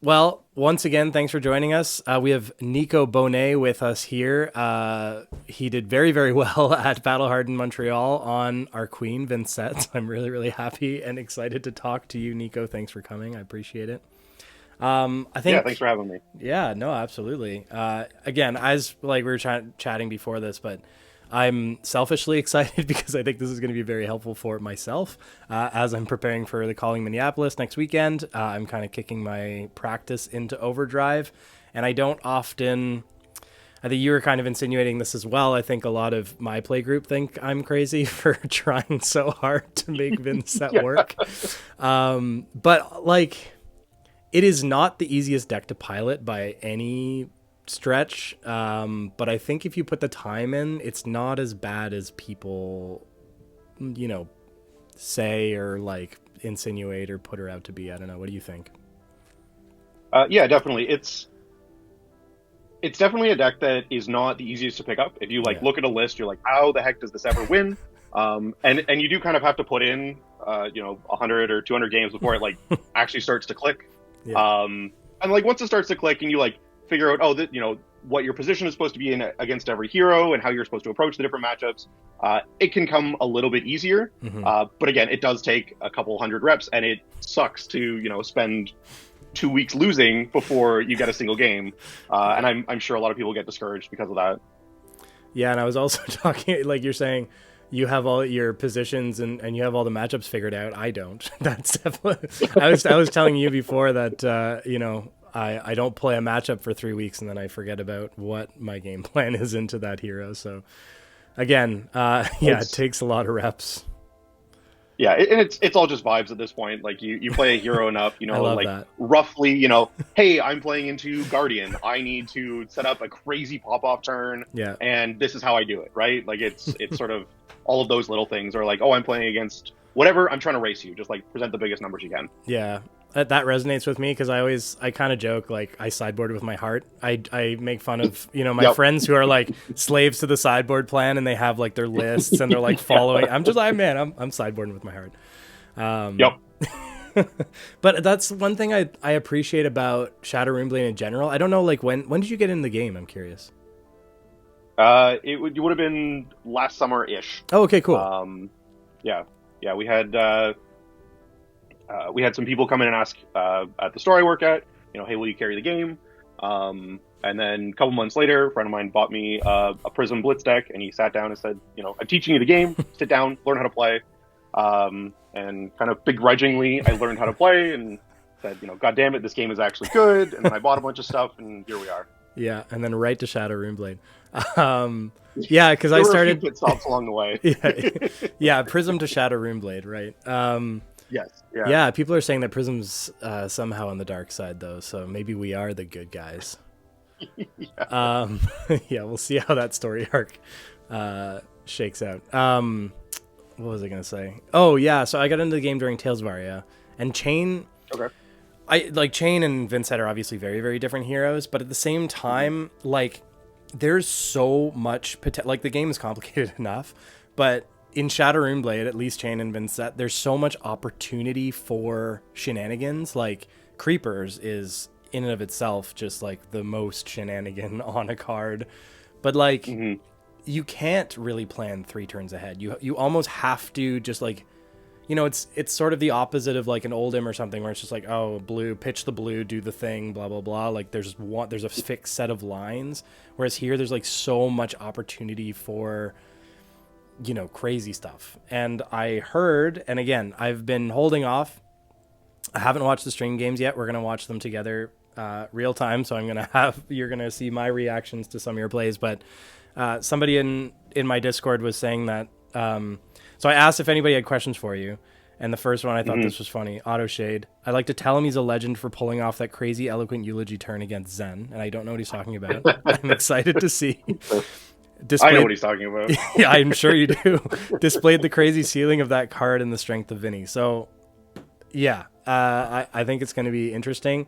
Well, once again, thanks for joining us. We have Niko Bonnay with us here. He did very, very well at Hardened Montreal on our queen, Vynnset. So I'm really, really happy and excited to talk to you, Niko. Thanks for coming. I appreciate it. I Yeah, thanks think, for having me. yeah, no, absolutely. Again, as like we were chatting before this, but I'm selfishly excited because I think this is going to be very helpful for myself as I'm preparing for the Calling Minneapolis next weekend. I'm kind of kicking my practice into overdrive, and I don't often. I think you were kind of insinuating this as well. I think a lot of my play group think I'm crazy for trying so hard to make Vynnset Yeah. work. But like, it is not the easiest deck to pilot by any stretch. But I think if you put the time in, it's not as bad as people, you know, say or like insinuate or put her out to be. I don't know. What do you think? Yeah, definitely. It's definitely a deck that is not the easiest to pick up. If you like Yeah. look at a list, you're like, how the heck does this ever win? And you do kind of have to put in 100 or 200 games before it like actually starts to click. Yeah. And like once it starts to click and you like figure out that what your position is supposed to be in against every hero and how you're supposed to approach the different matchups, it can come a little bit easier. Mm-hmm. But again, it does take a couple hundred reps, and it sucks to spend 2 weeks losing before you get a single game. And I'm sure a lot of people get discouraged because of that. Yeah. And I was also talking, like you're saying, you have all your positions and you have all the matchups figured out. I don't. That's definitely. I was telling you before that I don't play a matchup for 3 weeks and then I forget about what my game plan is into that hero. So again, yeah, it It's takes a lot of reps. Yeah, and it's all just vibes at this point. Like you play a hero enough, I love like that. roughly, hey, I'm playing into Guardian. I need to set up a crazy pop off turn, Yeah. and this is how I do it, right? Like it's sort of all of those little things, or like, oh, I'm playing against whatever. I'm trying to race you. Just like present the biggest numbers you can. Yeah. That resonates with me because I kind of joke like I sideboard with my heart. I make fun of my Yep. friends who are like slaves to the sideboard plan and they have like their lists and they're like following. I'm just like man, I'm sideboarding with my heart. Yep. But that's one thing I appreciate about Shadow Runeblade in general. I don't know like when did you get in the game? I'm curious. You would have been last summer ish. Oh, okay, cool. Yeah, yeah. We had some people come in and ask at the store I work at, hey, will you carry the game? And then a couple months later, a friend of mine bought me a Prism Blitz deck, and he sat down and said, I'm teaching you the game. Sit down, learn how to play. And kind of begrudgingly, I learned how to play and said, God damn it, this game is actually good. And then I bought a bunch of stuff, and here we are. Yeah, and then right to Shadow Runeblade. Yeah, because I There were a few started. pit stops along the way. Yeah, yeah, Prism to Shadow Runeblade, right? Yes, yeah. Yeah, people are saying that Prism's somehow on the dark side, though, so maybe we are the good guys. Yeah. Yeah, we'll see how that story arc shakes out. What was I gonna say? Oh yeah, so I got into the game during Tales of Aria, and Chain. Okay. I like Chain and Vynnset are obviously very, very different heroes, but at the same time, like there's so much potential. Like the game is complicated enough, but in Shadow Runeblade, at least Chain and Vynnset, there's so much opportunity for shenanigans. Like Creepers is in and of itself just like the most shenanigan on a card, but like Hmm. you can't really plan 3 turns ahead. You almost have to just like it's sort of the opposite of like an Oldhim or something where it's just like, oh, blue, pitch the blue, do the thing, blah blah blah. Like there's a fixed set of lines. Whereas here there's like so much opportunity for crazy stuff. And I heard, and again, I've been holding off. I haven't watched the stream games yet. We're gonna watch them together real time, so you're gonna see my reactions to some of your plays. But somebody in my Discord was saying that. So I asked if anybody had questions for you, and the first one I thought Hmm. this was funny. Auto Shade. I'd like to tell him he's a legend for pulling off that crazy eloquent eulogy turn against Zen, and I don't know what he's talking about. I'm excited to see. I know what Displayed, he's talking about. yeah, I'm sure you do. Displayed the crazy ceiling of that card and the strength of Vinny. So, yeah, I think it's going to be interesting.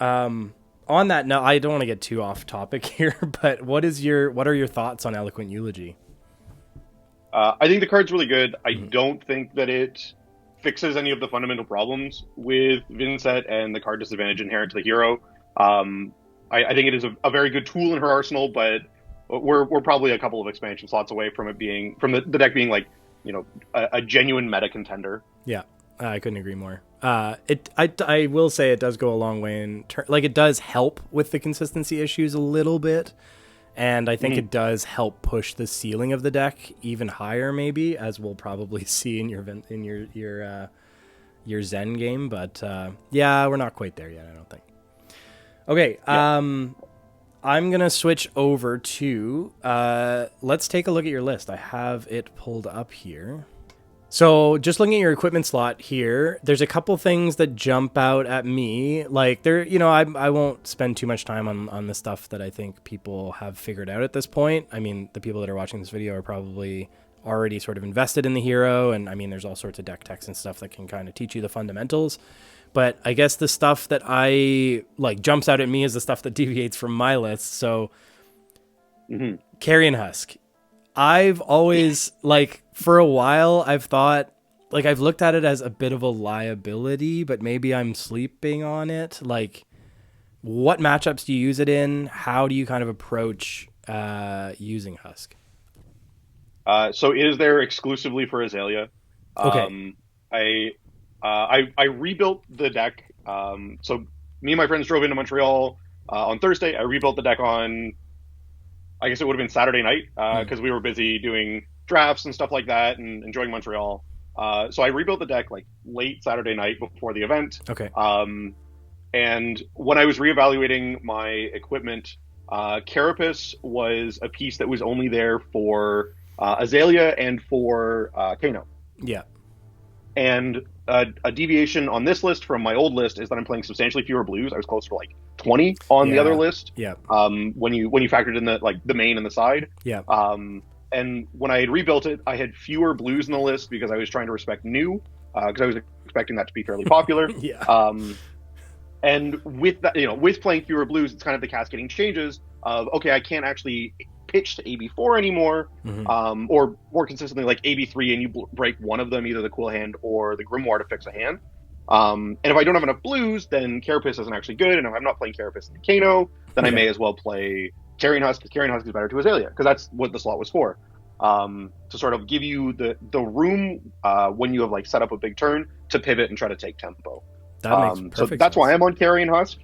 On that note, I don't want to get too off topic here, but what are your thoughts on eloquent eulogy? I think the card's really good. I don't think that it fixes any of the fundamental problems with Vynnset and the card disadvantage inherent to the hero. I think it is a very good tool in her arsenal, but we're probably a couple of expansion slots away from it being the deck being like, you know, a genuine meta contender. Yeah, I couldn't agree more. I will say it does go a long way in like it does help with the consistency issues a little bit, and I think it does help push the ceiling of the deck even higher, maybe, as we'll probably see in your Zen game. But yeah, we're not quite there yet, I don't think. Okay, I'm gonna switch over to let's take a look at your list. I have it pulled up here. So just looking at your equipment slot here, there's a couple things that jump out at me. Like there, you know, I won't spend too much time on the stuff that I think people have figured out at this point. I mean, the people that are watching this video are probably already sort of invested in the hero. And I mean, there's all sorts of deck techs and stuff that can kind of teach you the fundamentals. But I guess the stuff that I like jumps out at me is the stuff that deviates from my list. So Carrion Husk. I've always, like, for a while, I've thought, like, I've looked at it as a bit of a liability, but maybe I'm sleeping on it. Like, what matchups do you use it in? How do you kind of approach using Husk? So it is there exclusively for Azalea. Okay. I rebuilt the deck. So me and my friends drove into Montreal on Thursday. I rebuilt the deck on, I guess it would have been Saturday night because we were busy doing drafts and stuff like that and enjoying Montreal. So I rebuilt the deck like late Saturday night before the event. Okay. And when I was reevaluating my equipment, Carapace was a piece that was only there for Azalea and for Kano. Yeah. And a deviation on this list from my old list is that I'm playing substantially fewer blues. I was close to like 20 on the other list. Yeah. When you factored in the main and the side. Yeah. And when I had rebuilt it, I had fewer blues in the list because I was trying to respect new, because I was expecting that to be fairly popular. Yeah. And with that, you know, with playing fewer blues, it's kind of the cascading changes of, okay, I can't actually pitch to AB4 anymore, or more consistently like AB3 and you break one of them, either the Cool Hand or the Grimoire to fix a hand. And if I don't have enough blues, then Carapace isn't actually good. And if I'm not playing Carapace in the Kano, then I may as well play Carrion Husk, because Carrion Husk is better to Azalea, because that's what the slot was for. To sort of give you the room when you have like set up a big turn to pivot and try to take tempo. That makes perfect so that's sense. why I'm on Carrion Husk.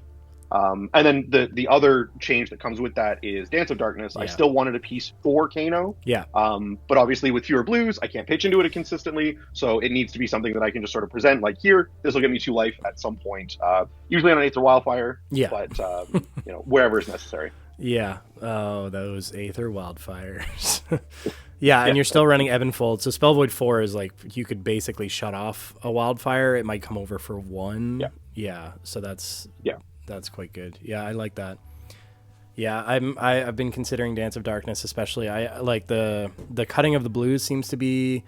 And then the other change that comes with that is Dance of Darkness. I still wanted a piece for Kano. Yeah. But obviously with fewer blues, I can't pitch into it consistently. So it needs to be something that I can just sort of present like, here, this will get me 2 life at some point. Usually on an Aether Wildfire. Yeah. But, you know, wherever is necessary. Yeah. Oh, those Aether Wildfires. Yeah, and you're still running Ebonfold. So Spell Void 4 is like, you could basically shut off a Wildfire. It might come over for 1. Yeah. Yeah. So that's quite good. Yeah, I like that. Yeah, I've been considering Dance of Darkness, especially. I like the cutting of the blues seems to be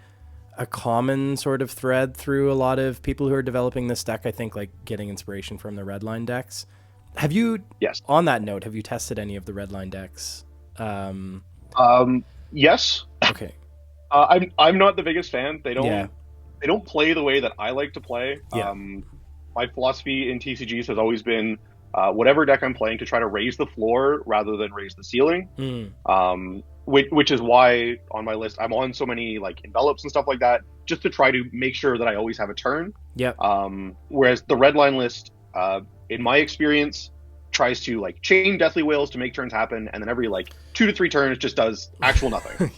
a common sort of thread through a lot of people who are developing this deck. I think like getting inspiration from the Redline decks. Have you? Yes. On that note, have you tested any of the Redline decks? Yes. Okay. I'm not the biggest fan. They don't play the way that I like to play. Yeah. My philosophy in TCGs has always been whatever deck I'm playing to try to raise the floor rather than raise the ceiling. Which is why on my list I'm on so many like envelops and stuff like that, just to try to make sure that I always have a turn. Yeah. Whereas the Redline list, in my experience, tries to like chain Deathly Whales to make turns happen, and then every like 2 to 3 turns just does actual nothing.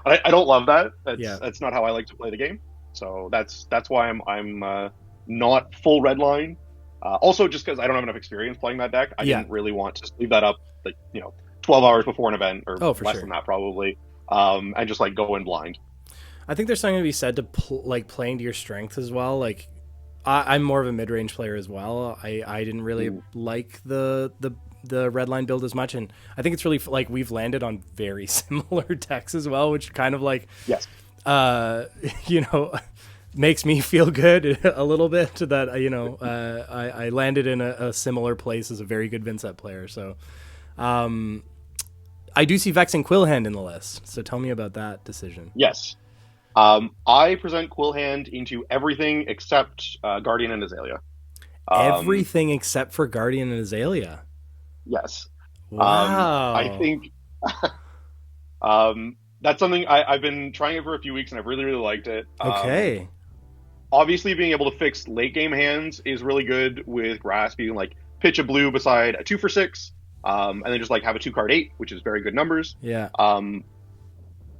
I don't love that. That's not how I like to play the game. So that's why I'm not full Redline. Also, just because I don't have enough experience playing that deck, I didn't really want to leave that up, like 12 hours before an event, or less than that probably, and just like go in blind. I think there's something to be said to playing to your strengths as well. Like I'm more of a mid-range player as well. I didn't really like the Redline build as much, and I think it's really like we've landed on very similar decks as well, which kind of like makes me feel good a little bit that I landed in a similar place as a very good Vynnset player. So I do see Vexing Quillhand in the list. So tell me about that decision. Yes. I present Quill Hand into everything except Guardian and Azalea. Everything except for Guardian and Azalea. Yes. I Wow. think that's something I've been trying it for a few weeks and I've really, really liked it. Okay. Obviously, being able to fix late game hands is really good with Grasp. You can like pitch a blue beside a 2 for 6, and then just like have a 2 card 8, which is very good numbers. Yeah.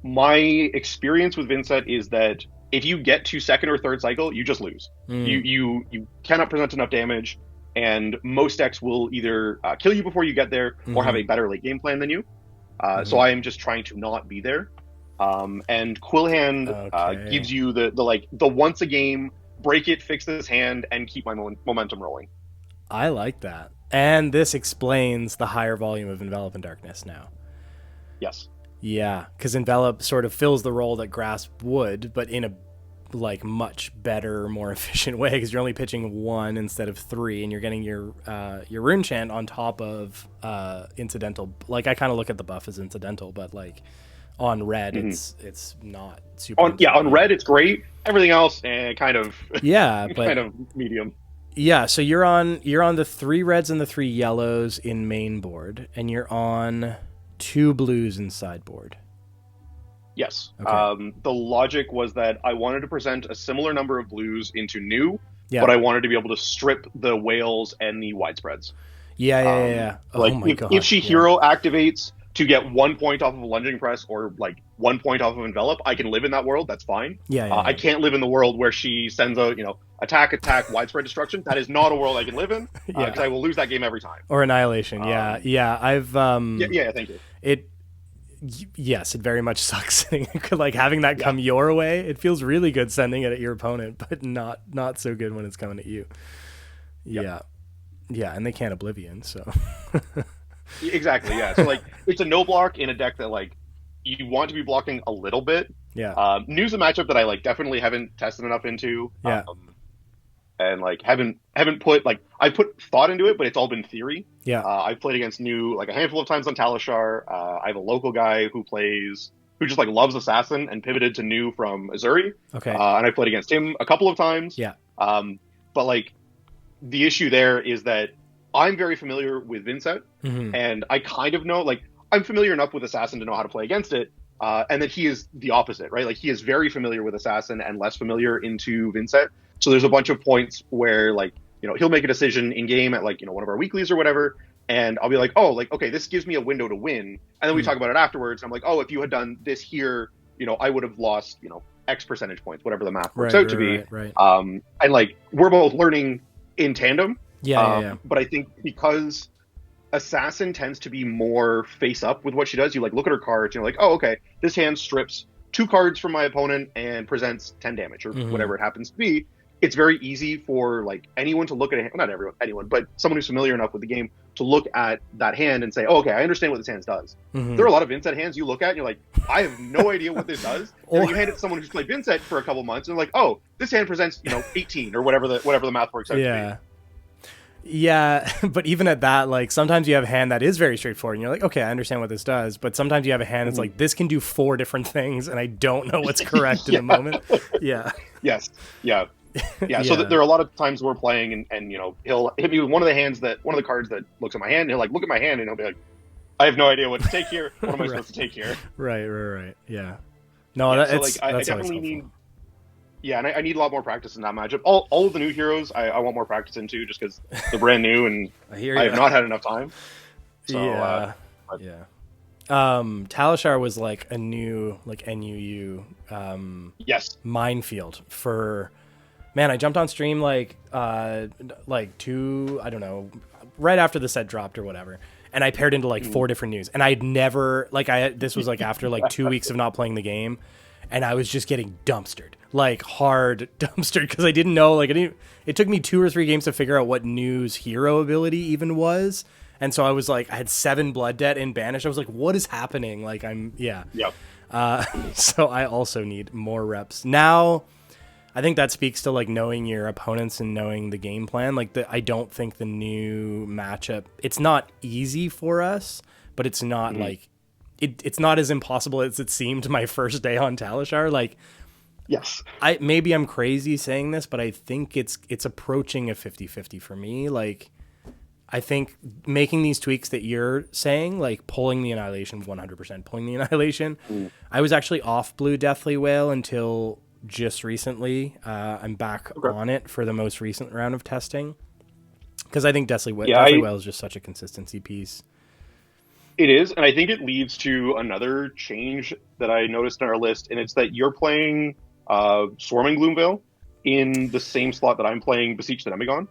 My experience with Vynnset is that if you get to second or third cycle, you just lose. You cannot present enough damage, and most decks will either kill you before you get there or have a better late game plan than you. So I am just trying to not be there. And Quill Hand gives you the once a game break it, fix this hand, and keep my momentum rolling. I like that, and this explains the higher volume of Envelop and Darkness now. Yes. Yeah, because Envelop sort of fills the role that Grasp would, but in a like much better, more efficient way, because you're only pitching 1 instead of 3, and you're getting your Rune Chant on top of incidental. Like I kind of look at the buff as incidental, but like on red, it's not super. On red, it's great. Everything else, kind of. Yeah, but kind of medium. Yeah, so you're on the 3 reds and the 3 yellows in main board, and you're on 2 blues in sideboard. Yes. Okay. The logic was that I wanted to present a similar number of blues into new, but I wanted to be able to strip the whales and the widespreads. Yeah. Oh like my god. If she hero activates to get 1 point off of a lunging press or like 1 point off of envelop, I can live in that world. That's fine. I can't live in the world where she sends a attack widespread destruction. That is not a world I can live in because I will lose that game every time. Or annihilation. Yeah. I've yeah. Thank you. Yes, it very much sucks. Like having that come your way, it feels really good sending it at your opponent, but not so good when it's coming at you. Yeah, and they can't Oblivion, so. Exactly. Yeah. So like, it's a no block in a deck that like you want to be blocking a little bit. Yeah. New's a matchup that I like definitely haven't tested enough into. Yeah. And like haven't put like I put thought into it, but it's all been theory. Yeah. I've played against New like a handful of times on Talishar. I have a local guy who just like loves Assassin and pivoted to New from Azuri. Okay. And I played against him a couple of times. Yeah. But like the issue there is that I'm very familiar with Vynnset, and I kind of know like I'm familiar enough with Assassin to know how to play against it. And that he is the opposite, right? Like he is very familiar with Assassin and less familiar into Vynnset. So there's a bunch of points where like, he'll make a decision in game at like, one of our weeklies or whatever. And I'll be like, oh, like, okay, this gives me a window to win. And then we talk about it afterwards. And I'm like, oh, if you had done this here, I would have lost, X percentage points, whatever the math works out to be. Right. And like, we're both learning in tandem. Yeah. But I think because Assassin tends to be more face up with what she does, you like look at her cards and you're like, oh, okay, this hand strips 2 cards from my opponent and presents 10 damage or whatever it happens to be. It's very easy for like anyone to look at not anyone, but someone who's familiar enough with the game to look at that hand and say, oh, okay, I understand what this hand does. There are a lot of Vynnset hands you look at and you're like, I have no idea what this does. And then you hand it to someone who's played Vynnset for a couple months and they're like, oh, this hand presents 18 or whatever the math works out to be. Yeah, but even at that, like sometimes you have a hand that is very straightforward and you're like, okay, I understand what this does. But sometimes you have a hand that's like, this can do 4 different things and I don't know what's correct in the moment. Yeah. Yes. Yeah. Yeah. So there are a lot of times we're playing and he'll hit me with one of the cards that looks at my hand and he'll like look at my hand and he'll be like, I have no idea what to take here. What am I supposed to take here? Right. Yeah. No, I definitely need. Yeah, and I need a lot more practice in that matchup. All of the new heroes, I want more practice into just because they're brand new and I have not had enough time. So, yeah. Talishar was like a new like NUU minefield for. Man, I jumped on stream like 2, I don't know, right after the set dropped or whatever. And I paired into like 4 different news. And I'd never, this was like after like 2 weeks of not playing the game. And I was just getting dumpstered, like hard dumpstered. Because I didn't know, it took me 2 or 3 games to figure out what New's hero ability even was. And so I was like, I had 7 blood debt in Banish. I was like, what is happening? Yep. So I also need more reps. Now, I think that speaks to like knowing your opponents and knowing the game plan. I don't think the new matchup, it's not easy for us, but it's not like it's not as impossible as it seemed my first day on Talishar. Like Yes. maybe I'm crazy saying this, but I think it's approaching a 50-50 for me. Like, I think making these tweaks that you're saying, like pulling the Annihilation 100%, pulling the Annihilation. I was actually off Blue Deathly Whale until just recently. I'm back on it for the most recent round of testing because I think Deathly Whale is just such a consistency piece. It is, and I think it leads to another change that I noticed in our list, and it's that you're playing Swarming Gloomvale in the same slot that I'm playing Beseech the Demagon.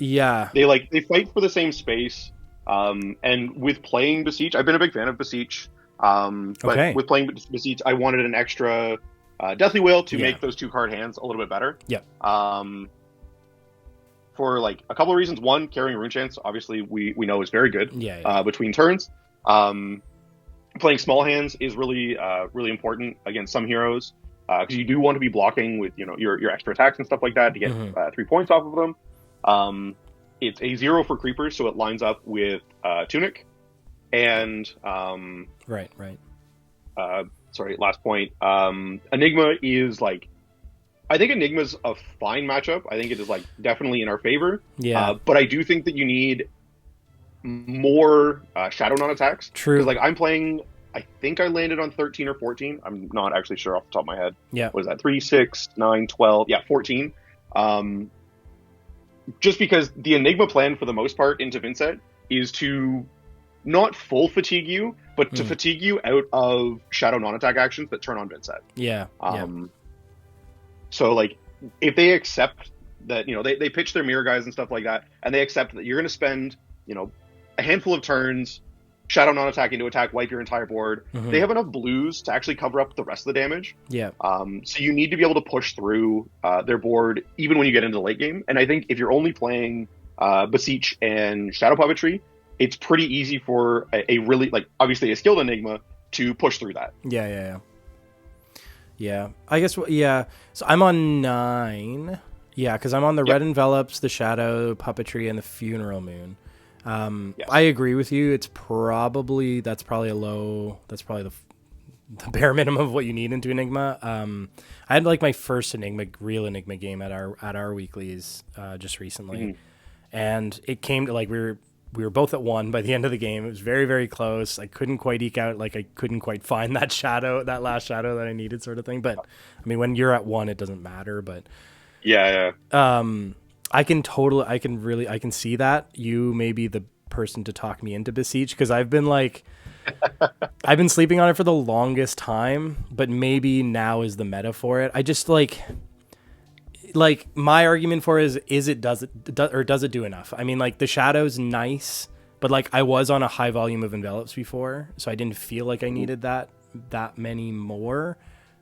Yeah. They fight for the same space, and with playing Beseech, I've been a big fan of Beseech, but with playing Beseech, I wanted an extra Deathly Whale to make those 2 card hands a little bit better. Yeah. For like a couple of reasons. One, carrying Rune Chance, obviously we know is very good between turns. Playing small hands is really really important against some heroes because you do want to be blocking with your extra attacks and stuff like that to get 3 points off of them. It's a 0 for creepers, so it lines up with Tunic and right. Sorry, last point. Enigma is like, I think Enigma's a fine matchup. I think it is like definitely in our favor. Yeah. But I do think that you need more Shadow non-attacks. True. Because like I'm playing, I think I landed on 13 or 14. I'm not actually sure off the top of my head. Yeah. What is that? 3, 6, 9, 12. Yeah, 14. Just because the Enigma plan for the most part into Vynnset is to not full fatigue you, but to fatigue you out of Shadow non-attack actions that turn on Vynnset. Yeah. So, like, if they accept that, they pitch their mirror guys and stuff like that, and they accept that you're going to spend, a handful of turns, Shadow non-attack into attack, wipe your entire board, they have enough blues to actually cover up the rest of the damage. Yeah. So you need to be able to push through their board even when you get into the late game. And I think if you're only playing Beseech and Shadow Puppetry, it's pretty easy for a really, like, obviously a skilled Enigma to push through that. Yeah, I guess, so I'm on 9. Yeah, because I'm on the Red Envelops, the Shadow Puppetry, and the Funeral Moon. I agree with you. That's probably the bare minimum of what you need into Enigma. I had like my first real Enigma game at our weeklies just recently, and it came to like we were both at 1 by the end of the game. It was very, very close. I couldn't quite eke out, like I couldn't quite find that last shadow that I needed, sort of thing. But I mean, when you're at 1, it doesn't matter. But I can see that you may be the person to talk me into Beseech, because I've been sleeping on it for the longest time, but maybe now is the meta for it. I just like my argument for does it do enough? I mean, like, the Shadow's nice, but like I was on a high volume of envelops before, so I didn't feel like I needed that many more.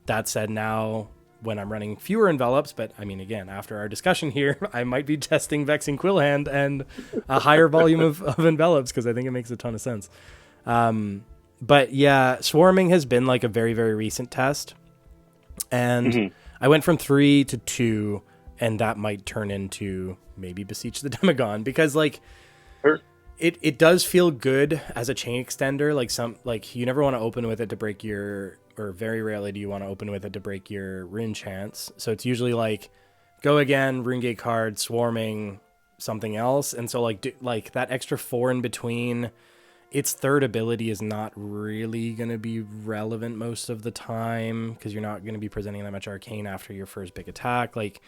That said, now when I'm running fewer envelops, but I mean, again, after our discussion here, I might be testing Vexing Quillhand and a higher volume of envelops, because I think it makes a ton of sense. But yeah, Swarming has been like a very, very recent test, and I went from 3 to 2, and that might turn into maybe Beseech the Demagon, because like it does feel good as a chain extender. Like you never want to open with it to break or very rarely do you want to open with it to break your Rune Chance. So it's usually like go again, Rune Gate card, Swarming, something else. And so like that extra 4 in between, its third ability is not really going to be relevant most of the time, because you're not going to be presenting that much arcane after your first big attack. Like,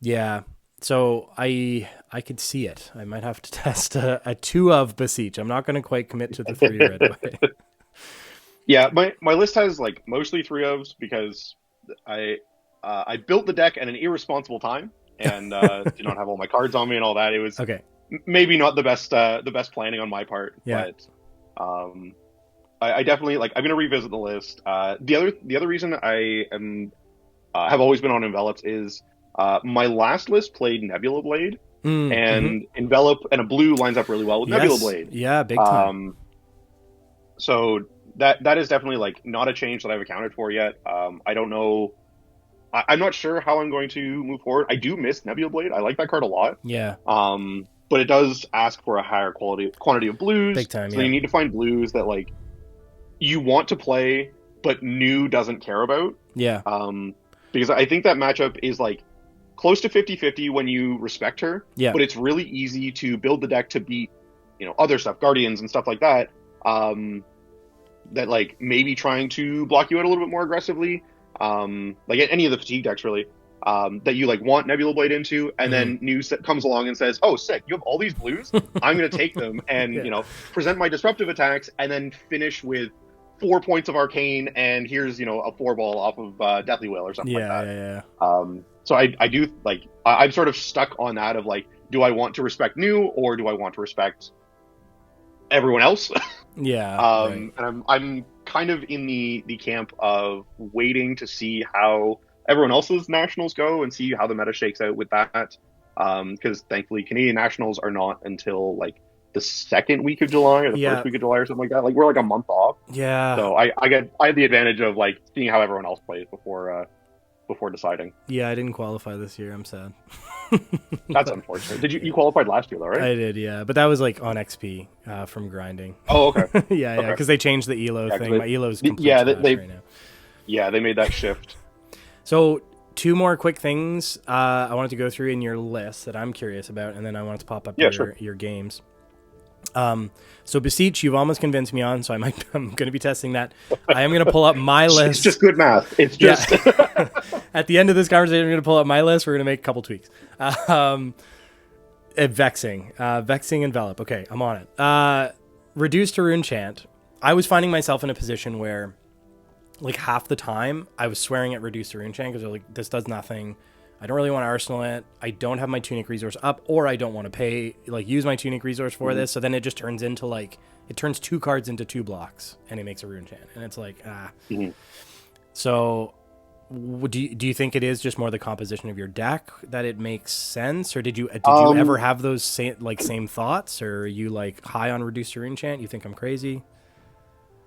yeah. So I could see it. I might have to test a 2 of Beseech. I'm not going to quite commit to the 3 right away. Yeah, my list has like mostly 3 ofs, because I built the deck at an irresponsible time and did not have all my cards on me and all that. It was maybe not the best planning on my part. Yeah. But I definitely, like, I'm going to revisit the list. The other reason I have always been on envelops is my last list played Nebula Blade, and envelop and a blue lines up really well with Nebula Blade. Yeah, big time. So that is definitely like not a change that I've accounted for yet. I don't know. I'm not sure how I'm going to move forward. I do miss Nebula Blade. I like that card a lot. Yeah. But it does ask for a higher quantity of blues. Big time. So you need to find blues that like you want to play but new doesn't care about. Yeah. Because I think that matchup is like close to 50-50 when you respect her. Yeah. But it's really easy to build the deck to beat, other stuff, Guardians and stuff like that. That like maybe trying to block you out a little bit more aggressively. Like any of the fatigue decks really. That you like want Nebula Blade into, and then new comes along and says, "Oh, sick! You have all these blues. I'm going to take them and present my disruptive attacks, and then finish with 4 points of arcane, and here's a 4-ball off of Deathly Whale or something like that." Yeah. So I do like I'm sort of stuck on that of like, do I want to respect new or do I want to respect everyone else? Yeah. Right. And I'm kind of in the camp of waiting to see how everyone else's nationals go and see how the meta shakes out with that. Because thankfully Canadian nationals are not until like the second week of July or the first week of July or something like that. Like we're like a month off. Yeah. So I have the advantage of like seeing how everyone else plays before deciding. Yeah, I didn't qualify this year. I'm sad. That's unfortunate. Did you qualified last year though, right? I did, yeah. But that was like on XP from grinding. Oh, okay. Yeah, because they changed the ELO thing. My ELO's complete right now. Yeah, they made that shift. So 2 more quick things I wanted to go through in your list that I'm curious about, and then I wanted to pop up your games. So Beseech, you've almost convinced me on, so I'm going to be testing that. I am going to pull up my list. It's just good math. It's just at the end of this conversation, I'm going to pull up my list. We're going to make a couple tweaks. Vexing Envelop. Okay, I'm on it. Reduced to Rune Chant. I was finding myself in a position where, like, half the time I was swearing at Reduced to Rune Chant because like, this does nothing. I don't really want to arsenal it. I don't have my Tunic resource up, or I don't want to pay, like, use my Tunic resource for this. So then it just turns into, like, it turns 2 cards into 2 blocks, and it makes a Rune Chant. And it's like, So do you think it is just more the composition of your deck that it makes sense? Or did you ever have those same thoughts? Or are you, like, high on Reduced to Rune Chant? You think I'm crazy?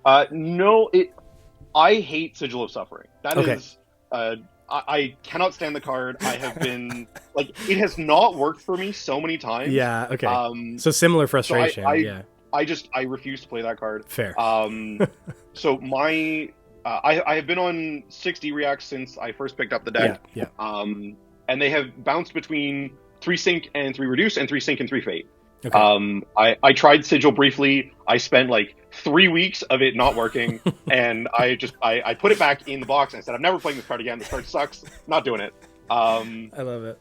No, I hate Sigil of Suffering. That is... I cannot stand the card. I have been like, it has not worked for me so many times. Yeah. Okay. So similar frustration. I refuse to play that card. Fair. So I have been on 60 reacts since I first picked up the deck. Yeah. And they have bounced between 3 sync and 3 reduce and 3 sync and 3 fate. Okay. I tried Sigil briefly. I spent like 3 weeks of it not working, and I put it back in the box and I said, I'm never playing this card again. This card sucks. Not doing it. I love it.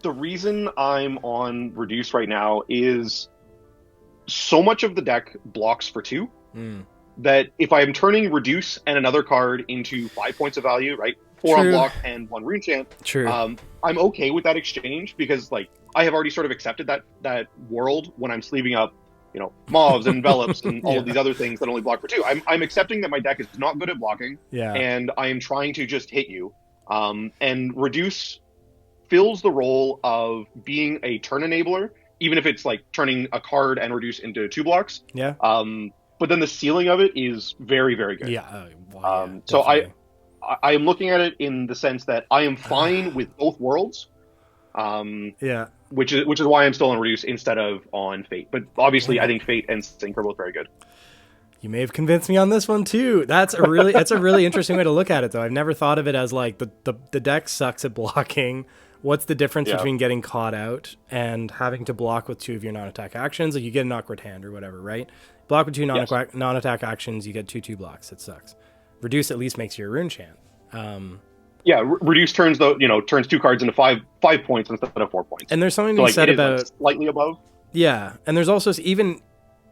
The reason I'm on Reduce right now is so much of the deck blocks for 2 that if I'm turning Reduce and another card into 5 points of value, right? 4 on block and 1 rune chant. True. I'm okay with that exchange because like I have already sort of accepted that world when I'm sleeving up, mobs and envelops and all of these other things that only block for 2. I'm accepting that my deck is not good at blocking. Yeah. And I am trying to just hit you. And Reduce fills the role of being a turn enabler, even if it's like turning a card and Reduce into 2 blocks. Yeah. But then the ceiling of it is very, very good. Yeah. So I am looking at it in the sense that I am fine with both worlds. Which is why I'm still on Reduce instead of on Fate. But obviously, I think Fate and Sync are both very good. You may have convinced me on this one too. That's a really interesting way to look at it, though. I've never thought of it as like the deck sucks at blocking. What's the difference between getting caught out and having to block with 2 of your non-attack actions? Like you get an awkward hand or whatever, right? Block with 2 non-attack actions, you get 2 blocks. It sucks. Reduce at least makes you a rune chant. Reduce turns 2 cards into 5 points instead of 4 points. And there's something to be said about slightly above. Yeah, and there's also even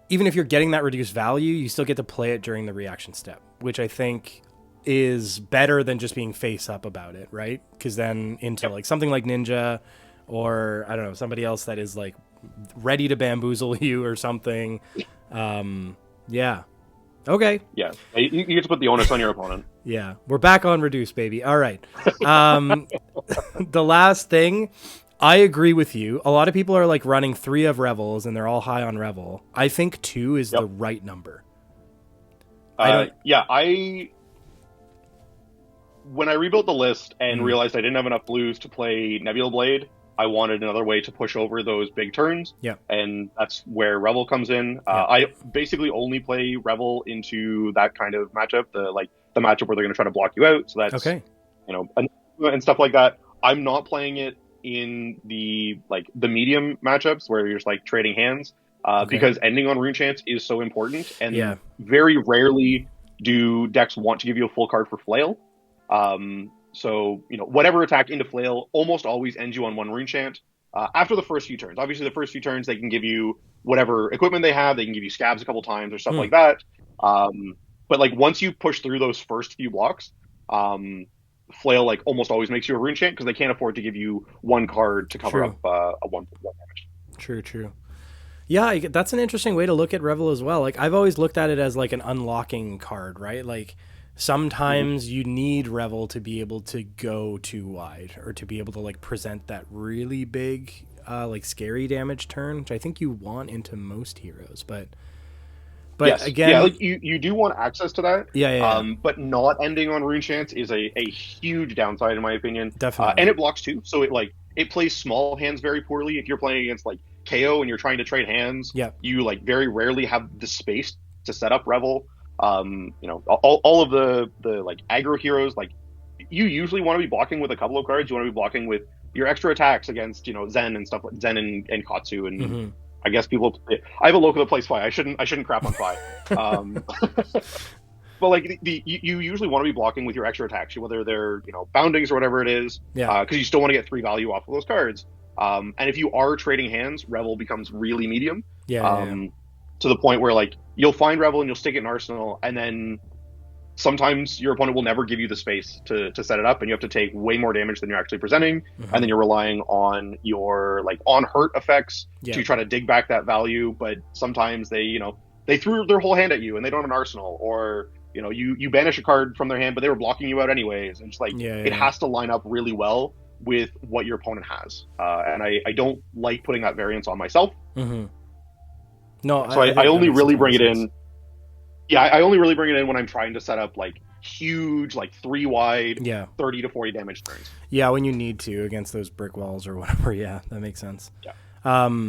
if you're getting that reduced value, you still get to play it during the reaction step, which I think is better than just being face up about it, right? Because then into like something like Ninja, or I don't know, somebody else that is like ready to bamboozle you or something. Yeah. Okay. Yeah, you get to put the onus on your opponent. Yeah, we're back on Reduce, baby. All right. The last thing, I agree with you. A lot of people are like running 3 of Revels, and they're all high on Revel. I think 2 is the right number. When I rebuilt the list and realized I didn't have enough blues to play Nebula Blade, I wanted another way to push over those big turns. Yeah. And that's where Revel comes in. Yeah. I basically only play Revel into that kind of matchup, the matchup where they're going to try to block you out. So that's, Okay. and stuff like that. I'm not playing it in the medium matchups where you're just like trading hands, because ending on rune chance is so important, and very rarely do decks want to give you a full card for flail. So whatever attack into flail almost always ends you on one rune chant after the first few turns. Obviously, the first few turns they can give you whatever equipment they have. They can give you scabs a couple times or stuff like that. But like once you push through those first few blocks, flail like almost always makes you a rune chant because they can't afford to give you one card to cover up a one damage. True. Yeah, that's an interesting way to look at Revel as well. Like I've always looked at it as like an unlocking card, right? Like sometimes you need Revel to be able to go too wide or to be able to like present that really big like scary damage turn, which I think you want into most heroes, but yes. Again, like you do want access to that. Yeah. But not ending on rune chance is a huge downside in my opinion. Definitely. And it blocks too, so it plays small hands very poorly. If you're playing against like KO and you're trying to trade hands, you like very rarely have the space to set up Revel. All of the like aggro heroes, like you usually want to be blocking with a couple of cards. You want to be blocking with your extra attacks against Zen and stuff like Zen and Katsu and. I guess people. I have a local that plays Fi. I shouldn't crap on Fi. But like you usually want to be blocking with your extra attacks, whether they're boundings or whatever it is, because you still want to get 3 value off of those cards. And if you are trading hands, Revel becomes really medium. To the point where like you'll find Revel and you'll stick it in Arsenal, and then sometimes your opponent will never give you the space to set it up, and you have to take way more damage than you're actually presenting, and then you're relying on your like on hurt effects to try to dig back that value. But sometimes they threw their whole hand at you and they don't have an Arsenal, or you banish a card from their hand but they were blocking you out anyways, and just like it has to line up really well with what your opponent has, and I don't like putting that variance on myself. No, so I only really bring it in. Yeah, I only really bring it in when I'm trying to set up like huge, like 3 wide, 30 to 40 damage turns. Yeah, when you need to against those brick walls or whatever. Yeah, that makes sense. Yeah.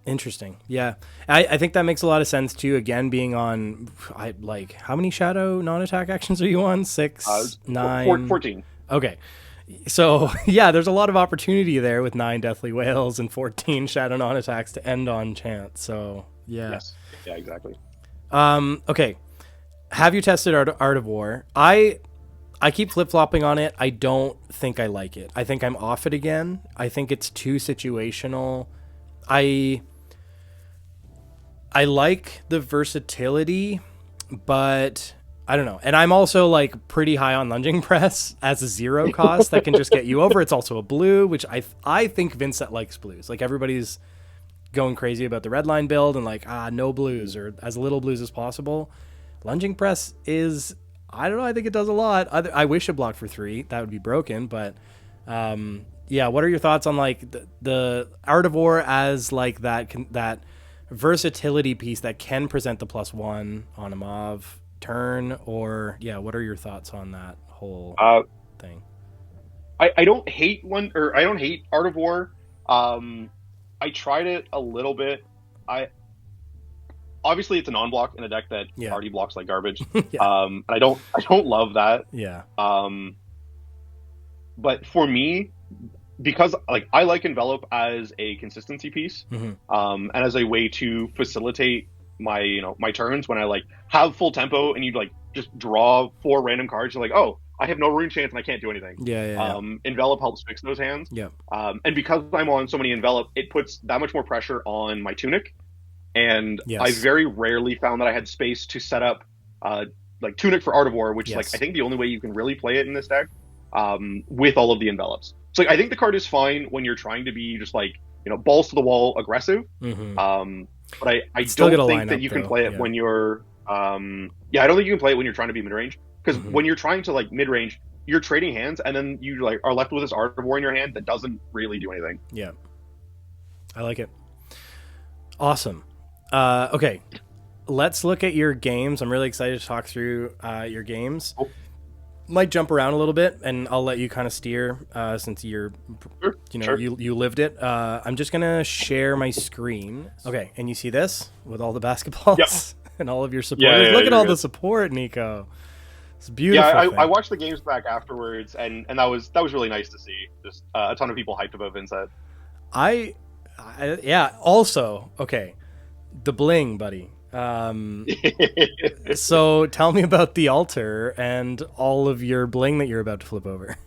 Interesting. Yeah, I think that makes a lot of sense too. Again, being on, how many shadow non-attack actions are you on? 6, 9, 14. Okay. So yeah, there's a lot of opportunity there with 9 Deathly Whales and 14 shadow non-attacks to end on chance. So yeah. Yes. Yeah, exactly. Okay. Have you tested Art of War? I keep flip-flopping on it. I don't think I like it. I think I'm off it again. I think it's too situational. I like the versatility, but I don't know. And I'm also like pretty high on Lunging Press as a 0 cost that can just get you over. It's also a blue, which I think Vynnset likes blues. Like everybody's going crazy about the red line build and like no blues or as little blues as possible. Lunging Press is, I don't know, I think it does a lot. I wish it blocked for 3. That would be broken, but what are your thoughts on like the Art of War as like that versatility piece that can present the +1 on a Mauve turn? Or what are your thoughts on that whole thing? I don't hate I don't hate Art of War. I tried it a little bit. Obviously it's a non-block in a deck that already blocks like garbage. And I don't love that. But for me, because like I like Envelop as a consistency piece, and as a way to facilitate my my turns when I like have full tempo and you like just draw 4 random cards. You're like, oh, I have no rune chance and I can't do anything. Envelop helps fix those hands. And because I'm on so many Envelop, it puts that much more pressure on my Tunic. And I very rarely found that I had space to set up like Tunic for Art of War, which is like I think the only way you can really play it in this deck, with all of the Envelops. So like, I think the card is fine when you're trying to be just like balls to the wall aggressive. But I don't think that you can play it when you're I don't think you can play it when you're trying to be mid range. Because when you're trying to like mid range, you're trading hands, and then you like are left with this Art of War in your hand that doesn't really do anything. Yeah, I like it. Awesome. Okay, let's look at your games. I'm really excited to talk through your games. might jump around a little bit, and I'll let you kind of steer since you're, Sure. you lived it. I'm just gonna share my screen. Okay, and you see this with all the basketballs Yep. and all of your supporters. Look at all the support, Niko. It's beautiful. Yeah, I watched the games back afterwards, and that was really nice to see. Just a ton of people hyped about Vynnset. Yeah. Also, okay, the bling, buddy. So tell me about the altar and all of your bling that you're about to flip over.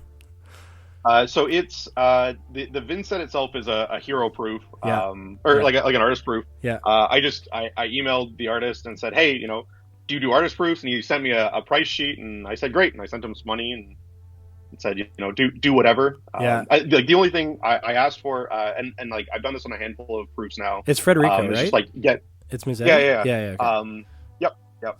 So it's the Vynnset itself is a hero proof, Yeah. like an artist proof. Yeah. I emailed the artist and said, hey, do you do artist proofs? And he sent me a price sheet, and I said great, and I sent him some money and said, do whatever. Yeah. The only thing I asked for, and like I've done this on a handful of proofs now. It's Federico, right? It's just like It's Mosaic? Yeah. Okay. Yep.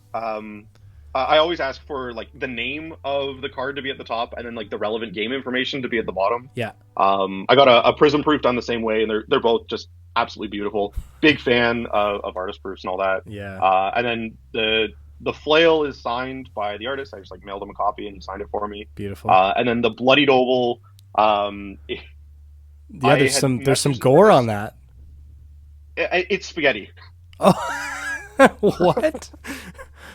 I always ask for like the name of the card to be at the top, and then like the relevant game information to be at the bottom. Yeah. I got a prism proof done the same way, and they're both just absolutely beautiful. Big fan of artist proofs and all that. Yeah. And then the flail is signed by the artist. I just like mailed him a copy, and he signed it for me. Beautiful. And then the bloodied oval. There's some gore on that. It's spaghetti. Oh, what?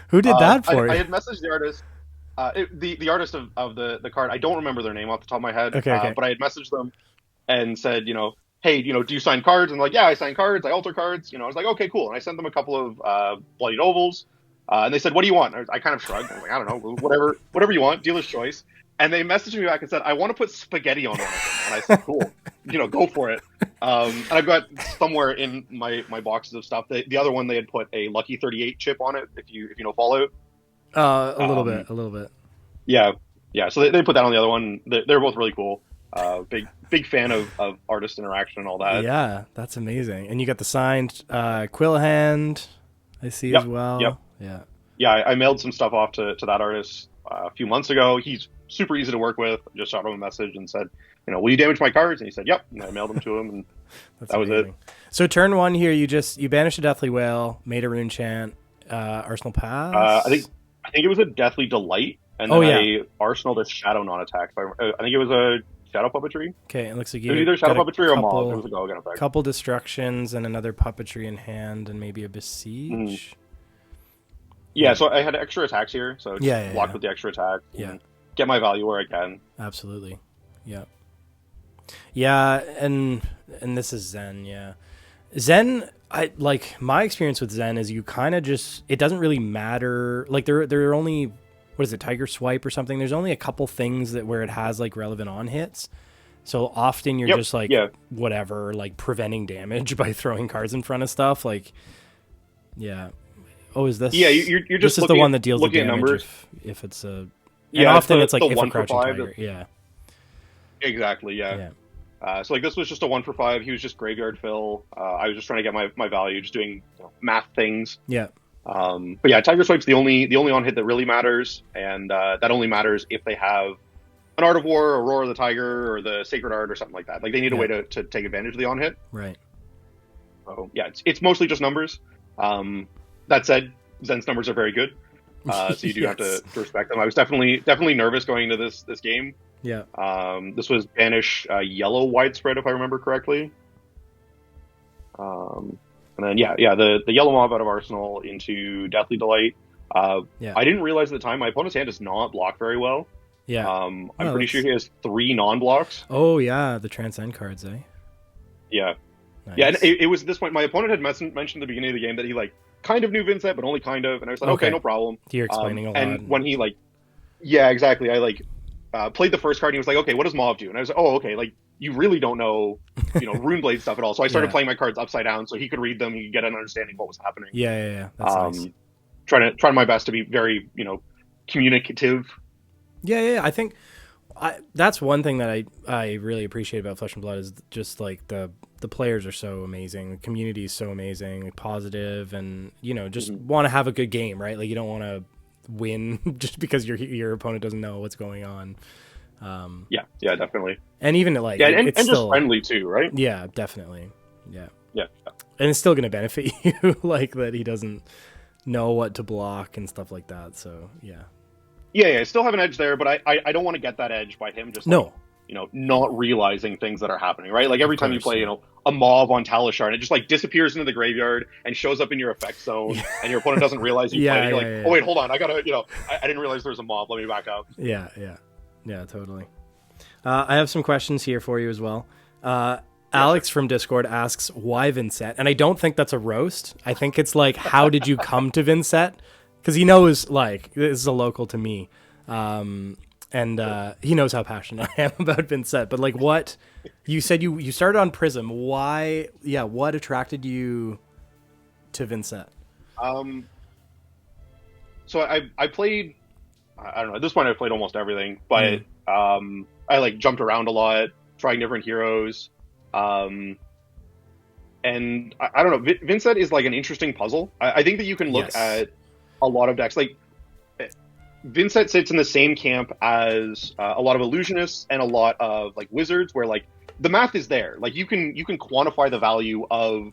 Who did that for you? I had messaged the artist. The artist of the card. I don't remember their name off the top of my head. Okay. But I had messaged them and said, hey, do you sign cards? And like, yeah, I sign cards. I alter cards. I was like, okay, cool. And I sent them a couple of bloodied ovals. And they said, what do you want? I kind of shrugged. I was like, I don't know, whatever you want, dealer's choice. And they messaged me back and said, I want to put spaghetti on one of them. And I said, cool, go for it. And I've got somewhere in my boxes of stuff. The other one, they had put a Lucky 38 chip on it, if you know Fallout. A little bit. Yeah. So they put that on the other one. They're both really cool. Big fan of artist interaction and all that. Yeah, that's amazing. And you got the signed quill hand, I see as well. Yep. Yeah. Yeah, I mailed some stuff off to that artist a few months ago. He's super easy to work with. I just shot him a message and said, will you damage my cards? And he said, yep. And I mailed them to him, and that was it. So turn one here, you banished a Deathly Whale, made a rune chant, Arsenal Pass. I think it was a Deathly Delight, and then I arsenaled a Shadow non-attack. I think it was a Shadow Puppetry. Okay, it looks like it was either Shadow Puppetry or Mob. It was a Go-Again effect. Couple destructions and another Puppetry in hand, and maybe a Besiege. Yeah, so I had extra attacks here, so just block with the extra attack. Yeah. Get my value where I can. Absolutely. Yeah. Yeah, and this is Zen, yeah. Zen, my experience with Zen is you kind of just, it doesn't really matter. Like there are only, what is it, Tiger Swipe or something? There's only a couple things where it has like relevant on hits. So often you're just like, whatever, like preventing damage by throwing cards in front of stuff. Like, yeah. Oh, is this? Yeah, you're just this is the one that deals with damage numbers. If it's a, and often it's like if a a crouching tiger. Yeah. Exactly. Yeah. So like this was just a 1 for 5. He was just graveyard fill. I was just trying to get my value, just doing math things. Yeah. But yeah, Tiger Swipe's the only on hit that really matters, and that only matters if they have an Art of War, or Roar of the Tiger, or the Sacred Art, or something like that. Like they need a way to take advantage of the on hit. Right. So yeah, it's mostly just numbers. That said, Zen's numbers are very good. So you do have to respect them. I was definitely nervous going into this game. Yeah. This was banish yellow widespread, if I remember correctly. And then the yellow mob out of Arsenal into Deathly Delight. I didn't realize at the time my opponent's hand does not block very well. Yeah. I'm pretty sure he has 3 non-blocks. Oh yeah, the Transcend cards, eh? Yeah. Nice. Yeah, and it was at this point my opponent had mentioned at the beginning of the game that he kind of knew Vynnset, but only kind of, and I was like, okay, no problem. You're explaining a lot. And when he exactly, I played the first card, and he was like, okay, what does Mob do? And I was like, oh, okay, you really don't know, Runeblade stuff at all. So I started playing my cards upside down so he could read them, he could get an understanding of what was happening. Yeah. That's nice. Trying my best to be very, communicative. Yeah. I think that's one thing that I really appreciate about Flesh and Blood is just the players are so amazing, the community is so amazing, positive, and just want to have a good game, right? Like you don't want to win just because your opponent doesn't know what's going on. Yeah, definitely. And even and it's just still friendly too, right? Yeah, definitely. Yeah. And it's still going to benefit you, that he doesn't know what to block and stuff like that. So yeah. yeah, I still have an edge there, but I don't want to get that edge by him just like, No. Not realizing things that are happening, right? Like every time you play, yeah. a Mauve on Talishar, and it just like disappears into the graveyard and shows up in your effect zone, and your opponent doesn't realize you played. You're like, oh wait, hold on, I gotta, I didn't realize there was a Mauve. Let me back up. Yeah, totally. I have some questions here for you as well. Alex from Discord asks, why Vynnset? And I don't think that's a roast. I think it's like, how did you come to Vynnset? Because he knows, like, this is a local to me. And he knows how passionate I am about Vynnset. But, like, what... You said you started on Prism. Why... Yeah, what attracted you to Vynnset? So I played... I don't know. At this point, I've played almost everything. But I, like, jumped around a lot, trying different heroes. And I don't know. Vynnset is, like, an interesting puzzle. I think that you can look at a lot of decks. Like... Vynnset sits in the same camp as a lot of illusionists and a lot of like wizards, where like the math is there. Like you can quantify the value of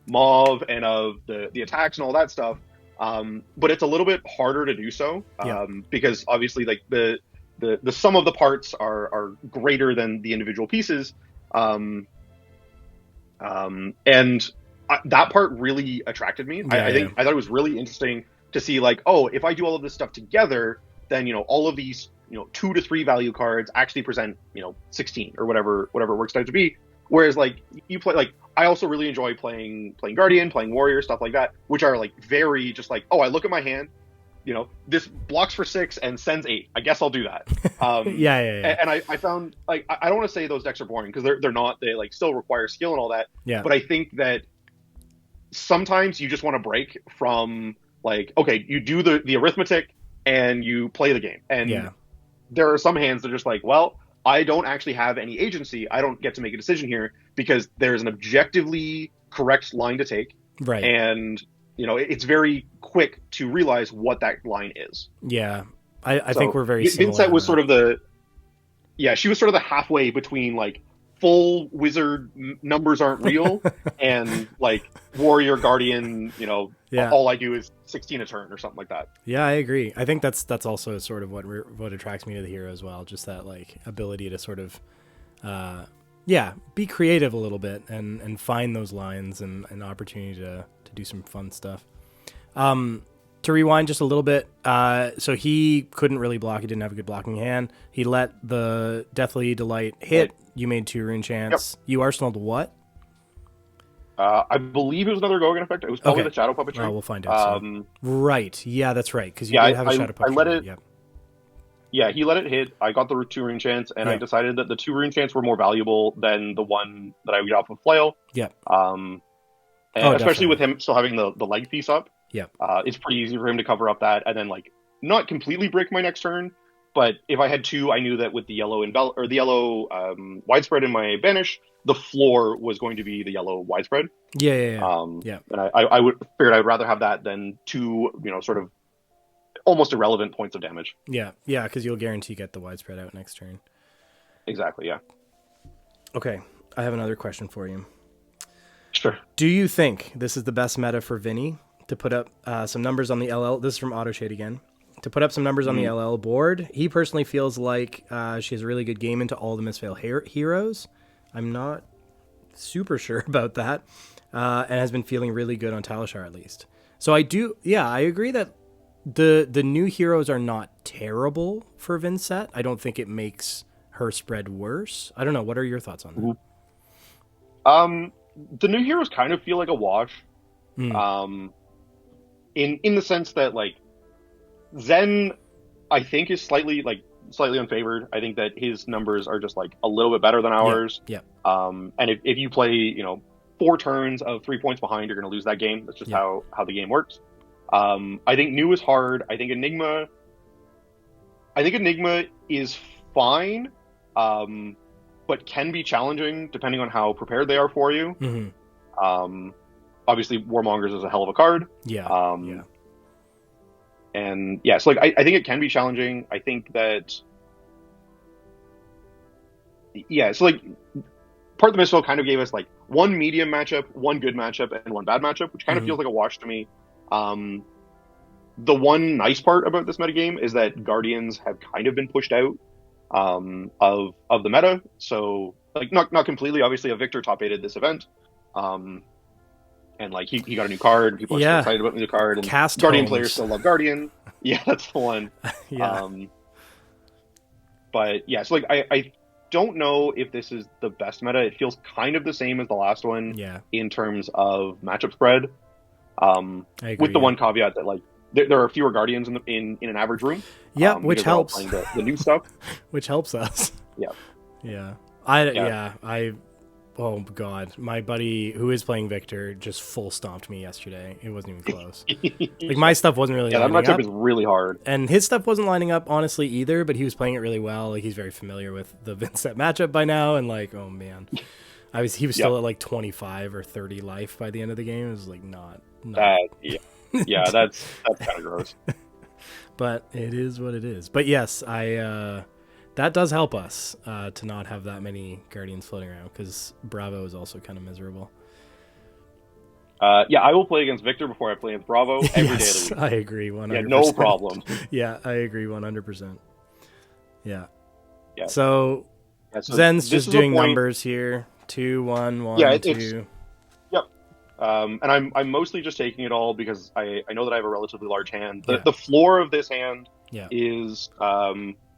Mauve and of the attacks and all that stuff, but it's a little bit harder to do so because obviously like the sum of the parts are greater than the individual pieces, and that part really attracted me. I thought it was really interesting to see like, oh, if I do all of this stuff together, then, all of these, 2 to 3 value cards actually present, 16 or whatever it works out to be. Whereas like you play, like, I also really enjoy playing Guardian, playing Warrior, stuff like that, which are like very just like, oh, I look at my hand, this blocks for 6 and sends 8. I guess I'll do that. And I found like, I don't want to say those decks are boring because they're not, they like still require skill and all that. Yeah. But I think that sometimes you just want to break from, like, okay, you do the arithmetic and you play the game. And there are some hands that are just like, well, I don't actually have any agency. I don't get to make a decision here because there's an objectively correct line to take. Right. And, it's very quick to realize what that line is. Yeah. I think we're very similar. Vynnset was sort of she was sort of the halfway between, like, full wizard numbers aren't real and like Warrior Guardian, all I do is 16 a turn or something like that. Yeah, I agree. I think that's also sort of what attracts me to the hero as well. Just that like ability to sort of, be creative a little bit and find those lines and an opportunity to do some fun stuff. To rewind just a little bit, so he couldn't really block. He didn't have a good blocking hand. He let the Deathly Delight hit. You made 2 rune chance. Yep. You arsenaled what? I believe it was another Gogan effect. It was probably the Shadow Puppetry. Oh, we'll find out. Right. Yeah, that's right. Because you did have a Shadow Puppetry. I let it... Yeah, he let it hit. I got the 2 rune chance, and I decided that the 2 rune chance were more valuable than the one that I got off of Flail. Yeah. And especially with him still having the leg piece up. Yeah. It's pretty easy for him to cover up that and then like not completely break my next turn. But if I had 2, I knew that with the yellow widespread in my banish, the floor was going to be the yellow widespread. Yeah. And I figured I'd rather have that than 2, sort of almost irrelevant points of damage. Yeah, because you'll guarantee get the widespread out next turn. Exactly. Yeah. Okay, I have another question for you. Sure. Do you think this is the best meta for Vinny to put up some numbers on the LL? This is from AutoShade again. To put up some numbers on the LL board. He personally feels like she has a really good game into all the Misfail heroes. I'm not super sure about that. And has been feeling really good on Talishar at least. So I agree that the new heroes are not terrible for Vynnset. I don't think it makes her spread worse. I don't know. What are your thoughts on that? The new heroes kind of feel like a wash. In the sense that like Zen, I think, is slightly unfavored. I think that his numbers are just like a little bit better than ours. Yeah. And if you play, 4 turns of 3 points behind, you're going to lose that game. That's just how the game works. I think new is hard. I think Enigma is fine, but can be challenging depending on how prepared they are for you. Mm-hmm. Obviously, Warmongers is a hell of a card. Yeah. And so like I think it can be challenging. I think that so like part of the Misfell kind of gave us like 1 medium matchup, 1 good matchup, and 1 bad matchup, which kind of feels like a wash to me. the one nice part about this metagame is that Guardians have kind of been pushed out of the meta. So like not completely. Obviously, a Victor top aided this event, and like he got a new card. People are so excited about the new card. And Cast Guardian homes. players still love Guardian. Yeah, that's the one. Yeah. But yeah, so like I don't know if this is the best meta. It feels kind of the same as the last one. Yeah. In terms of matchup spread. I agree, with the one caveat that like there are fewer Guardians in an average room. Yeah, which helps. Playing the new stuff, which helps us. Yeah. Yeah. I oh god, my buddy who is playing Victor just full stomped me yesterday. It wasn't even close. Like my stuff wasn't really that lining matchup up. is really hard. And his stuff wasn't lining up honestly either, but he was playing it really well. Like he's very familiar with the Vynnset matchup by now, and like, oh man. He was still at like 25 or 30 life by the end of the game. It was like not yeah, that's kind of gross. But it is what it is. But yes, that does help us to not have that many Guardians floating around, because Bravo is also kind of miserable. Yeah, I will play against Victor before I play against Bravo every day of the week. I agree 100%. Yeah, no problem. Yeah, I agree 100%. Yeah. Yeah. So Zen's just doing numbers here. 2, 1, 1, 2. Yep. And I'm mostly just taking it all because I know that I have a relatively large hand. The floor of this hand is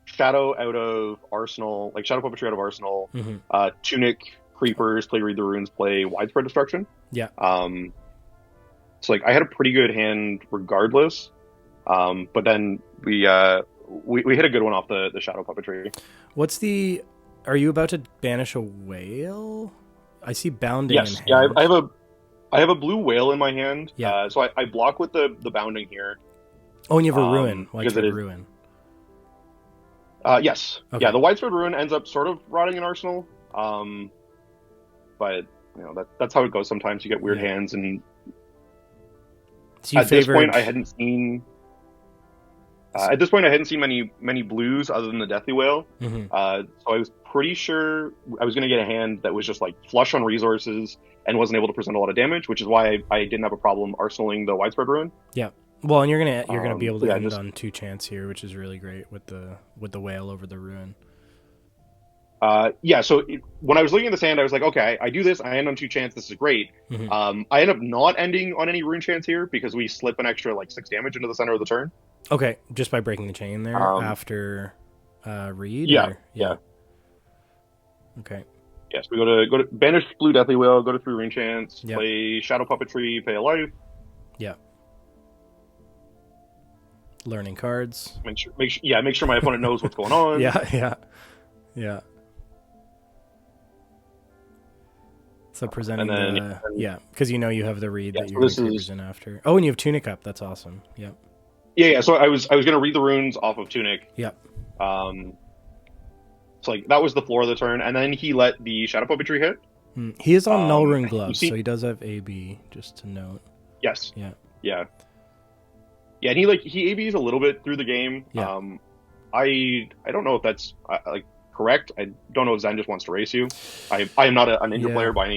Shadow out of Arsenal, like Shadow Puppetry out of Arsenal, Tunic, Creepers, play Read the Runes, play Widespread Destruction. Yeah. So like I had a pretty good hand regardless, but then we hit a good one off the Shadow Puppetry. Are you about to banish a whale? I see bounding. Yes. In Yeah. hand. I have a blue whale in my hand. Yeah. So I block with the bounding here. Oh, and you have a ruin. Widespread ruin. Yes. Okay. Yeah. The Widespread Ruin ends up sort of rotting in Arsenal. But you know that's how it goes. Sometimes you get weird hands, and so at this point I hadn't seen. At this point, I hadn't seen many blues other than the Deathly Whale. So I was pretty sure I was going to get a hand that was just like flush on resources and wasn't able to present a lot of damage, which is why I didn't have a problem arsenaling the Widespread Ruin. Yeah. Well, and you're gonna be able to end on 2 chance here, which is really great with the whale over the ruin. Yeah. So when I was looking at this hand, I was like, okay, I do this, I end on 2 chance. This is great. I end up not ending on any rune chance here because we slip an extra like 6 damage into the center of the turn. Okay, just by breaking the chain there after read. Yeah. Okay. Yes, we go to banish blue Deathly Whale, go to 3 rune chance, play Shadow Puppetry, pay a life. Yeah. Learning cards. Make sure my opponent knows what's going on. Yeah. So presenting because you know you have the read that you're going to present after. Oh, and you have Tunic up. That's awesome. Yep. Yeah. So I was going to read the runes off of Tunic. Yep. So like that was the floor of the turn, and then he let the Shadow Puppetry hit. He is on Null Rune Gloves, so he does have AB. Just to note. Yes. Yeah. And he ABs a little bit through the game. Yeah. I don't know if that's like correct. I don't know if Zen just wants to race you. I am not a ninja player by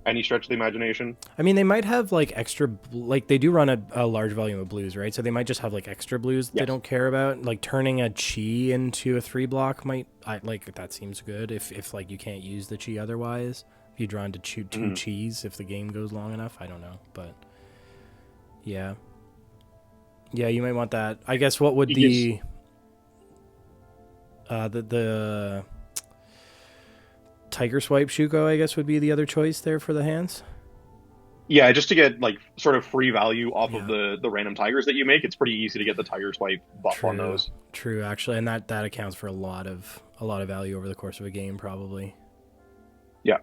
any stretch of the imagination. I mean, they might have like extra, like they do run a large volume of blues, right? So they might just have like extra blues they don't care about. Like turning a chi into a 3 block that seems good if like you can't use the chi otherwise. If you draw into 2 chis if the game goes long enough, I don't know, but yeah, you might want that. I guess what would the Tiger Swipe Shuko, I guess, would be the other choice there for the hands. Yeah, just to get like sort of free value off of the random tigers that you make. It's pretty easy to get the Tiger Swipe buff on those. True, actually, and that accounts for a lot of value over the course of a game, probably. Yeah.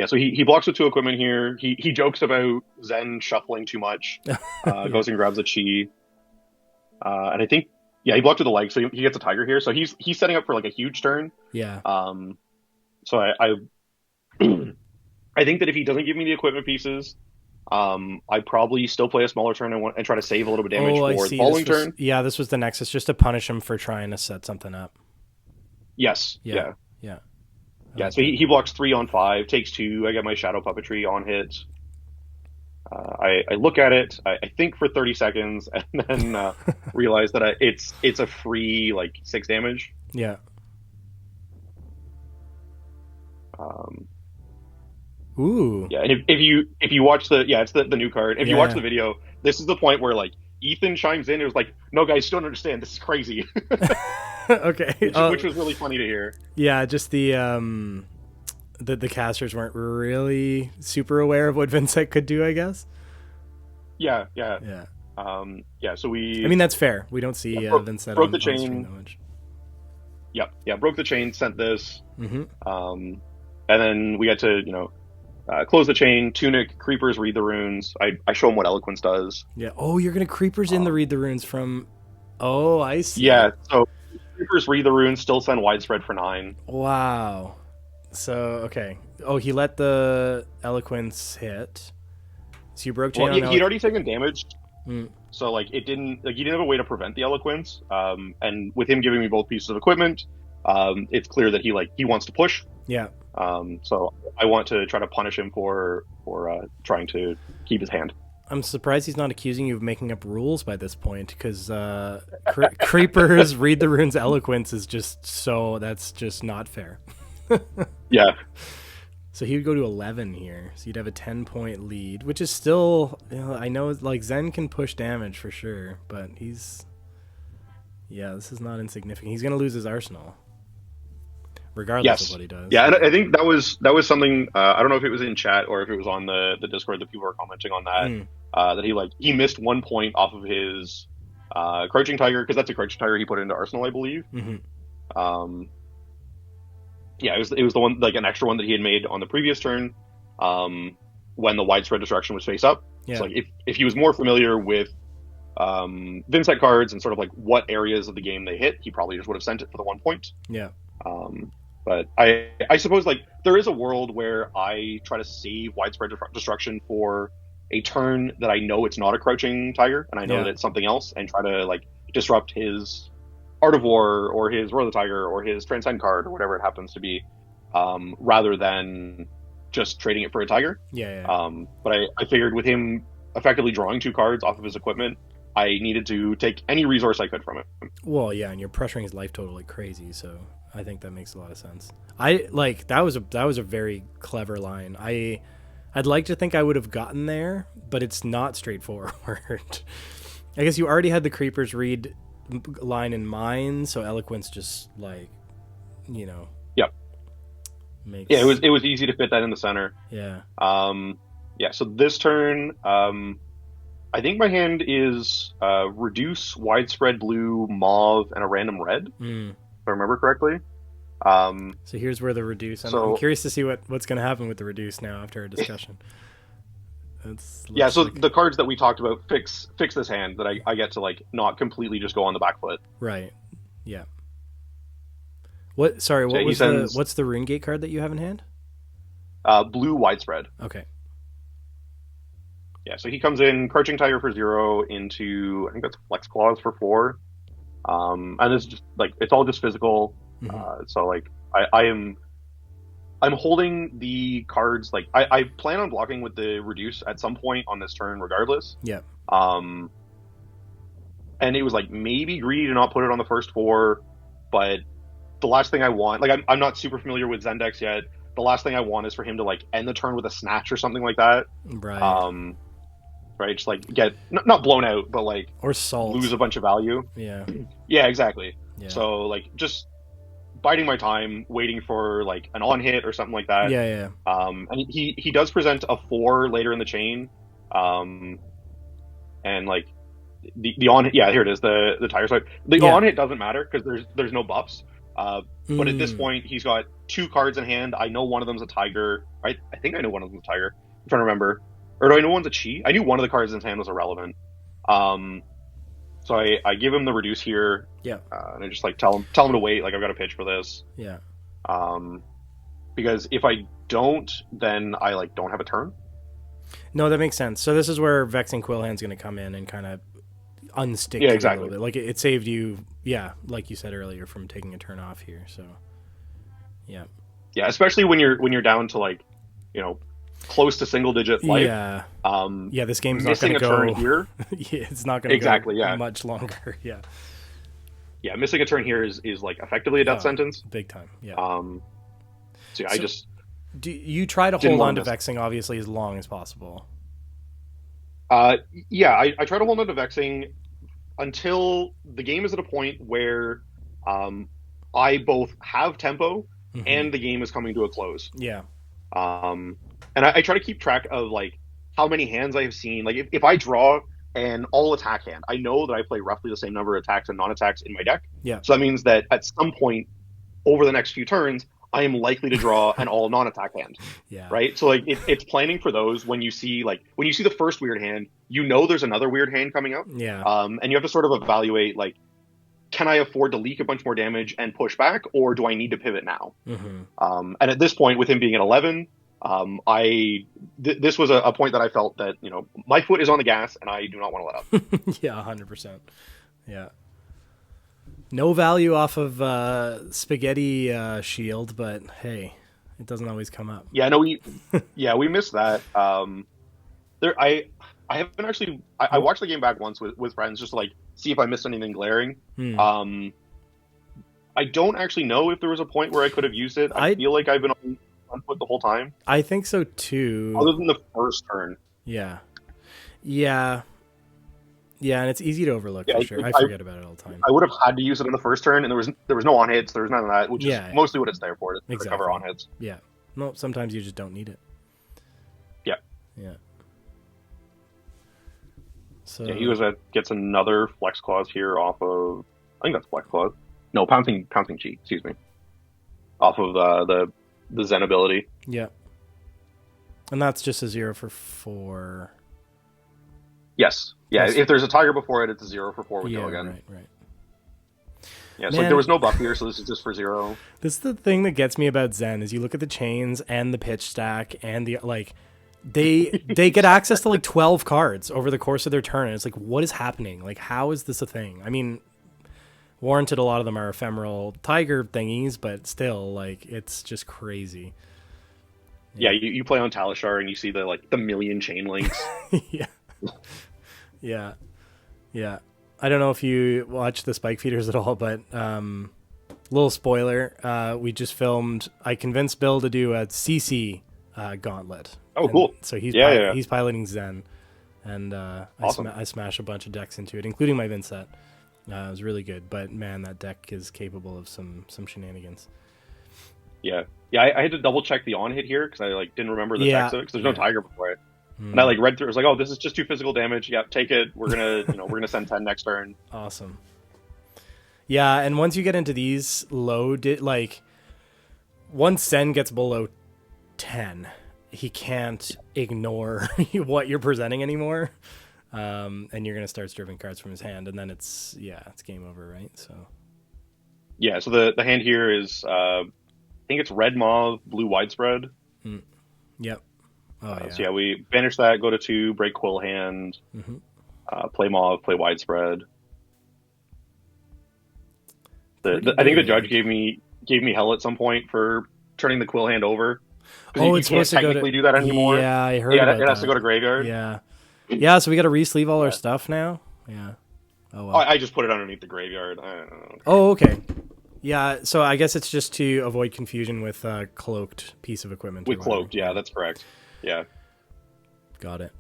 So he blocks with 2 equipment here. He jokes about Zen shuffling too much. Goes and grabs a chi, and I think he blocked with the leg, so he gets a tiger here. So he's setting up for like a huge turn. Yeah. So I I think that if he doesn't give me the equipment pieces, I probably still play a smaller turn and try to save a little bit of damage for the following turn. Yeah, this was the Nexus, just to punish him for trying to set something up. Yes. Yeah. So he blocks 3 on 5, takes 2. I get my Shadow Puppetry on hit. I look at it, I think for 30 seconds, and then realize that it's a free like 6 damage. Yeah. Ooh. Yeah, and if you watch it's the new card. If you watch Yeah. the video, this is the point where like Ethan chimes in. It was like, no guys, you don't understand. This is crazy, Okay. which was really funny to hear. Yeah, just the casters weren't really super aware of what Vynnset could do, I guess. Yeah. So I mean, that's fair. We don't see Vynnset broke the on screen chain. that much. Broke the chain. Sent this. Mm-hmm. And then we get to close the chain. Tunic, creepers, read the runes. I show him what eloquence does. Yeah. Oh, you're gonna creepers in the read the runes from. Oh, I see. Yeah. So creepers read the runes. Still send widespread for 9. Wow. So okay. Oh, he let the eloquence hit. So you broke chain. Well, he'd already taken damage. Mm. So like he didn't have a way to prevent the eloquence. And with him giving me both pieces of equipment, it's clear that he wants to push. Yeah. So I want to try to punish him for trying to keep his hand. I'm surprised he's not accusing you of making up rules by this point, because creepers read the runes eloquence is that's just not fair. Yeah. So he would go to 11 here. So you'd have a 10-point lead, which is still, I know like Zen can push damage for sure, but this is not insignificant. He's going to lose his arsenal, regardless of what he does. Yeah, and I think that was something. I don't know if it was in chat or if it was on the Discord that people were commenting on that. That he missed 1 point off of his crouching tiger, because that's a crouching tiger he put into arsenal, I believe. Mm-hmm. It was the one, like an extra one that he had made on the previous turn, when the widespread destruction was face up. Yeah. So like if he was more familiar with Vynnset cards and sort of like what areas of the game they hit, he probably just would have sent it for the 1 point. Yeah. But I suppose like there is a world where I try to save widespread destruction for a turn that I know it's not a crouching tiger, and I know that it's something else, and try to like disrupt his Art of War or his Roar of the Tiger or his Transcend card or whatever it happens to be, rather than just trading it for a tiger. But I figured with him effectively drawing 2 cards off of his equipment, I needed to take any resource I could from it. Well, yeah, and you're pressuring his life total like crazy, so I think that makes a lot of sense. That was a very clever line. I'd like to think I would have gotten there, but it's not straightforward. I guess you already had the creepers read line in mind, so eloquence just makes... Yeah, it was easy to fit that in the center. So this turn, I think my hand is reduce, widespread blue, mauve, and a random red, if I remember correctly. So here's where the reduce... I'm curious to see what's going to happen with the reduce now after our discussion. The cards that we talked about fix this hand, that I get to like not completely just go on the back foot. Right. Yeah. What's the Rune Gate card that you have in hand? Blue widespread. Okay. Yeah, so he comes in Crouching Tiger for 0 into, I think that's Flex Claws for 4. And it's just like, it's all just physical. Mm-hmm. So like I'm holding the cards, like I plan on blocking with the reduce at some point on this turn regardless. Yeah. And it was like maybe greedy to not put it on the first 4, but the last thing I want, like I'm not super familiar with Zen decks yet. The last thing I want is for him to like end the turn with a snatch or something like that. Right. Right, just like get not blown out, but like or salt, lose a bunch of value. Yeah. Yeah, exactly. Yeah. So like just biding my time, waiting for like an on hit or something like that. Yeah. And he does present a 4 later in the chain. And like the on hit, yeah, here it is, the tire side. The on hit doesn't matter because there's no buffs. But at this point, he's got 2 cards in hand. I know one of them's a tiger. I think I know one of them's a tiger. I'm trying to remember. Or do I know one's a chi? I knew one of the cards in his hand was irrelevant. So I give him the reduce here. Yeah. And I just like tell him to wait. Like I've got a pitch for this. Yeah. Because if I don't, then I like don't have a turn. No, that makes sense. So this is where Vexing Quillhand's going to come in and kind of unstick. Yeah, you exactly. a little bit. Like it saved you. Yeah, like you said earlier, from taking a turn off here. So. Yeah. Yeah, especially when you're down to like, close to single digit life. Yeah. Yeah, this game's not missing going to a go turn here. Yeah, it's not going to Exactly. go Yeah. much longer. Yeah. Yeah, missing a turn here is like effectively a death sentence. Big time. Yeah. So yeah, So I just do you try to hold on to vexing obviously as long as possible? Yeah, I try to hold on to vexing until the game is at a point where I both have tempo and the game is coming to a close. Yeah. And I try to keep track of like how many hands I have seen. Like if I draw an all attack hand, I know that I play roughly the same number of attacks and non-attacks in my deck. Yeah. So that means that at some point over the next few turns, I am likely to draw an all non-attack hand. Yeah. Right. So like it's planning for those when you see the first weird hand, you know there's another weird hand coming up. Yeah. And you have to sort of evaluate like, can I afford to leak a bunch more damage and push back, or do I need to pivot now? And at this point, with him being at 11, this was a point that I felt that my foot is on the gas and I do not want to let up. Yeah, 100%. Yeah. No value off of spaghetti shield, but hey, it doesn't always come up. Yeah, no, we missed that. I haven't actually. I watched the game back once with friends just to like see if I missed anything glaring. I don't actually know if there was a point where I could have used it. I feel like I've been on foot the whole time. I think so too. Other than the first turn. Yeah. Yeah. Yeah, and it's easy to overlook for sure. I forget about it all the time. I would have had to use it on the first turn, and there was no on hits. There was none of that, which is mostly what it's there for, to cover on hits. Yeah. No, sometimes you just don't need it. Yeah. Yeah. So yeah, he gets another flex clause here off of. I think that's flex clause. No, pouncing cheat. Excuse me. Off of the Zen ability. Yeah. And that's just a 0 for 4. Yes. Yeah. If there's a tiger before it, it's a 0 for 4 with go again. Right. Yeah. So there was no buff here, so this is just for 0. This is the thing that gets me about Zen is you look at the chains and the pitch stack and the like. They get access to like 12 cards over the course of their turn. And it's like, what is happening? Like, how is this a thing? I mean, warranted, a lot of them are ephemeral tiger thingies, but still, like, it's just crazy. Yeah, you play on Talishar and you see the million chain links. Yeah. I don't know if you watch the Spike Feeders at all, but little spoiler, we just filmed. I convinced Bill to do a CC gauntlet. Oh, cool. So he's piloting Zen, and awesome. I smashed a bunch of decks into it, including my Vynnset. It was really good, but man, that deck is capable of some shenanigans. Yeah. I had to double check the on hit here because I didn't remember the text of it because there's no tiger before it. And I read through. I was like, oh, this is just too physical damage. Yeah, take it. We're gonna we're gonna send 10 next turn. Awesome. Yeah, and once you get into these low, once Zen gets below 10, he can't ignore what you're presenting anymore, and you're gonna start stripping cards from his hand, and then it's game over, right? So yeah, so the hand here is I think it's red mauve, blue widespread. Yep. Oh So we banish that, go to 2, break quill hand, play mauve, play widespread. I think the judge gave me hell at some point for turning the quill hand over. It's you can't supposed to technically do that anymore. Yeah, I heard about that. It has to go to graveyard. Yeah, so we got to re-sleeve all our stuff now. Yeah. Oh, well. I just put it underneath the graveyard. I don't know. Oh, okay. Yeah, so I guess it's just to avoid confusion with a cloaked piece of equipment. With cloaked, yeah, that's correct. Yeah. Got it.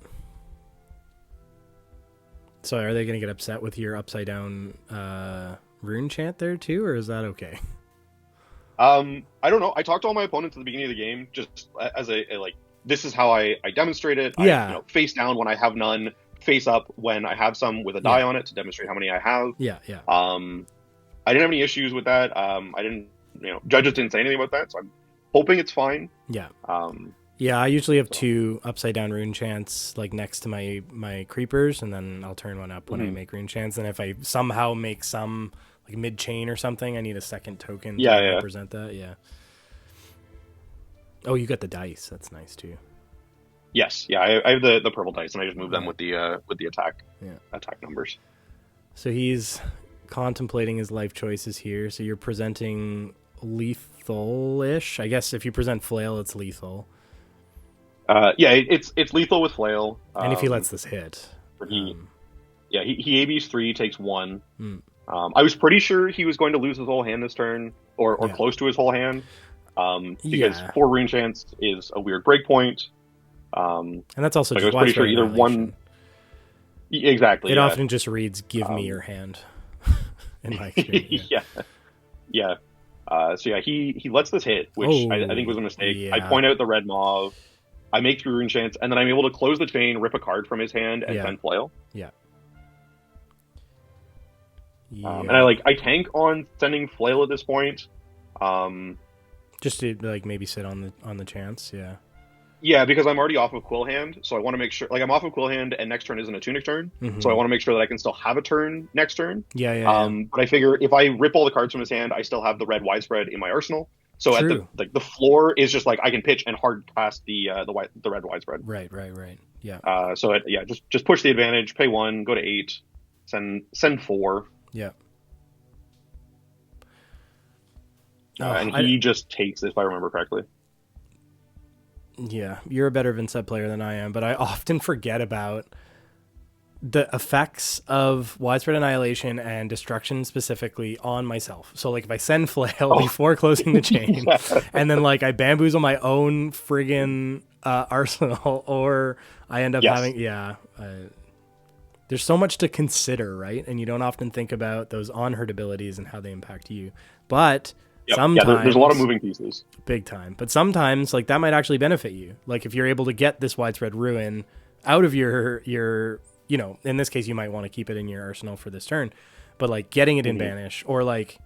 So are they going to get upset with your upside down rune chant there too, or is that okay? I don't know. I talked to all my opponents at the beginning of the game just as a this is how I demonstrate it. Yeah. I, face down when I have none, face up when I have some with a die on it to demonstrate how many I have. Yeah. I didn't have any issues with that. I didn't, judges didn't say anything about that, so I'm hoping it's fine. Yeah. Yeah, I usually have 2 upside down rune chants next to my creepers, and then I'll turn one up when I make rune chants. And if I somehow make some mid chain or something, I need a second token to represent that. Yeah. Oh, you got the dice. That's nice too. Yes. Yeah, I have the purple dice, and I just move them with the attack numbers. So he's contemplating his life choices here. So you're presenting lethal-ish. I guess if you present flail, it's lethal. Yeah, it's lethal with flail. And if he lets this hit, he ABs 3, takes 1. Hmm. I was pretty sure he was going to lose his whole hand this turn, or close to his whole hand, because 4 rune chance is a weird breakpoint. And that's also like just I was pretty sure either one. Exactly. It often just reads, "Give me your hand." In my experience. Yeah. So yeah, he lets this hit, which I think was a mistake. Yeah. I point out the red mauve, I make 3 rune chance, and then I'm able to close the chain, rip a card from his hand, and send flail. Yeah. And I tank on sending flail at this point. Just to like maybe sit on the chance, yeah. Yeah, because I'm already off of Quill Hand, so I want to make sure, like, I'm off of Quill Hand, and next turn isn't a Tunic turn, so I want to make sure that I can still have a turn next turn. Yeah. But I figure if I rip all the cards from his hand, I still have the red widespread in my arsenal. So True. at the floor is just like I can pitch and hard cast the red widespread. Right. Yeah. Just push the advantage, pay 1, go to 8, send 4. Yeah. And he just takes, if I remember correctly. Yeah, you're a better Vynnset player than I am, but I often forget about the effects of widespread annihilation and destruction specifically on myself. So like if I send flail before closing the chain, and then like I bamboozle my own friggin' arsenal, or I end up having there's so much to consider, right? And you don't often think about those on-hurt abilities and how they impact you. But sometimes there's a lot of moving pieces. Big time. But sometimes like that might actually benefit you. Like if you're able to get this widespread ruin out of your in this case you might want to keep it in your arsenal for this turn, but like getting it in banish, or like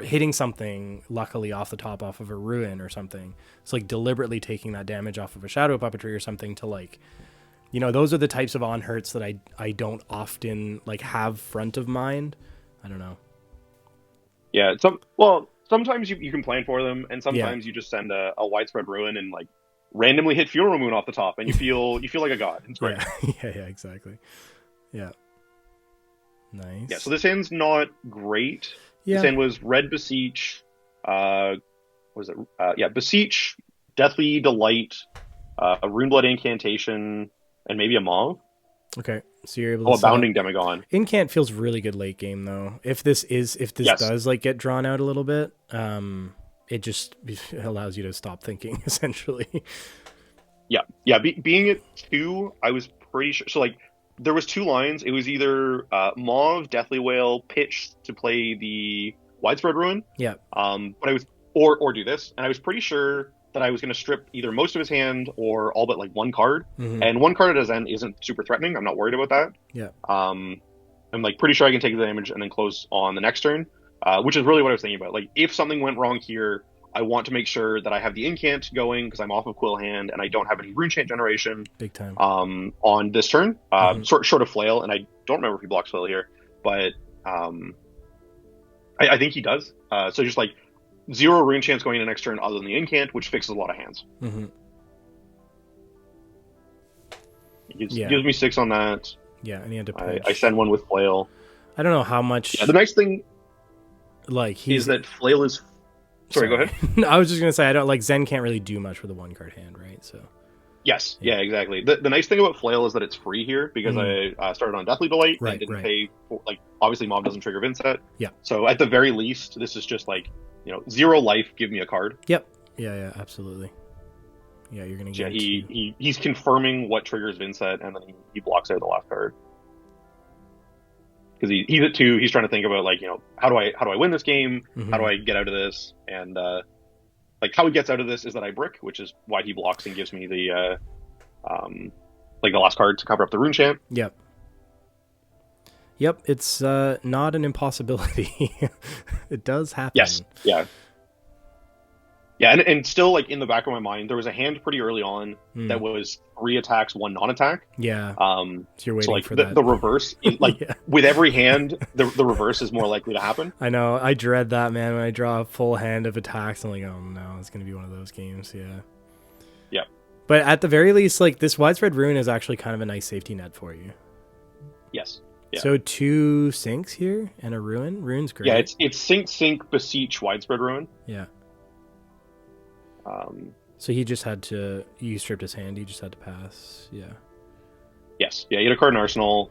hitting something luckily off the top off of a ruin or something. It's like deliberately taking that damage off of a shadow puppetry or something to like, those are the types of on hurts that I don't often like have front of mind. I don't know. Yeah, sometimes you can plan for them, and sometimes you just send a widespread ruin and like randomly hit Funeral Moon off the top, and you feel like a god. It's great. Yeah, exactly. Yeah. Nice. Yeah, so this hand's not great. Yeah. This hand was red Beseech, Beseech, Deathly Delight, a Runeblood Incantation, and maybe a Mauve. Okay, so you're able to. A Bounding Demagon. Incant feels really good late game though. If this does like get drawn out a little bit, it just allows you to stop thinking essentially. Yeah. Being at 2, I was pretty sure. So like, there was 2 lines. It was either Mauve, Deathly Whale, pitch to play the widespread ruin. Yeah. But I was or do this, and I was pretty sure that I was going to strip either most of his hand or all but like 1 card. And 1 card at Zen isn't super threatening. I'm not worried about that. Yeah. I'm like pretty sure I can take the damage and then close on the next turn, which is really what I was thinking about. Like if something went wrong here, I want to make sure that I have the incant going because I'm off of Quill Hand and I don't have any rune chant generation. Big time. On this turn, short of flail, and I don't remember if he blocks flail here, but I think he does. So just like 0 rune chance going into next turn other than the incant, which fixes a lot of hands. He gives me 6 on that. Yeah, and he had to pitch. I send 1 with flail. I don't know how much. Yeah, the nice thing, like, is that flail is. Sorry, go ahead. I was just gonna say I don't like Zen can't really do much with a 1-card hand, right? So. Yes. Yeah. Exactly. The nice thing about flail is that it's free here because I started on Deathly Delight and didn't pay for, like, obviously Mob doesn't trigger Vynnset. Yeah. So at the very least, this is just like 0 life. Give me a card. Yep. Yeah. Absolutely. Yeah, you're gonna get. Yeah. He's confirming what triggers Vynnset, and then he blocks out the last card. Because he's at 2, he's trying to think about like how do I win this game? How do I get out of this? And like how he gets out of this is that I brick, which is why he blocks and gives me the like the last card to cover up the rune chant. Yep. It's not an impossibility. It does happen. Yes. Yeah, and still, like, in the back of my mind, there was a hand pretty early on that was 3 attacks, 1 non-attack. Yeah. So you're waiting for that. The reverse, with every hand, the reverse is more likely to happen. I know. I dread that, man. When I draw a full hand of attacks, I'm like, oh no, it's going to be one of those games. Yeah. Yeah. But at the very least, like, this widespread ruin is actually kind of a nice safety net for you. Yes. Yeah. So 2 sinks here and a ruin. Ruin's great. Yeah, it's sink, beseech, widespread ruin. Yeah. So he just had to. You stripped his hand. He just had to pass. Yeah. Yes. Yeah. He had a card in Arsenal.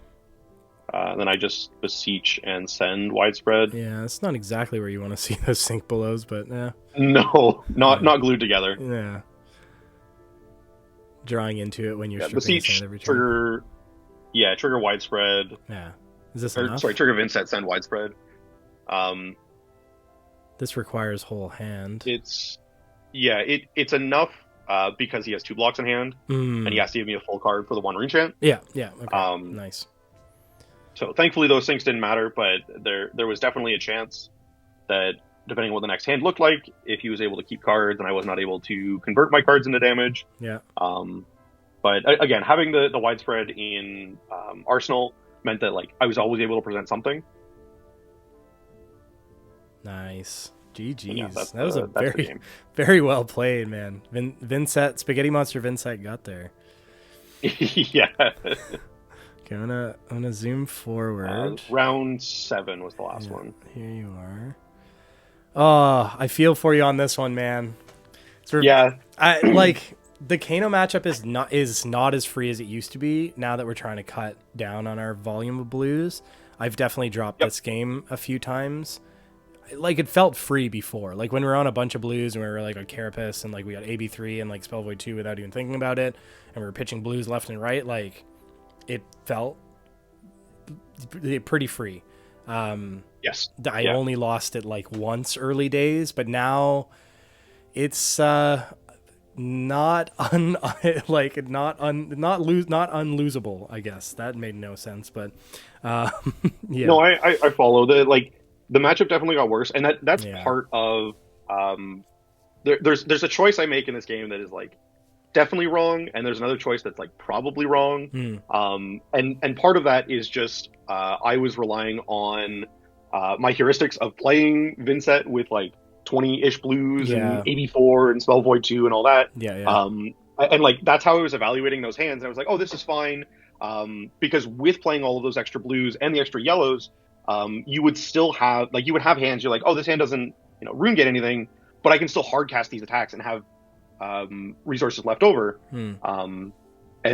Then I just beseech and send widespread. Yeah, it's not exactly where you want to see those sync belows, but yeah. No, not glued together. Yeah. Drawing into it when you're stripping beseech, his hand every turn. Trigger. Yeah, trigger widespread. Yeah. Is this Or, enough? sorry, trigger Vynnset, send widespread. This requires whole hand. It's enough because he has 2 blocks in hand, and he has to give me a full card for the 1 rune chant. Yeah. Okay. Nice. So thankfully those things didn't matter, but there was definitely a chance that depending on what the next hand looked like, if he was able to keep cards and I was not able to convert my cards into damage. Yeah. But again, having the widespread in Arsenal meant that like I was always able to present something. Nice. GG's. Yeah, that was a very well played, man. Vynnset, Spaghetti Monster Vynnset got there. Yeah. Okay, I'm gonna zoom forward. Round 7 was the last one. Here you are. Oh, I feel for you on this one, man. Yeah. I like the Kano matchup is not as free as it used to be now that we're trying to cut down on our volume of blues. I've definitely dropped this game a few times. Like it felt free before. Like when we were on a bunch of blues and we were like a Carapace and like we got AB3 and like Spellvoid 2 without even thinking about it, and we were pitching blues left and right, like it felt pretty free. Yes. I only lost it like once early days, but now it's not unlosable, I guess. That made no sense, but yeah. No, I follow the matchup definitely got worse, and that's part of there's a choice I make in this game that is like definitely wrong, and there's another choice that's like probably wrong. And part of that is just I was relying on my heuristics of playing Vynnset with like 20-ish blues and 84 and Spellvoid 2 and all that. And like that's how I was evaluating those hands. And I was like, oh, this is fine, because with playing all of those extra blues and the extra yellows, you would still have you would have hands. You're like, oh, this hand doesn't rune get anything, but I can still hard cast these attacks and have resources left over. And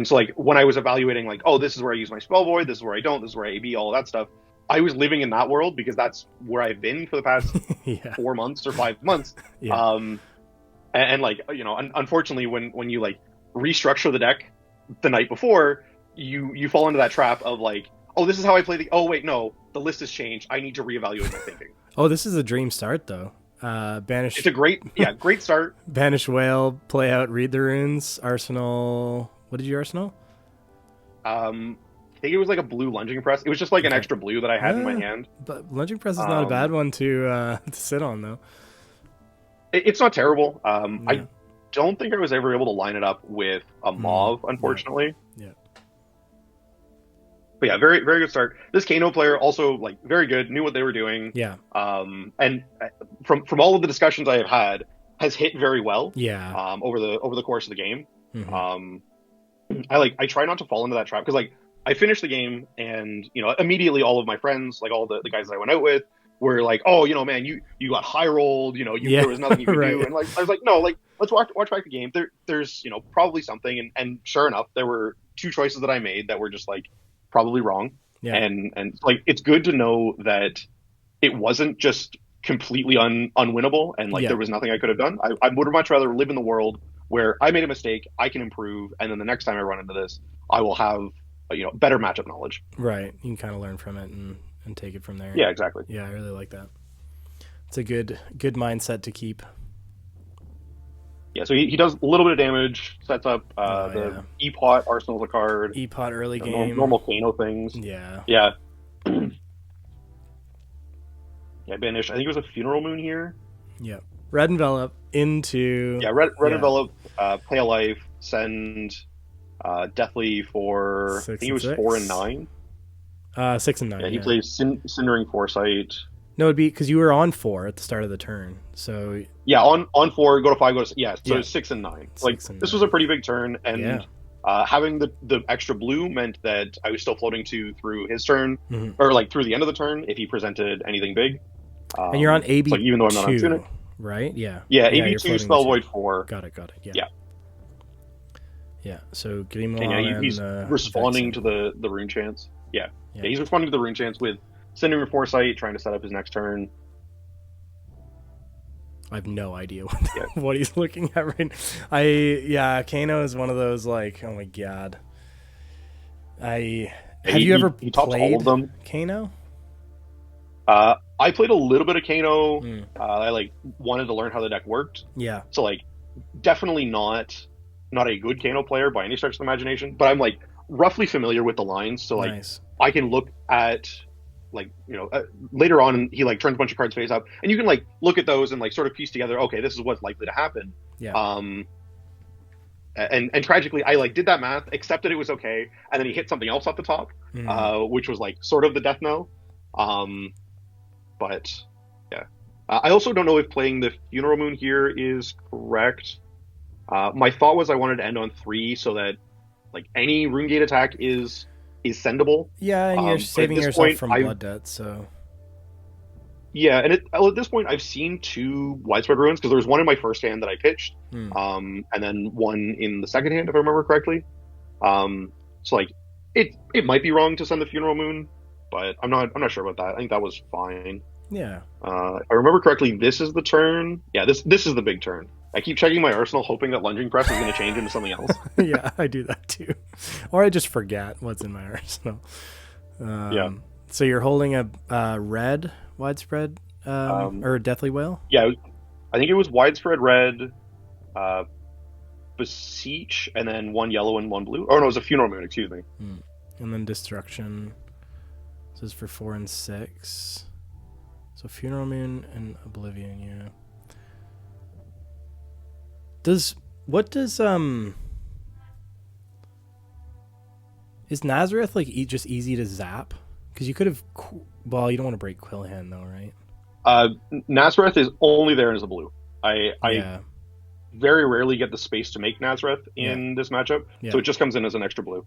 so like when I was evaluating like, oh, this is where I use my spell void, this is where I don't, this is where I AB, all of that stuff, I was living in that world because that's where I've been for the past 4 months or 5 months. And like unfortunately when you like restructure the deck the night before, you fall into that trap of like, oh, this is how I play the, oh wait, no, the list has changed, I need to reevaluate my thinking. Oh, this is a dream start though. Banish. It's a great start. Banish Whale, play out, read the runes, Arsenal. What did you Arsenal? I think it was like a blue lunging press. It was just like an extra blue that I had in my hand. But lunging press is not a bad one to sit on though. It's not terrible. I don't think I was ever able to line it up with a mauve, unfortunately. Yeah. But yeah, very, very good start. This Kano player also like very good, knew what they were doing. Yeah. And from all of the discussions I have had, has hit very well. Yeah. Over the course of the game. I try not to fall into that trap because like I finished the game and immediately all of my friends, like all the guys that I went out with, were like, oh, man, you got high rolled, there was nothing you could do, and like I was like, no, like let's watch back the game. There's probably something, and sure enough, there were 2 choices that I made that were just like probably wrong. And like it's good to know that it wasn't just completely unwinnable and like there was nothing I could have done. I would much rather live in the world where I made a mistake, I can improve, and then the next time I run into this, I will have better matchup knowledge. Right, you can kind of learn from it and take it from there. Yeah, exactly. Yeah, I really like that. It's a good mindset to keep. Yeah, so he does a little bit of damage, sets up the E-Pot, Arsenal's a card. E-Pot early game. Normal Kano things. Yeah. Yeah. Banish. I think it was a Funeral Moon here. Yep. Red Envelop into... Yeah, Red Envelop, Play a Life, send Deathly for... 6 I think it was 6. 4 and 9. 6 and 9. Yeah, he plays Cindering Foresight. No, it'd be because you were on 4 at the start of the turn. So yeah, on 4, go to 5, go to 6. Yeah, so 6 and 9. 6 and this 9. was a pretty big turn, and having the extra blue meant that I was still floating through his turn, or like through the end of the turn if he presented anything big. And you're on AB2, so even though I'm not on Tunic, right? Yeah. Yeah, you're AV2, floating Spell the Void two. 4. Got it. Yeah. Yeah. Yeah. So Grimloir And yeah, and he's responding Vexen. to the rune chance. Yeah. Yeah. Yeah, he's responding to the rune chance with Sending Foresight, trying to set up his next turn. I have no idea Yeah. what he's looking at right now. Kano is one of those, like, oh my god. Have you ever he tops played all of them. Kano? I played a little bit of Kano. Mm. I like wanted to learn how the deck worked. Yeah. So like, definitely not a good Kano player by any stretch of the imagination, but I'm like roughly familiar with the lines. So like, Nice. I can look at like, later on he like turns a bunch of cards face up, and you can like look at those and like sort of piece together, okay, this is what's likely to happen. Yeah. And tragically, I like did that math, accepted it was okay, and then he hit something else off the top, which was like sort of the death knell. But yeah, I also don't know if playing the Funeral Moon here is correct. My thought was I wanted to end on 3 so that like any rune gate attack is sendable. Yeah, and you're saving yourself point, from blood debt, so. Yeah, and at this point, I've seen 2 widespread runes, because there was one in my first hand that I pitched, and then one in the second hand, if I remember correctly. So like, it might be wrong to send the Funeral Moon, but I'm not sure about that. I think that was fine. Yeah. If I remember correctly, this is the turn. Yeah, this is the big turn. I keep checking my arsenal, hoping that Lunging Press is going to change into something else. Yeah, I do that too. Or I just forget what's in my arsenal. Yeah. So you're holding a red widespread or a Deathly Whale? Yeah, I think it was widespread red, Beseech, and then 1 yellow and 1 blue. Oh no, it was a Funeral Moon, excuse me. And then Destruction. This is for 4 and 6. So Funeral Moon and Oblivion, yeah. Is Nazareth like just easy to zap? Because you could have, well, you don't want to break Quillhand though, right? Nazareth is only there as a blue. I Yeah. very rarely get the space to make Nazareth in this matchup, so it just comes in as an extra blue.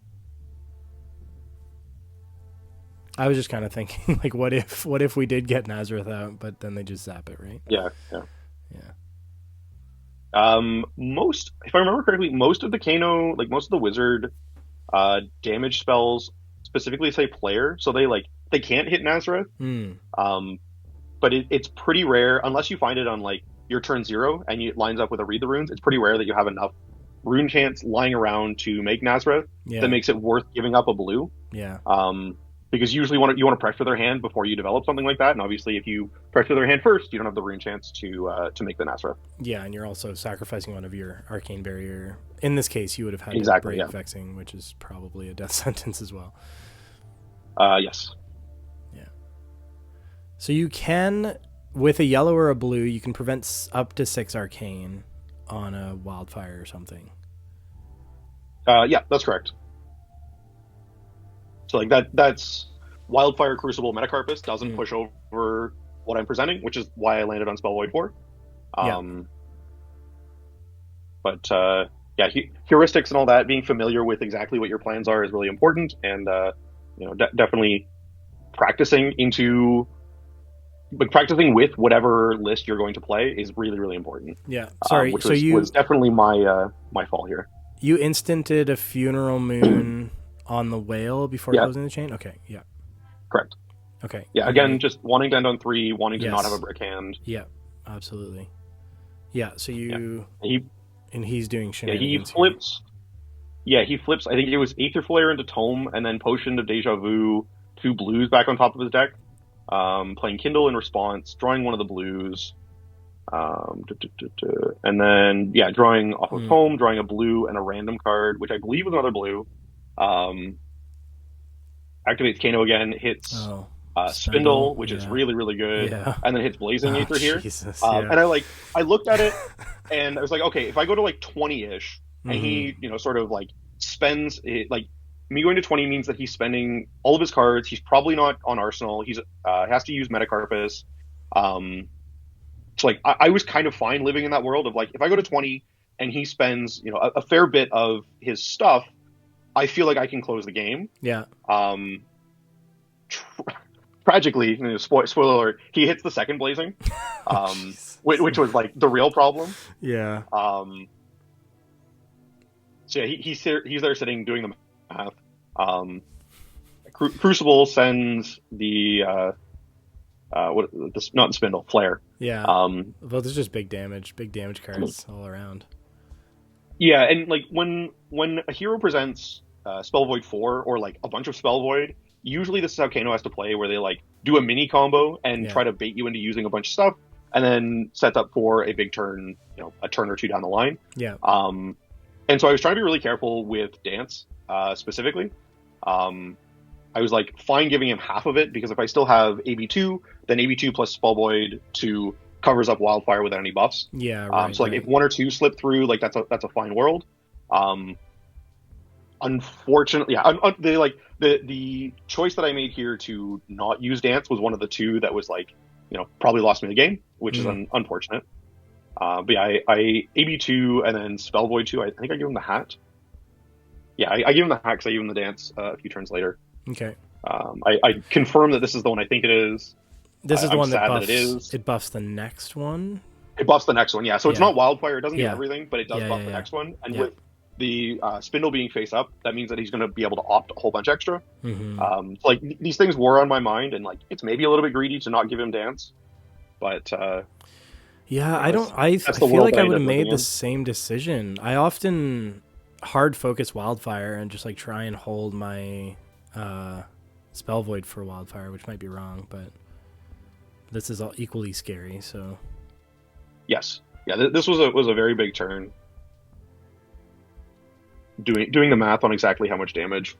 I was just kind of thinking, like, what if we did get Nazareth out, but then they just zap it, right? Yeah. If I remember correctly, most of the Kano, like most of the wizard damage spells specifically say player, so they can't hit Nazareth. But it's pretty rare, unless you find it on like your turn 0 and it lines up with a Read the Runes. It's pretty rare that you have enough rune chance lying around to make Nazareth that makes it worth giving up a blue. Yeah. Because usually you want to pressure their hand before you develop something like that, and obviously if you pressure their hand first, you don't have the rune chance to make the Nazareth. Yeah, and you're also sacrificing one of your arcane barrier. In this case, you would have had to break Vexing, which is probably a death sentence as well. Yes. Yeah. So you can, with a yellow or a blue, you can prevent up to 6 arcane on a wildfire or something. Yeah, that's correct. So like that's Wildfire Crucible Metacarpus doesn't push over what I'm presenting, which is why I landed on Spell Void 4. But heuristics and all that, being familiar with exactly what your plans are is really important, and definitely practicing with whatever list you're going to play is really, really important. Yeah. Sorry. Which was definitely my fault here. You instanted a Funeral Moon on the whale before closing the chain? Okay, yeah. Correct. Okay. Yeah, again, just wanting to end on 3, wanting to not have a brick hand. Yeah, absolutely. Yeah, so you... Yeah. He's doing shenanigans. He flips, I think it was Aether Flare into Tome, and then Potion of Deja Vu, 2 blues back on top of his deck. Playing Kindle in response, drawing one of the blues. And then, drawing off of Tome, drawing a blue and a random card, which I believe was another blue. Activates Kano again, hits Spindle, which is really, really good, and then hits Blazing Aether here. And I looked at it, and I was like, okay, if I go to like 20-ish, and he, sort of like spends it, like me going to 20 means that he's spending all of his cards. He's probably not on Arsenal. He's has to use Metacarpus. So like I was kind of fine living in that world of like, if I go to 20 and he spends a fair bit of his stuff, I feel like I can close the game. Yeah. Tragically, spoiler alert, he hits the second Blazing. which was like the real problem. Yeah. So yeah, he's there sitting doing the math. Crucible sends the not the spindle, flare. Yeah. Well, there's just big damage cards all around. Yeah, and like when a hero presents Spell Void 4 or like a bunch of Spell Void, usually this is how Kano has to play, where they like do a mini combo and try to bait you into using a bunch of stuff, and then sets up for a big turn, a turn or two down the line. Yeah. And so I was trying to be really careful with Dance specifically. I was like fine giving him half of it, because if I still have AB2, then AB2 plus Spell Void 2 covers up Wildfire without any buffs. Yeah. Right, so like if one or two slip through, like that's a fine world. Unfortunately, the choice that I made here to not use Dance was one of the two that was like, probably lost me the game, which is unfortunate. But yeah, I AB2 and then Spell Void 2. I think I give him the hat. Yeah, I give him the hat because I give him the Dance a few turns later. Okay. I confirm that this is the one I think it is. This is the one that buffs. That it is. It buffs the next one. It buffs the next one, yeah. So it's not Wildfire. It doesn't do everything, but it does buff the next one. And with the spindle being face up, that means that he's going to be able to opt a whole bunch extra. So like these things were on my mind, and like it's maybe a little bit greedy to not give him Dance, but yeah, I feel like I would have made the same decision. I often hard focus Wildfire and just like try and hold my Spell Void for Wildfire, which might be wrong, but this is all equally scary. So yes, yeah, this was a very big turn. Doing the math on exactly how much damage.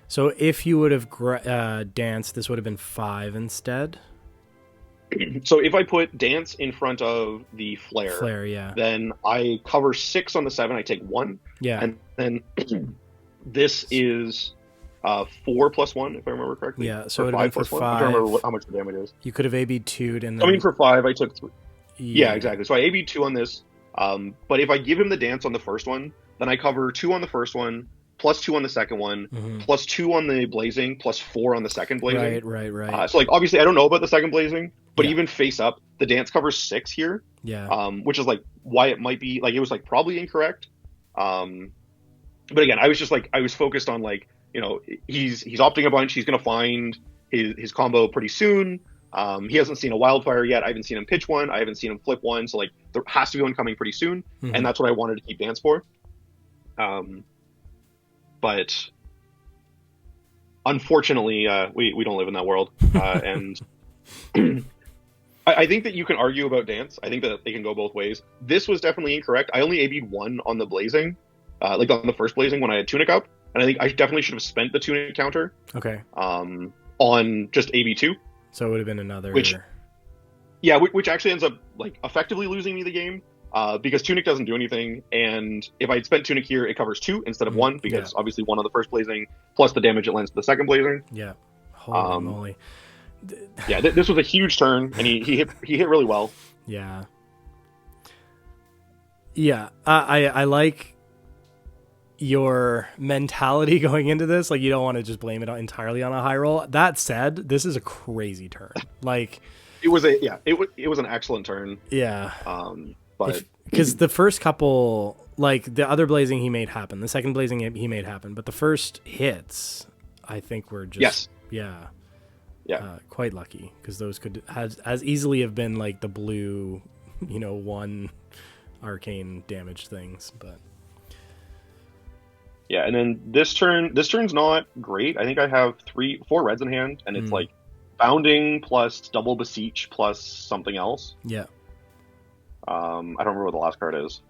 So if you would have danced, this would have been 5 instead. So if I put Dance in front of the flare, yeah, then I cover 6 on the 7. I take 1. Yeah, and then this is 4 plus 1, if I remember correctly. Yeah, so it would have been for 5. I don't remember how much the damage is. You could have AB2'd and then... I mean, for 5, I took 3. Yeah, exactly. So I AB2 on this. But if I give him the Dance on the first one, then I cover 2 on the first one, plus 2 on the second one, plus 2 on the Blazing, plus 4 on the second Blazing. Right. So like obviously I don't know about the second Blazing, but even face up, the Dance covers 6 here. Yeah. Which is like why it might be like it was like probably incorrect. But again, I was focused on like, he's opting a bunch. He's gonna find his combo pretty soon. He hasn't seen a Wildfire yet. I haven't seen him pitch one. I haven't seen him flip one. So like there has to be one coming pretty soon, and that's what I wanted to keep Dance for. But unfortunately, we don't live in that world, and I think that you can argue about Dance. I think that they can go both ways. This was definitely incorrect. I only AB'd 1 on the Blazing, like on the first Blazing when I had Tunic up, and I think I definitely should have spent the Tunic counter. Okay. On just AB2. So it would have been another... Which actually ends up like effectively losing me the game, because Tunic doesn't do anything, and if I had spent Tunic here, it covers 2 instead of 1, because obviously 1 on the first Blazing, plus the damage it lends to the second Blazing. Yeah. Holy moly. Yeah, this was a huge turn, and he hit really well. Yeah. Yeah, I like your mentality going into this. Like, you don't want to just blame it entirely on a high roll. That said, this is a crazy turn. Like, it was an excellent turn. Yeah. But because the first couple, like the other Blazing he made happen, the second Blazing he made happen, but the first hits, I think were just quite lucky, because those could as easily have been like the blue, 1 arcane damage things, but. Yeah, and then this turn's not great. I think I have 4 reds in hand, and it's like Bounding plus double Beseech plus something else. Yeah. I don't remember what the last card is.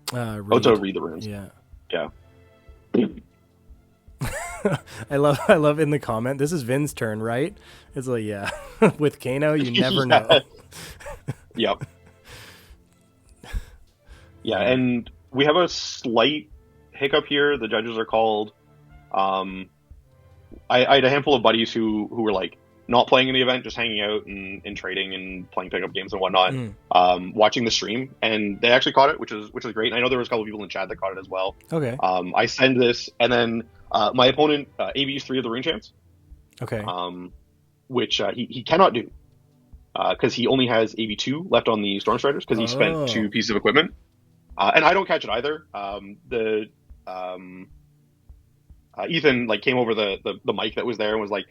To read the runes. Yeah. Yeah. I love in the comment, this is Vin's turn, right? It's like, yeah. With Kano, you never know. Yep. Yeah, and we have a slight hiccup here. The judges are called. I had a handful of buddies who were like not playing in the event, just hanging out and trading and playing pickup games and whatnot, watching the stream, and they actually caught it, which is great. And I know there was a couple of people in chat that caught it as well. Okay. I send this, and then my opponent ABs 3 of the Rune Chance. Okay. Which he cannot do. because he only has AB2 left on the Storm Striders because he spent 2 pieces of equipment. And I don't catch it either. Ethan like came over the mic that was there and was like,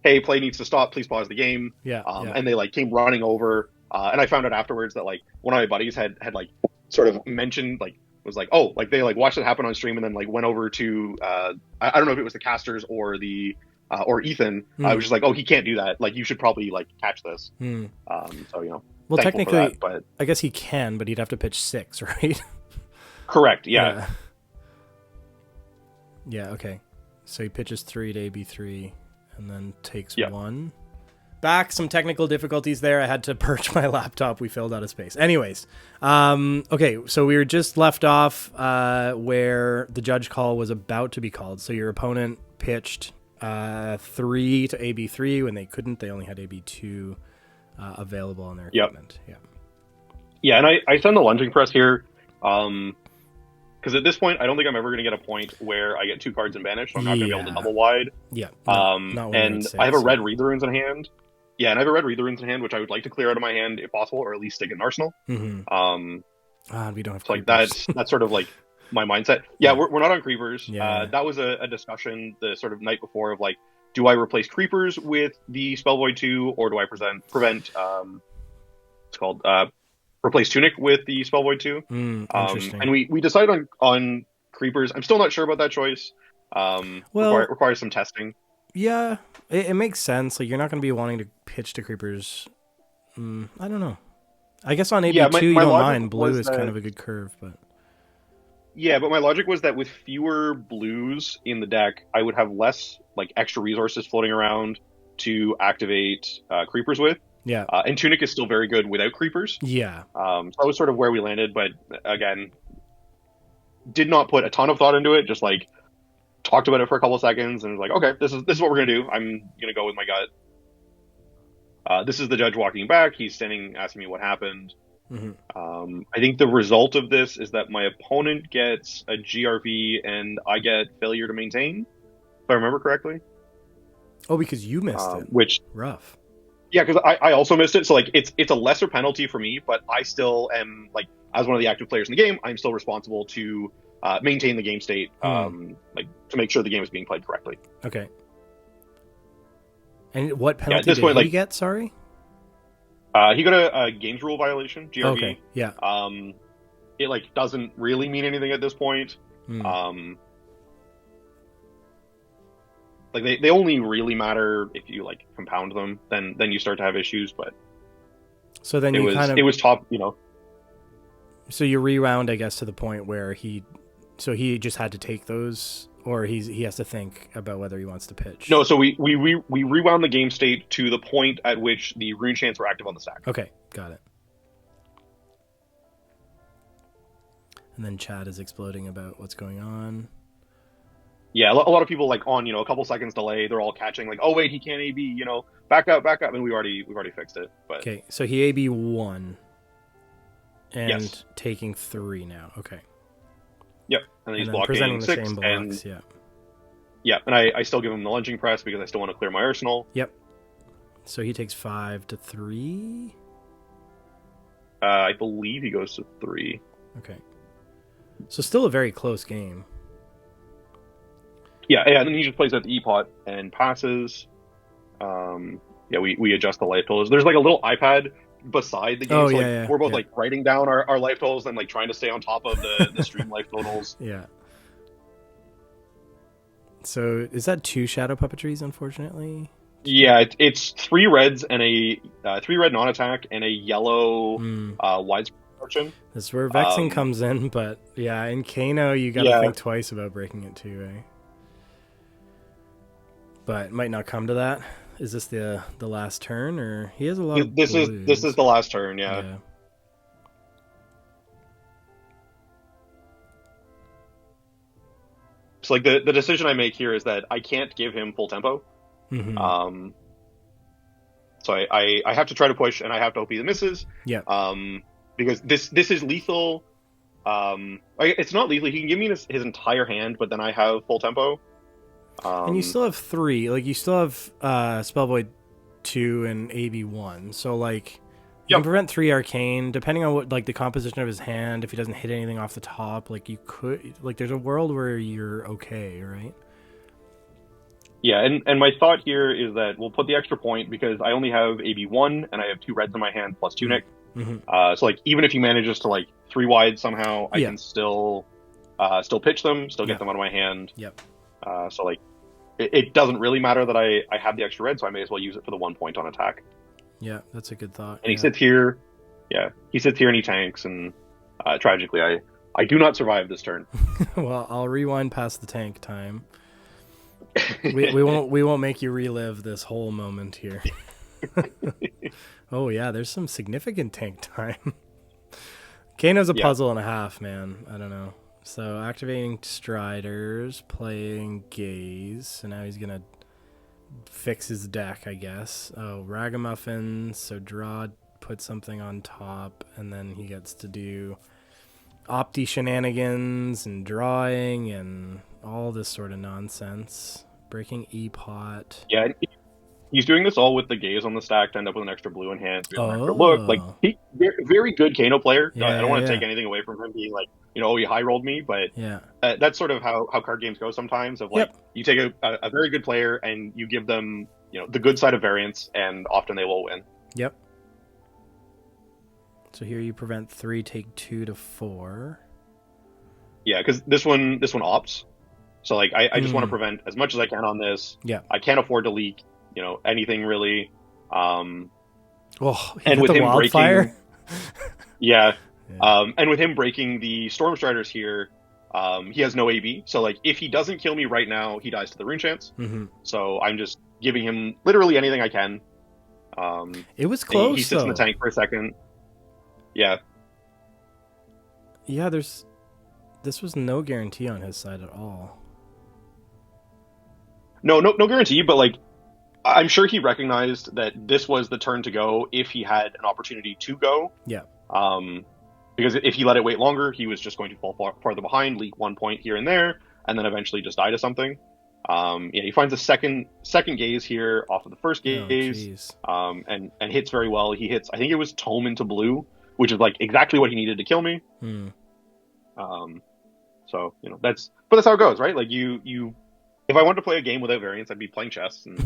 hey, play needs to stop. Please pause the game. Yeah. And they like came running over. And I found out afterwards that like one of my buddies had like sort of mentioned like was like, oh, like they like watched it happen on stream and then like went over to I don't know if it was the casters or the or Ethan. I was just like, oh, he can't do that. Like you should probably like catch this. So well, technically, that, but I guess he can, but he'd have to pitch 6, right? Correct. Yeah. Yeah. Okay. So he pitches 3 to AB3 and then takes 1. Back, some technical difficulties there. I had to perch my laptop. We filled out of space. Anyways, okay, so we were just left off where the judge call was about to be called. So your opponent pitched 3 to AB3 when they couldn't. They only had AB2 available on their equipment. Yeah, and I send the lunging press here because at this point, I don't think I'm ever going to get a point where I get 2 cards and banish. So I'm not going to be able to double wide. Yeah. And I have a red Read the Runes in hand. Yeah, and I have a red Read the Runes in hand, which I would like to clear out of my hand if possible, or at least stick it in Arsenal. We don't have so like that's sort of like my mindset. Yeah, we're not on creepers. Yeah. That was a discussion the sort of night before of like, do I replace creepers with the Spell Void 2, or do I prevent it's called replace Tunic with the Spell Void 2? Interesting. And we decided on creepers. I'm still not sure about that choice. Requires some testing. Yeah, it makes sense. Like you're not going to be wanting to pitch to creepers. I don't know. I guess on AB2 you don't mind. Blue is kind of a good curve, but yeah, but my logic was that with fewer blues in the deck, I would have less like extra resources floating around to activate creepers with. Yeah, and Tunic is still very good without creepers. Yeah. So that was sort of where we landed, but again, did not put a ton of thought into it. Just like talked about it for a couple of seconds and was like, okay, this is what we're gonna do. I'm gonna go with my gut. This is the judge walking back. He's standing, asking me what happened. I think the result of this is that my opponent gets a GRV and I get failure to maintain, if I remember correctly. Oh, because you missed it. Which rough. Yeah, because I also missed it. So like it's a lesser penalty for me, but I still am like as one of the active players in the game, I'm still responsible to maintain the game state, like to make sure the game is being played correctly. Okay. And what penalty did he get? Sorry. He got a games rule violation, GRV. Okay. Yeah. It like doesn't really mean anything at this point. Like they only really matter if you like compound them. Then you start to have issues. But so then it was top. So you rewound, I guess, to the point where he just had to take those, or he has to think about whether he wants to pitch. No, so we rewound the game state to the point at which the rune chants were active on the stack. Okay, got it. And then chat is exploding about what's going on. Yeah, a lot of people like on a couple seconds delay. They're all catching like, oh wait, he can't AB. Back up, and we've already fixed it. But okay, so he AB 1 and yes. taking 3 now. Okay. Yep, and then he's blocking presenting 6 the same blocks. Yeah, and I still give him the lunging press because I still want to clear my arsenal. Yep. So he takes 5 to 3. I believe he goes to 3. Okay. So still a very close game. Yeah, and then he just plays at the E-pot and passes. We adjust the life totals. There's like a little iPad beside the game, so we're both like writing down our life totals and like trying to stay on top of the stream life totals. Yeah. So is that 2 shadow puppetries, unfortunately? Yeah, it's 3 reds and a 3 red non-attack and a yellow widespread fortune. That's where vexing comes in, but yeah, in Kano you gotta think twice about breaking it too, eh? But it might not come to that. Is this the last turn, or he has a lot of this blues. is the last turn, yeah. So like the decision I make here is that I can't give him full tempo. Mm-hmm. So I have to try to push, and I have to hope he misses. Yeah. Because this is lethal. It's not lethal. He can give me his entire hand, but then I have full tempo. And you still have 3. Like you still have Spell Void 2 and AB1. So like you Yep. can prevent 3 arcane depending on what like the composition of his hand. If he doesn't hit anything off the top, like you could like there's a world where you're okay, right? Yeah, and my thought here is that we'll put the extra point because I only have AB1 and I have 2 reds in my hand plus Tunic. Mm-hmm. So like even if he manages to like 3 wide somehow, I can still pitch them, still get them out of my hand. Yep. So like it doesn't really matter that I have the extra red, so I may as well use it for the 1 point on attack. Yeah, that's a good thought. And he sits here. Yeah, he sits here and he tanks, and tragically, I do not survive this turn. Well, I'll rewind past the tank time. we won't make you relive this whole moment here. Oh yeah, there's some significant tank time. Kano's a puzzle and a half, man. I don't know. So activating Striders, playing Gaze, so now he's gonna fix his deck, I guess. Oh, Ragamuffin, so draw, put something on top, and then he gets to do Opti shenanigans and drawing and all this sort of nonsense. Breaking E-Pot. Yeah, he's doing this all with the Gaze on the stack to end up with an extra blue in hand. To an extra look, like he very good Kano player. I don't want to take anything away from him being like, oh, he high rolled me, but that's sort of how card games go sometimes. Of like you take a very good player and you give them the good side of variance, and often they will win. Yep. So here you prevent 3, take 2 to 4. Yeah, because this one opts. So like I just want to prevent as much as I can on this. Yeah. I can't afford to leak, anything really. And with the him wildfire. breaking, and with him breaking the Storm Striders here, he has no AB. So like if he doesn't kill me right now, he dies to the Rune Chance. Mm-hmm. So I'm just giving him literally anything I can. It was close. He sits in the tank for a second. Yeah. Yeah, this was no guarantee on his side at all. No guarantee, but like I'm sure he recognized that this was the turn to go if he had an opportunity to go. Yeah. Because if he let it wait longer, he was just going to fall farther behind, leak 1 point here and there, and then eventually just die to something. He finds a second Gaze here off of the first Gaze, and hits very well. He hits, I think it was Tome into blue, which is like exactly what he needed to kill me. So that's how it goes, right? Like you. If I wanted to play a game without variance, I'd be playing chess, and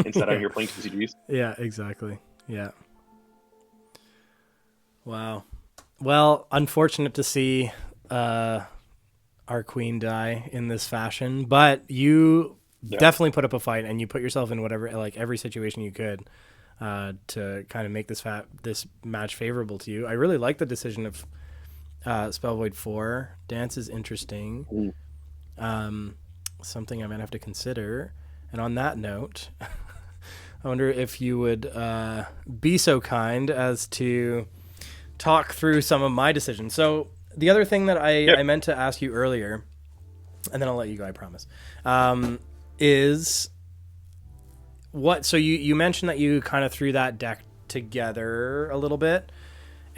instead I'm here playing TCGs. Yeah, exactly. Yeah. Wow. Well, unfortunate to see our queen die in this fashion, but you definitely put up a fight, and you put yourself in every situation you could to kind of make this match favorable to you. I really like the decision of Spellvoid 4. Dance is interesting. Something I might have to consider. And on that note, I wonder if you would be so kind as to talk through some of my decisions. So the other thing that I meant to ask you earlier, and then I'll let you go, I promise, is what, so you mentioned that you kind of threw that deck together a little bit.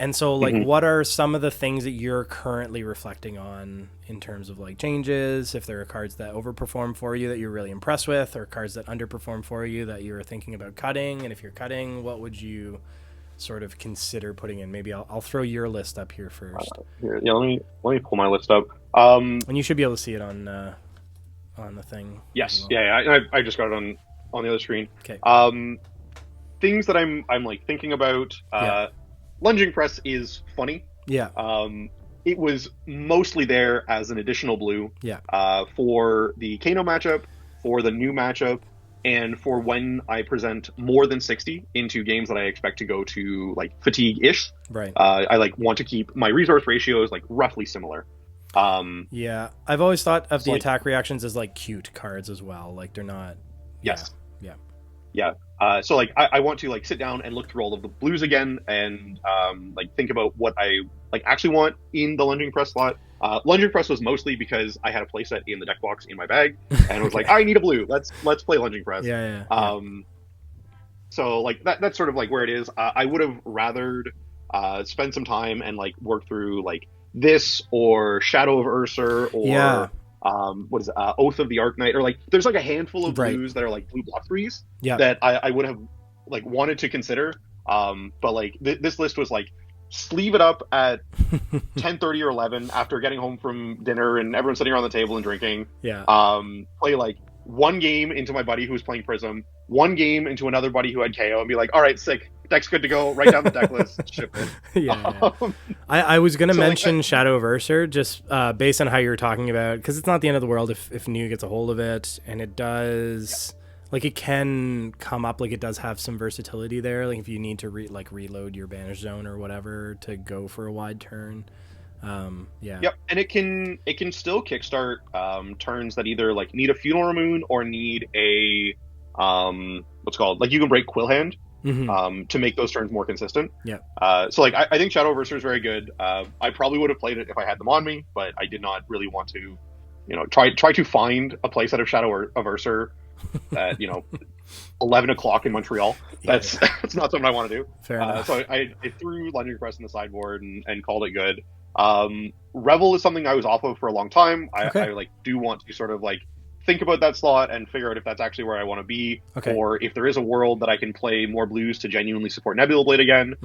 And so, like, what are some of the things that you're currently reflecting on in terms of, like, changes? If there are cards that overperform for you that you're really impressed with, or cards that underperform for you that you're thinking about cutting? And if you're cutting, what would you sort of consider putting in? Maybe I'll throw your list up here first. Let me pull my list up. And you should be able to see it on the thing. Yes, well. I just got it on the other screen. Okay. Things that I'm like thinking about. Lunging Press is funny. Yeah. It was mostly there as an additional blue. Yeah. For the Kano matchup, for the new matchup, and for when I present more than 60 into games that I expect to go to like fatigue-ish. Right. I like want to keep my resource ratios like roughly similar. Yeah. I've always thought of the attack reactions as like cute cards as well. Like they're not. Yes. Yeah. So like I want to like sit down and look through all of the blues again and like think about what I like actually want in the Lunging Press slot. Lunging Press was mostly because I had a playset in the deck box in my bag and was like, I need a blue. Let's play Lunging Press. Yeah. So like that's sort of like where it is. I would have rathered spend some time and like work through like this or Shadow of Ursa or what is it? Oath of the Arknight, or like there's like a handful of blues that are like blue block threes that I would have like wanted to consider. But like this list was like sleeve it up at 10:30 or 11 after getting home from dinner and everyone sitting around the table and drinking. Yeah. Play like one game into my buddy who was playing Prism, one game into another buddy who had KO, and be like, all right, sick, deck's good to go. Write down the deck list, ship it. Yeah. I was gonna mention Shadow of Ursa just based on how you were talking about, because it's not the end of the world if New gets a hold of it, and it does. Like, it can come up, like, it does have some versatility there. Like, if you need to reload your banish zone or whatever to go for a wide turn. Yeah. Yep, and it can still kickstart turns that either like need a Funeral Moon or need a what's called, like, you can break Quillhand to make those turns more consistent. Yeah. So like I think Shadow of Ursa is very good. I probably would have played it if I had them on me, but I did not really want to, try to find a playset of Shadow of Ursa at 11 o'clock in Montreal. That's not something I want to do. Fair enough. So I threw London Press in the sideboard and called it good. Revel is something I was off of for a long time. I like do want to sort of like think about that slot and figure out if that's actually where I want to be, or if there is a world that I can play more blues to genuinely support Nebula Blade again.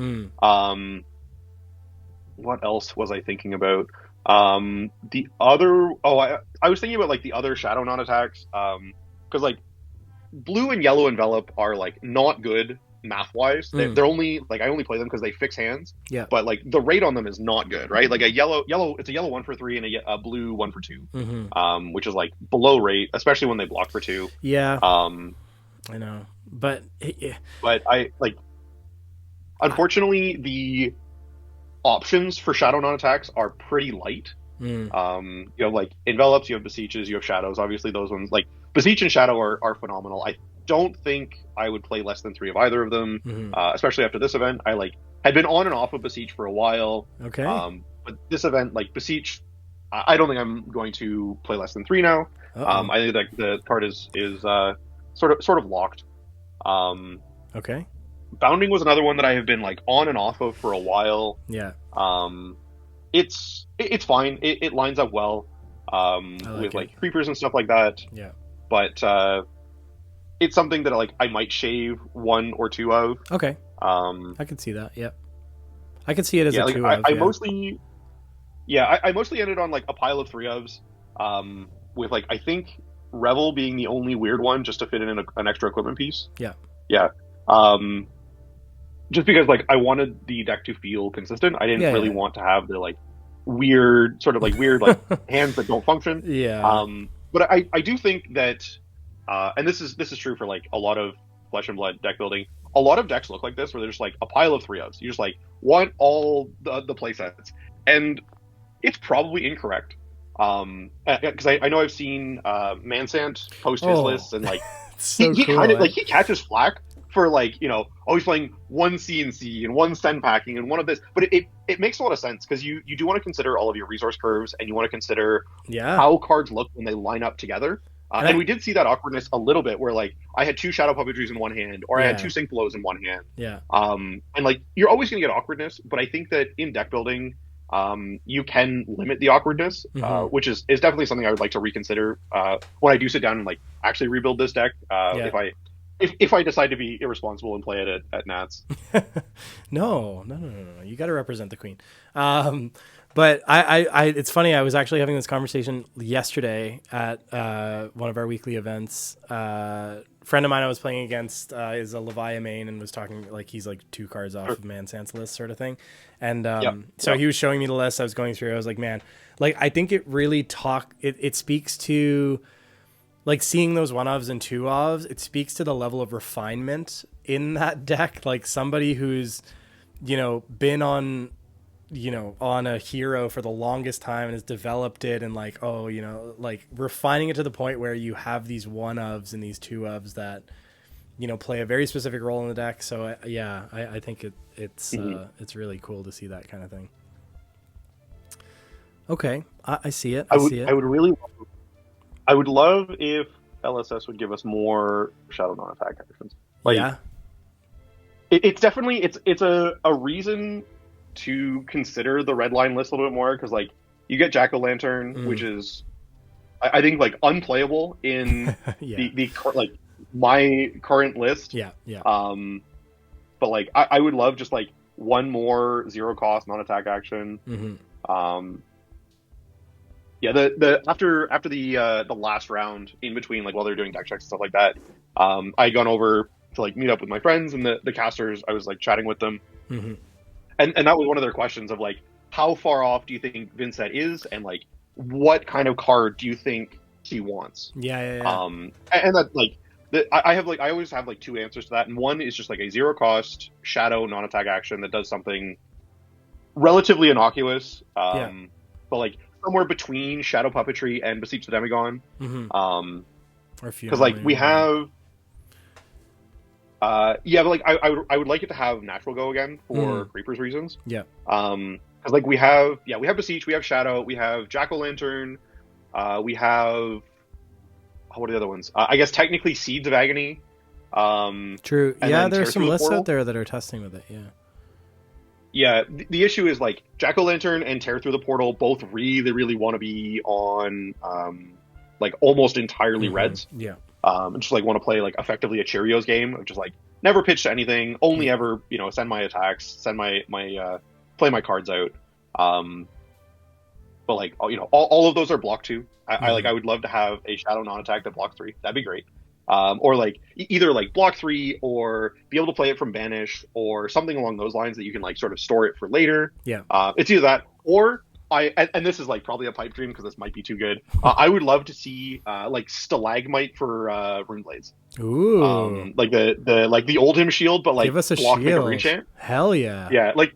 What else was I thinking about? The other I was thinking about like the other Shadow non-attacks, because like blue and yellow envelop are like not good math wise. They're only like, I only play them because they fix hands. Yeah. But like the rate on them is not good, right? Like a yellow, it's a yellow 1 for 3 and a blue 1 for 2, which is like below rate, especially when they block for 2. Yeah. I know, but I like, unfortunately, the options for Shadow non-attacks are pretty light. You have like envelops, you have beseeches, you have shadows. Obviously, those ones like beseech and shadow are phenomenal. I don't think I would play less than 3 of either of them, especially after this event. I like had been on and off of beseech for a while. Okay. But this event, like beseech, I don't think I'm going to play less than 3 now. I think that the card is sort of locked. Okay. Bounding was another one that I have been like on and off of for a while. Yeah. It's fine. It lines up well with like creepers and stuff like that. Yeah. But it's something that like I might shave 1 or 2 of. Okay. I can see that. Yeah. I can see it as a 2 of. I mostly ended on like a pile of 3 ofs, with like I think Revel being the only weird one just to fit in an extra equipment piece. Yeah. Yeah. Just because like I wanted the deck to feel consistent. I didn't really want to have the like weird like hands that don't function. Yeah. But I do think that, and this is true for like a lot of Flesh and Blood deck building. A lot of decks look like this, where they're just like a pile of 3 ofs. You just like want all the play sets, and it's probably incorrect. Because I know I've seen Mansant post his lists, and like he cool, kind of like he catches flack for like he's playing 1 CNC and 1 send packing and 1 of this, but it makes a lot of sense because you do want to consider all of your resource curves, and you want to consider how cards look when they line up together. And we did see that awkwardness a little bit, where like I had 2 Shadow Puppetries in one hand, or I had 2 Sync Blows in one hand. Yeah. And like you're always going to get awkwardness, but I think that in deck building, you can limit the awkwardness, which is definitely something I would like to reconsider when I do sit down and like actually rebuild this deck. If I decide to be irresponsible and play it at Nats. No. You got to represent the queen. But I it's funny. I was actually having this conversation yesterday at one of our weekly events. Friend of mine I was playing against is a Leviah main, and was talking like he's like 2 cards off of Mansant's list sort of thing. And he was showing me the list. I was going through. I was like, man, like I think it really it speaks to like seeing those 1 ofs and 2 ofs. It speaks to the level of refinement in that deck. Like somebody who's been on a hero for the longest time and has developed it, and like like refining it to the point where you have these 1 ofs and these 2 ofs that play a very specific role in the deck. So I think it's really cool to see that kind of thing. Okay, I see it. I would love if LSS would give us more Shadow non-attack actions. Like, it's definitely it's a reason to consider the red line list a little bit more, because like you get Jack-o'-lantern, which is I think like unplayable in the like my current list. but like I would love just like one more zero cost non-attack action. Yeah, the after the last round, in between, like while they're doing deck checks and stuff like that, I had gone over to like meet up with my friends and the casters. I was like chatting with them, and that was one of their questions of like, how far off do you think Vynnset is, and like what kind of card do you think he wants? Yeah. And that like I always have like two answers to that, and one is just like a zero cost shadow non-attack action that does something relatively innocuous, but like somewhere between Shadow Puppetry and Beseech the Demagon. Because like we have, but like I would like it to have natural go again for Creepers reasons. Yeah. Because like we have Beseech, we have Shadow, we have Jack-o'-lantern, we have what are the other ones? I guess technically Seeds of Agony. True. Yeah, there's some lists out there that are testing with it. Yeah. Yeah, the issue is like Jack-o'-lantern and Tear Through the Portal both really, really want to be on like almost entirely reds. Yeah. And just like want to play like effectively a Cheerios game of just like never pitch to anything, only ever, send my attacks, send my play my cards out. But like all of those are block 2. I would love to have a Shadow non-attack that blocks 3. That'd be great. Or like either like block 3 or be able to play it from banish or something along those lines that you can like sort of store it for later. Yeah. It's either that or and this is like probably a pipe dream because this might be too good. I would love to see like Stalagmite for Rune Blades. Ooh. Like the Oldhim shield, but like give us a block shield. Like a reenchant. Hell yeah. Yeah, like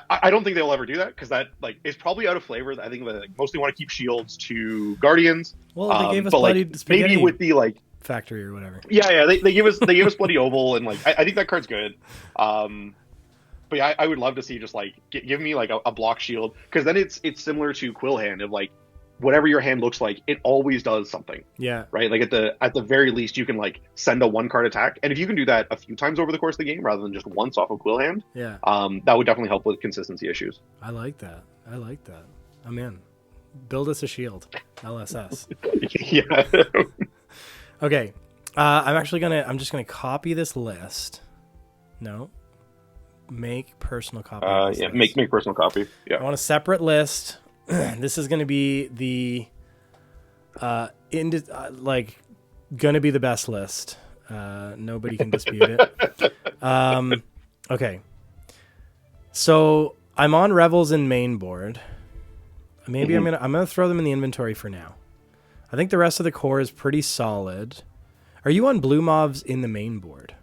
I don't think they'll ever do that because that like is probably out of flavor. I think they like, mostly want to keep shields to Guardians. Well, they gave us but bloody like spaghetti maybe with the like factory or whatever. Yeah, they gave us Bloody Oval, and like I think that card's good. But yeah, I would love to see just like give me like a block shield, because then it's similar to Quill Hand of like whatever your hand looks like, it always does something. Yeah. Right. Like at the very least, you can like send a 1-card attack, and if you can do that a few times over the course of the game rather than just once off of Quill Hand, that would definitely help with consistency issues. I like that. I'm in. Build us a shield, LSS. Yeah. Okay. I'm just gonna copy this list. No. Make personal copy. Yeah. Make personal copy. Yeah. I want a separate list. This is gonna be the gonna be the best list. Nobody can dispute it. Okay. So I'm on Revels in main board. Maybe I'm gonna throw them in the inventory for now. I think the rest of the core is pretty solid. Are you on blue mobs in the main board?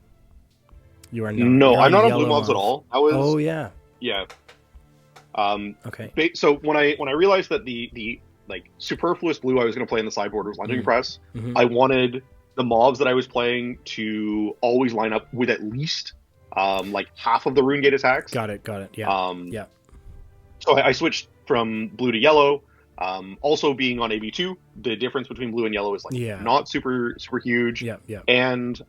You are not. No, I'm not on blue mobs at all. Oh yeah. Yeah. Okay. So when I realized that the like superfluous blue I was going to play in the sideboard was Lending Press, I wanted the mobs that I was playing to always line up with at least like half of the Rune Gate attacks. Got it. Yeah. Yeah. So I switched from blue to yellow. Also being on AB2, the difference between blue and yellow is like not super huge. Yeah. And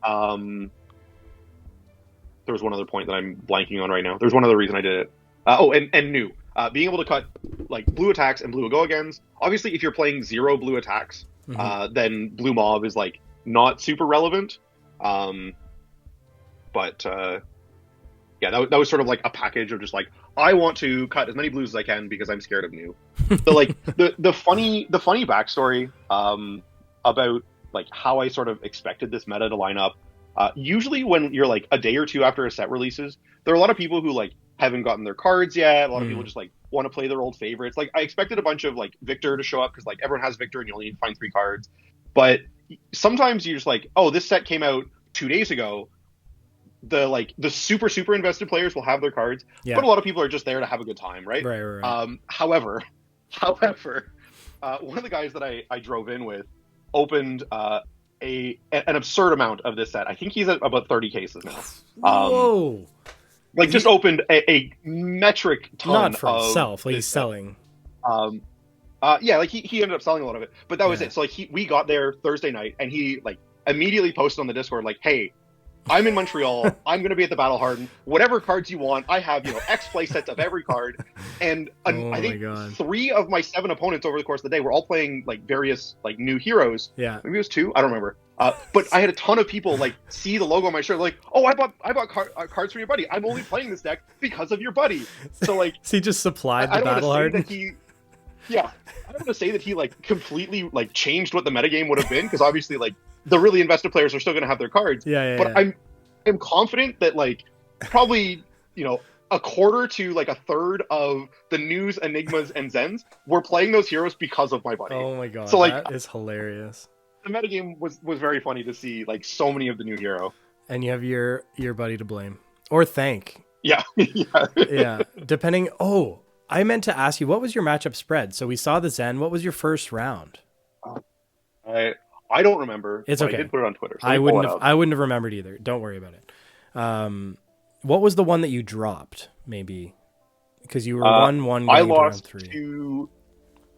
there was one other point that I'm blanking on right now. There's one other reason I did it. And new. Being able to cut like blue attacks and blue go-agains. Obviously, if you're playing 0 blue attacks, then blue mob is like not super relevant. But yeah, that was sort of like a package of just like, I want to cut as many blues as I can because I'm scared of new. So like the funny backstory about like how I sort of expected this meta to line up. Usually when you're like a day or two after a set releases, there are a lot of people who like haven't gotten their cards yet. A lot of people just like want to play their old favorites. Like I expected a bunch of like Victor to show up because like everyone has Victor and you only need to find 3 cards. But sometimes you're just like, oh, this set came out 2 days ago. The super invested players will have their cards, but a lot of people are just there to have a good time, right? Right. However, one of the guys that I drove in with opened an absurd amount of this set. I think he's at about 30 cases now. Whoa! Like just opened a metric ton. Not for himself, like he's selling. Yeah, like he ended up selling a lot of it, but that was it. So like we got there Thursday night, and he like immediately posted on the Discord like, "Hey, I'm in Montreal. I'm going to be at the Battle Hardened. Whatever cards you want, I have X play sets of every card." And I think 3 of my 7 opponents over the course of the day were all playing like various like new heroes. Yeah, maybe it was 2. I don't remember. But I had a ton of people like see the logo on my shirt, like, "Oh, I bought cards from your buddy. I'm only playing this deck because of your buddy." So like, So he just supplied I the don't battle want to say hardened. that he, yeah, I don't want to say that he like completely like changed what the metagame would have been, because obviously like the really invested players are still going to have their cards. Yeah, But yeah. I'm confident that like probably a quarter to like a third of the news, enigmas, and zens were playing those heroes because of my buddy. Oh my god, So like that is hilarious. the metagame was very funny to see like so many of the new hero. And you have your buddy to blame or thank. Yeah, yeah. Yeah, depending. Oh, I meant to ask you, what was your matchup spread? So we saw the Zen. What was your first round? I don't remember. It's but okay. I did put it on Twitter. So I wouldn't have remembered either. Don't worry about it. What was the one that you dropped? Maybe because you were 1-1. I going into round lost 3. to.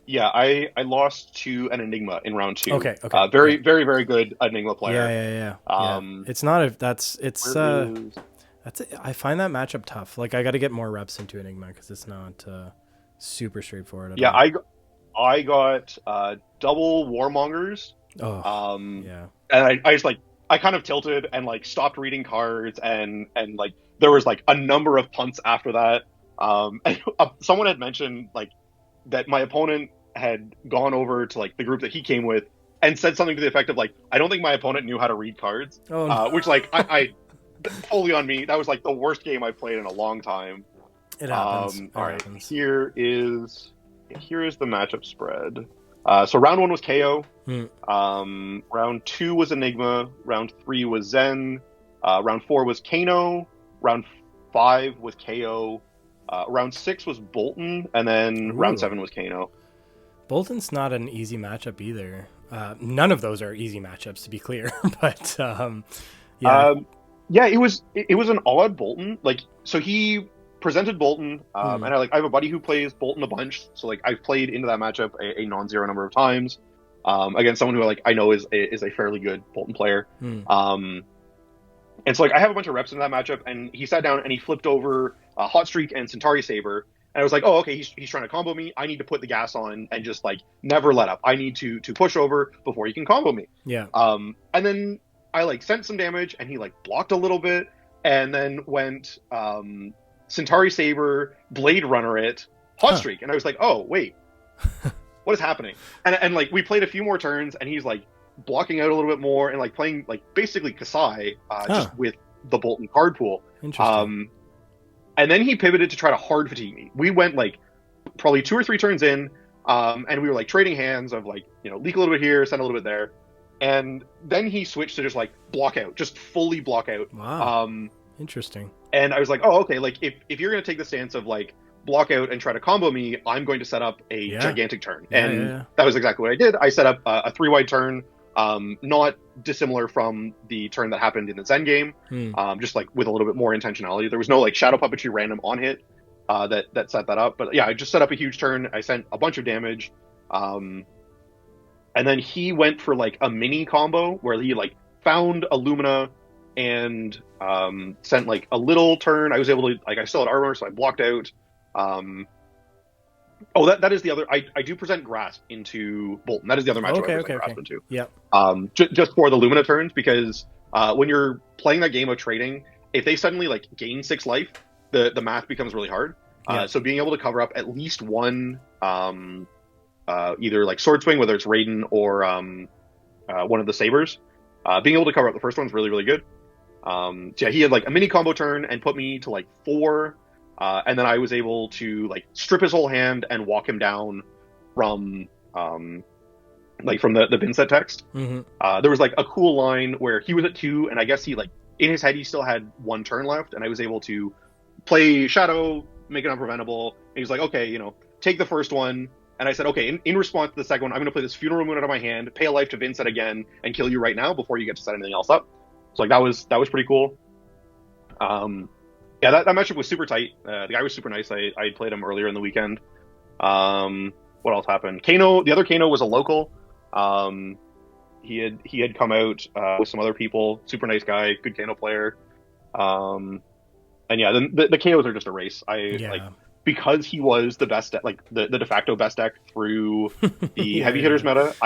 Yeah, I lost to an Enigma in round 2. Okay. Very, very, very good Enigma player. Yeah. It's not a. That's it's. That's it. I find that matchup tough. Like I got to get more reps into Enigma because it's not super straightforward. Yeah, I got double Warmongers. Oh, yeah. And I just like I kind of tilted and like stopped reading cards and like there was like a number of punts after that. And someone had mentioned like that my opponent had gone over to like the group that he came with and said something to the effect of like, I don't think my opponent knew how to read cards. Oh, no. Which like I totally on me. That was like the worst game I've played in a long time. It happens. All right, here is the matchup spread. So round 1 was KO. Round 2 was Enigma. Round 3 was Zen. Round 4 was Kano. Round 5 was KO. Round 6 was Bolton, and then round 7 was Kano. Bolton's not an easy matchup either. None of those are easy matchups, to be clear. But yeah, it was an odd Bolton. Like, so he presented Bolton, and I have a buddy who plays Bolton a bunch. So like I've played into that matchup a non-zero number of times against someone who like I know is a fairly good Bolton player. And so like I have a bunch of reps in that matchup, and he sat down and he flipped over Hot Streak and Centauri Saber, and I was like, oh, okay, he's trying to combo me. I need to put the gas on and just like never let up. I need to push over before he can combo me. Yeah. And then I like sent some damage, and he like blocked a little bit, and then went Centauri Saber, Blade Runner it, Hot Streak, and I was like, oh wait, what is happening? And like we played a few more turns, and he's like blocking out a little bit more and like playing like basically Kasai just with the Bolton card pool. Interesting. And then he pivoted to try to hard fatigue me. We went like probably 2 or 3 turns in, and we were like trading hands of like, leak a little bit here, send a little bit there. And then he switched to just like block out, just fully block out. Wow. Interesting. And I was like, oh, okay, like if you're going to take the stance of like block out and try to combo me, I'm going to set up a gigantic turn. And that was exactly what I did. I set up a 3-wide turn, not dissimilar from the turn that happened in the Zen game, just like with a little bit more intentionality. There was no like shadow puppetry random on hit that set that up. But yeah, I just set up a huge turn. I sent a bunch of damage. And then he went for like a mini combo where he like found Illumina and sent like a little turn. I was able to like I still had armor, so I blocked out. That is the other. I do present Grasp into Bolton. That is the other matchup I present Grasp into. Yeah. Just for the Lumina turns, because when you're playing that game of trading, if they suddenly like gain 6 life, the math becomes really hard. So being able to cover up at least one either like Sword Swing, whether it's Raiden or one of the Sabers, being able to cover up the first one's really, really good. So yeah, he had like a mini combo turn and put me to like 4, and then I was able to like strip his whole hand and walk him down from the Vynnset text. There was like a cool line where he was at 2, and I guess he like in his head he still had 1 turn left, and I was able to play Shadow, make it unpreventable. And he was like, okay, take the first one. And I said, okay, in response to the second one, I'm going to play this Funeral Moon out of my hand, pay a life to Vynnset again, and kill you right now before you get to set anything else up. So like that was pretty cool. Yeah, that matchup was super tight. The guy was super nice. I played him earlier in the weekend. What else happened? Kano, the other Kano was a local. He had come out with some other people. Super nice guy, good Kano player. And yeah, the KOs are just a race. Because he was the best, like the de facto best deck through the heavy hitters meta,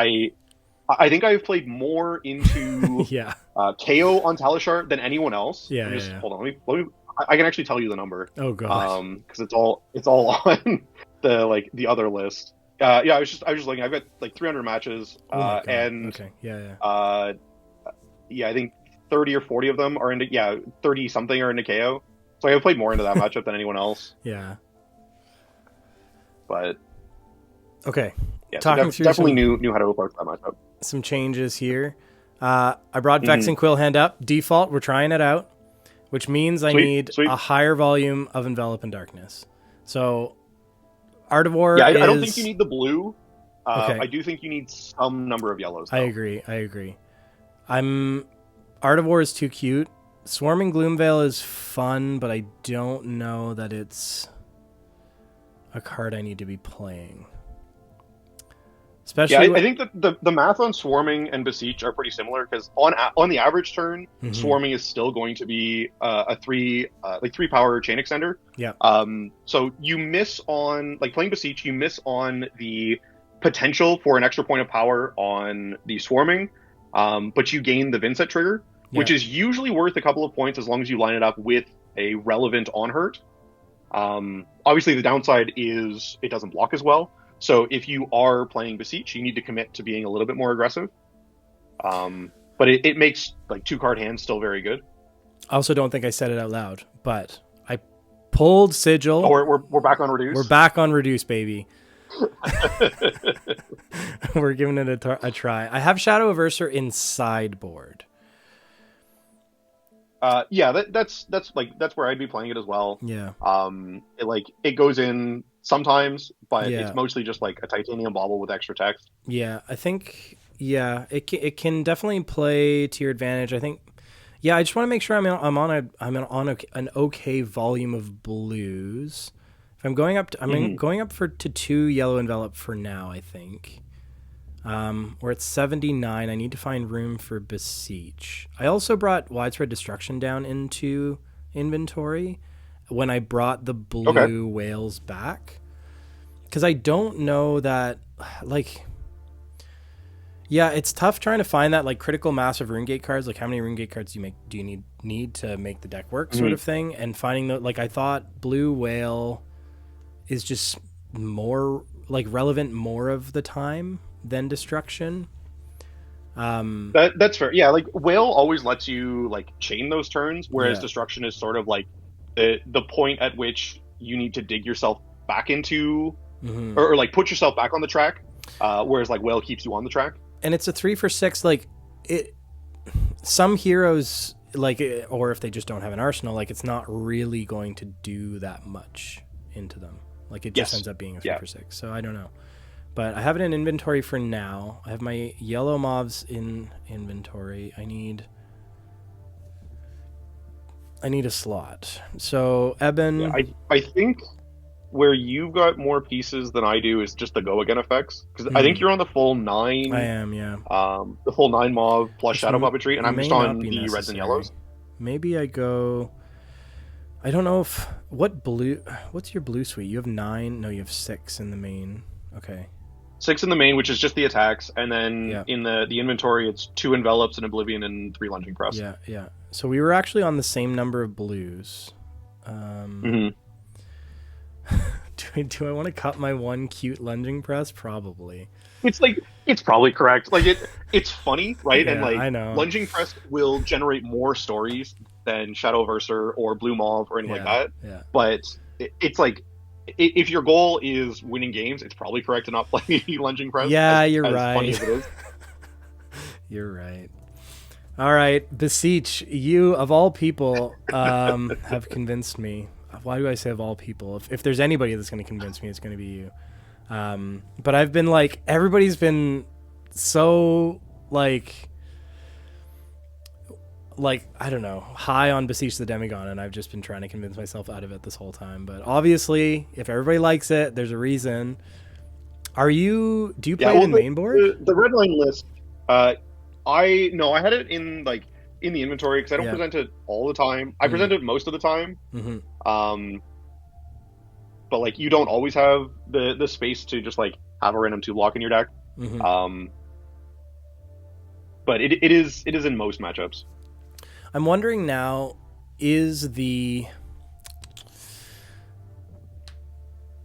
I think I've played more into Yeah. KO on Talishar than anyone else. Yeah, Hold on, let me. I can actually tell you the number. Oh god. Because it's all on the other list. Yeah, I was just looking. I've got like 300 matches. Oh my god. And okay. Yeah. yeah, I think 30 or 40 of them are into 30 something are into KO. So I've played more into that matchup than anyone else. Yeah. But okay. yeah, Talking so through definitely knew how to approach that matchup. Some changes here. I brought Vex and Quill Hand up. Default, we're trying it out, which means I need a higher volume of Envelop and Darkness. So, Art of War I don't think you need the blue. Okay. I do think you need some number of yellows, though. I agree. Art of War is too cute. Swarming Gloomveil is fun, but I don't know that it's a card I need to be playing. Especially, I think that the math on Swarming and Beseech are pretty similar because on the average turn, Swarming is still going to be a 3 power chain extender. Yeah. So you miss on playing Beseech, you miss on the potential for an extra point of power on the Swarming, but you gain the Vynnset trigger, which is usually worth a couple of points as long as you line it up with a relevant on hurt. Obviously, the downside is it doesn't block as well. So if you are playing Beseech, you need to commit to being a little bit more aggressive. But it makes 2-card hands still very good. I also don't think I said it out loud, but I pulled Sigil. Oh, we're back on Reduce? We're back on Reduce, baby. We're giving it a try. I have Shadow Averser in sideboard. That's where I'd be playing it as well. Yeah. It goes in sometimes, but it's mostly just like a titanium bauble with extra text. Yeah, I think it can definitely play to your advantage. I think I just want to make sure I'm on an okay volume of blues. If I'm going up going up to 2 yellow envelop for now, I think. We're at 79. I need to find room for Beseech. I also brought Widespread Destruction down into inventory when I brought the blue whales back. Because I don't know that, it's tough trying to find that, critical mass of RuneGate cards. How many RuneGate cards do you need to make the deck work sort of thing? And finding I thought blue whale is just more, relevant more of the time than destruction. That's fair. Yeah, whale always lets you chain those turns, whereas destruction is sort of the point at which you need to dig yourself back into or put yourself back on the track, whereas whale keeps you on the track. And it's a 3 for 6. Some heroes or if they just don't have an arsenal, it's not really going to do that much into them. It just ends up being a 3 for 6. So I don't know. But I have it in inventory for now. I have my yellow mobs in inventory. I need a slot. So Eben, I think where you've got more pieces than I do is just the go again effects, because I think you're on the full 9. I am, yeah. The full 9 mob plus shadow puppetry, and I'm just on the reds and yellows. Maybe I go. I don't know if what's your blue suite? You have 9. No, you have 6 in the main. Okay. 6 in the main, which is just the attacks, and then in the inventory, it's 2 envelops, an oblivion, and 3 lunging press. Yeah. So we were actually on the same number of blues. Do I want to cut my 1 cute lunging press? Probably. It's probably correct. It's funny, right? Yeah, and I know. Lunging press will generate more stories than Shadow Averser or Blue Mauve or anything like that. Yeah. But it's if your goal is winning games, it's probably correct to not play lunging press. Yeah, as you're right. Funny as it is. You're right. All right, Beseech, you of all people have convinced me. Why do I say of all people? If there's anybody that's going to convince me, it's going to be you. But I've been everybody's been so I don't know, high on Beseech the Demigon, and I've just been trying to convince myself out of it this whole time. But obviously, if everybody likes it, there's a reason. Do you play it in main board? The red line list, I had it in in the inventory because I don't present it all the time. I present it most of the time. But you don't always have the space to just have a random 2 block in your deck. but it is in most matchups. I'm wondering now, is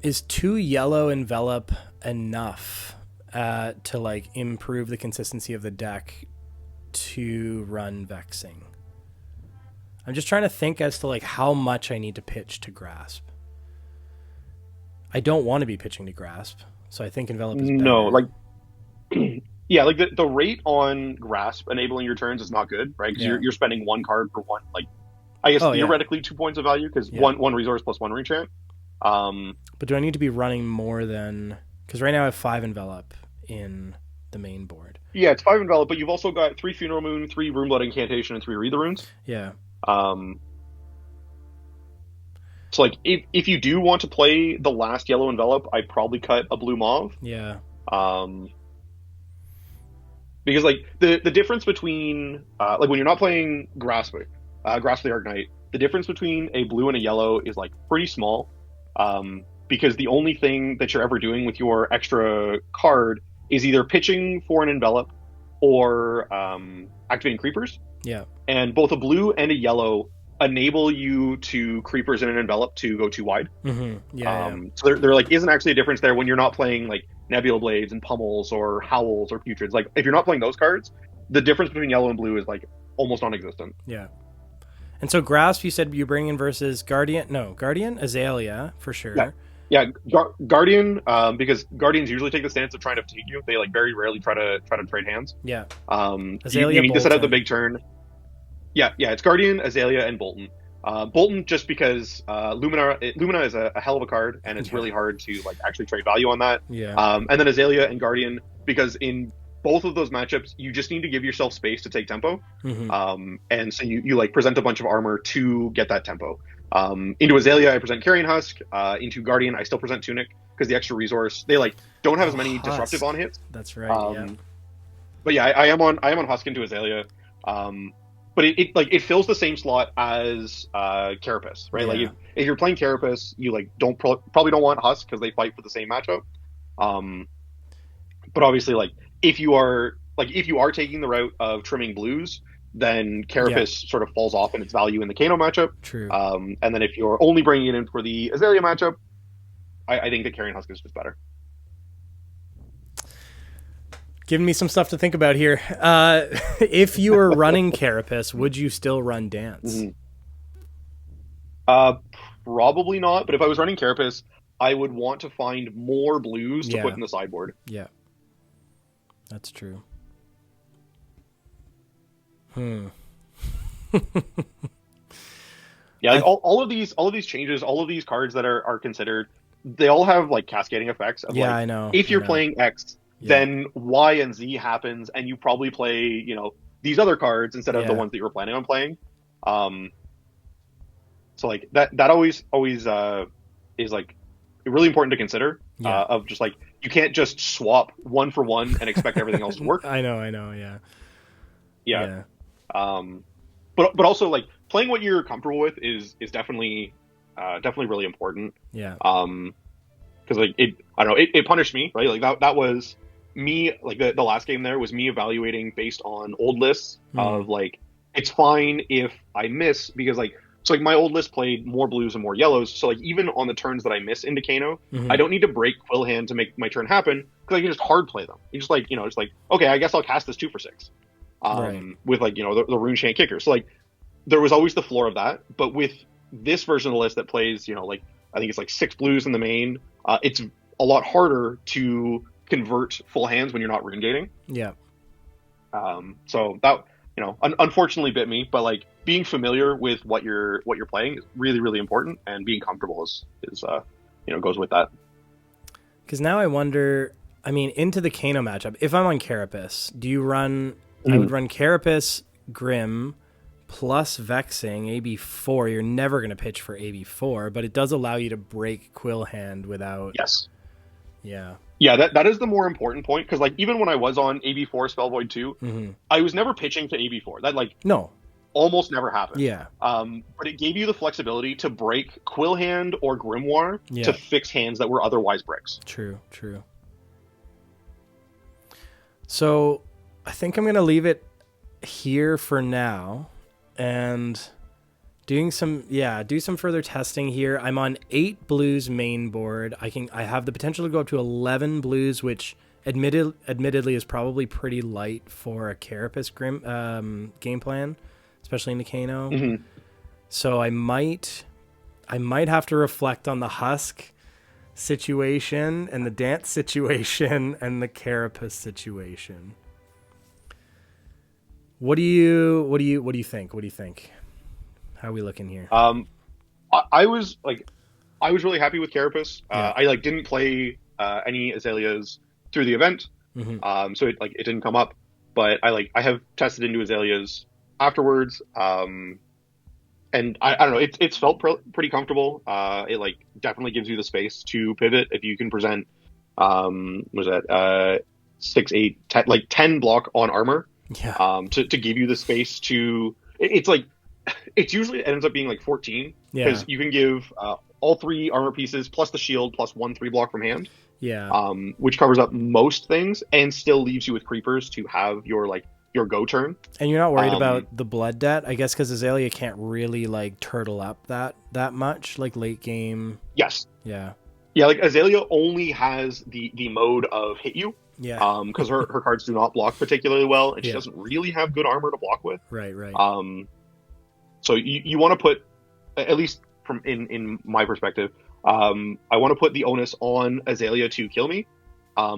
2 yellow envelop enough to like improve the consistency of the deck to run vexing? I'm just trying to think as to like how much I need to pitch to grasp. I don't want to be pitching to grasp, so I think envelop is better. No, like yeah, like the rate on grasp enabling your turns is not good, right? Because you're spending 1 card for 1, like I guess theoretically 2 points of value because one resource plus 1 reenchant. But do I need to be running more than, because right now I have 5 envelop in the main board. Yeah, it's 5 envelop, but you've also got 3 funeral moon, 3 runeblood incantation, and 3 read the runes. Yeah. So like if you do want to play the last yellow envelop, I'd probably cut a blue mauve. Yeah. Because like the difference between like when you're not playing Grasp the Arcanite, the difference between a blue and a yellow is like pretty small. Because the only thing that you're ever doing with your extra card is either pitching for an envelop or activating creepers. Yeah. And both a blue and a yellow enable you to creepers in an envelop to go too wide. Mm-hmm. So there like isn't actually a difference there when you're not playing like Nebula Blades and Pummels or Howls or Putrids. Like if you're not playing those cards, the difference between yellow and blue is like almost non-existent. Yeah. And so Grasp, you said you bring in versus Guardian, Azalea for sure. Yeah, Guardian, because Guardians usually take the stance of trying to take you. They like very rarely try to trade hands. Yeah. Azalea, you need to set out the big turn. Yeah, it's Guardian, Azalea, and Bolton. Bolton just because Lumina is a hell of a card, and it's really hard to like actually trade value on that. Yeah. And then Azalea and Guardian, because in both of those matchups, you just need to give yourself space to take tempo. Mm-hmm. And so you like present a bunch of armor to get that tempo. Into Azalea, I present Carrion Husk. Into Guardian, I still present Tunic because the extra resource. They like don't have as many disruptive on hits. That's right. Yeah. But yeah, I am on Husk into Azalea. But it fills the same slot as Carapace, right? Yeah. Like if you're playing Carapace, you like probably don't want Husk because they fight for the same matchup. But obviously, like if you are taking the route of trimming blues, then Carapace sort of falls off in its value in the Kano matchup. True. And then if you're only bringing it in for the Azalea matchup, I think the Carrion Husk is just better. Giving me some stuff to think about here. If you were running Carapace, would you still run Dance? Mm-hmm. Probably not. But if I was running Carapace, I would want to find more blues to put in the sideboard. Yeah, that's true. Yeah, like all of these changes, all of these cards that are considered, they all have like cascading effects. Of, I know. If you're playing X, then Y and Z happens, and you probably play these other cards instead of the ones that you were planning on playing. So like that always is like really important to consider. Of just like you can't just swap 1 for 1 and expect everything else to work. I know. Yeah. But also like playing what you're comfortable with is definitely really important. Yeah. Because like it punished me, right? Like that was me. Like the last game there was me evaluating based on old lists of like it's fine if I miss because like so like my old list played more blues and more yellows. So like even on the turns that I miss into Kano, I don't need to break Quill Hand to make my turn happen because I can just hard play them. You just like it's like okay, I guess I'll cast this 2 for 6. With like the rune chant kicker. So like there was always the floor of that, but with this version of the list that plays like I think it's like 6 blues in the main, it's a lot harder to convert full hands when you're not rune gating. Yeah. So that unfortunately bit me, but like being familiar with what you're playing is really really important, and being comfortable is goes with that. Because now I wonder, I mean, into the Kano matchup, if I'm on Carapace, do you run? I would run Carapace, Grim, plus Vexing, AB4. You're never going to pitch for AB4, but it does allow you to break Quill Hand without... Yes. Yeah. Yeah, that is the more important point, because like even when I was on AB4 Spell Void 2, I was never pitching to AB4. That like almost never happened. Yeah. But it gave you the flexibility to break Quill Hand or Grimoire to fix hands that were otherwise bricks. True. So... I think I'm going to leave it here for now, and do some further testing here. I'm on 8 blues main board. I have the potential to go up to 11 blues, which admittedly is probably pretty light for a Carapace game plan, especially in the Kano. Mm-hmm. So I might have to reflect on the Husk situation and the Dance situation and the Carapace situation. What do you think? What do you think? How are we looking here? I was really happy with Carapace. I didn't play any Azaleas through the event, so it didn't come up. But I have tested into Azaleas afterwards, and I don't know. It's felt pretty comfortable. It definitely gives you the space to pivot if you can present. Was that 6, 8, 10, 10 block on armor? Yeah. To give you the space to. It's usually it ends up being 14 because you can give all 3 armor pieces plus the shield plus 1 3 block from hand. Yeah. Which covers up most things and still leaves you with creepers to have your go turn. And you're not worried about the blood debt, I guess, because Azalea can't really turtle up that much late game. Yes. Yeah. Yeah, Azalea only has the mode of hit you. Yeah. Because her cards do not block particularly well, and she doesn't really have good armor to block with. Right. So you want to put, at least from in my perspective, I want to put the onus on Azalea to kill me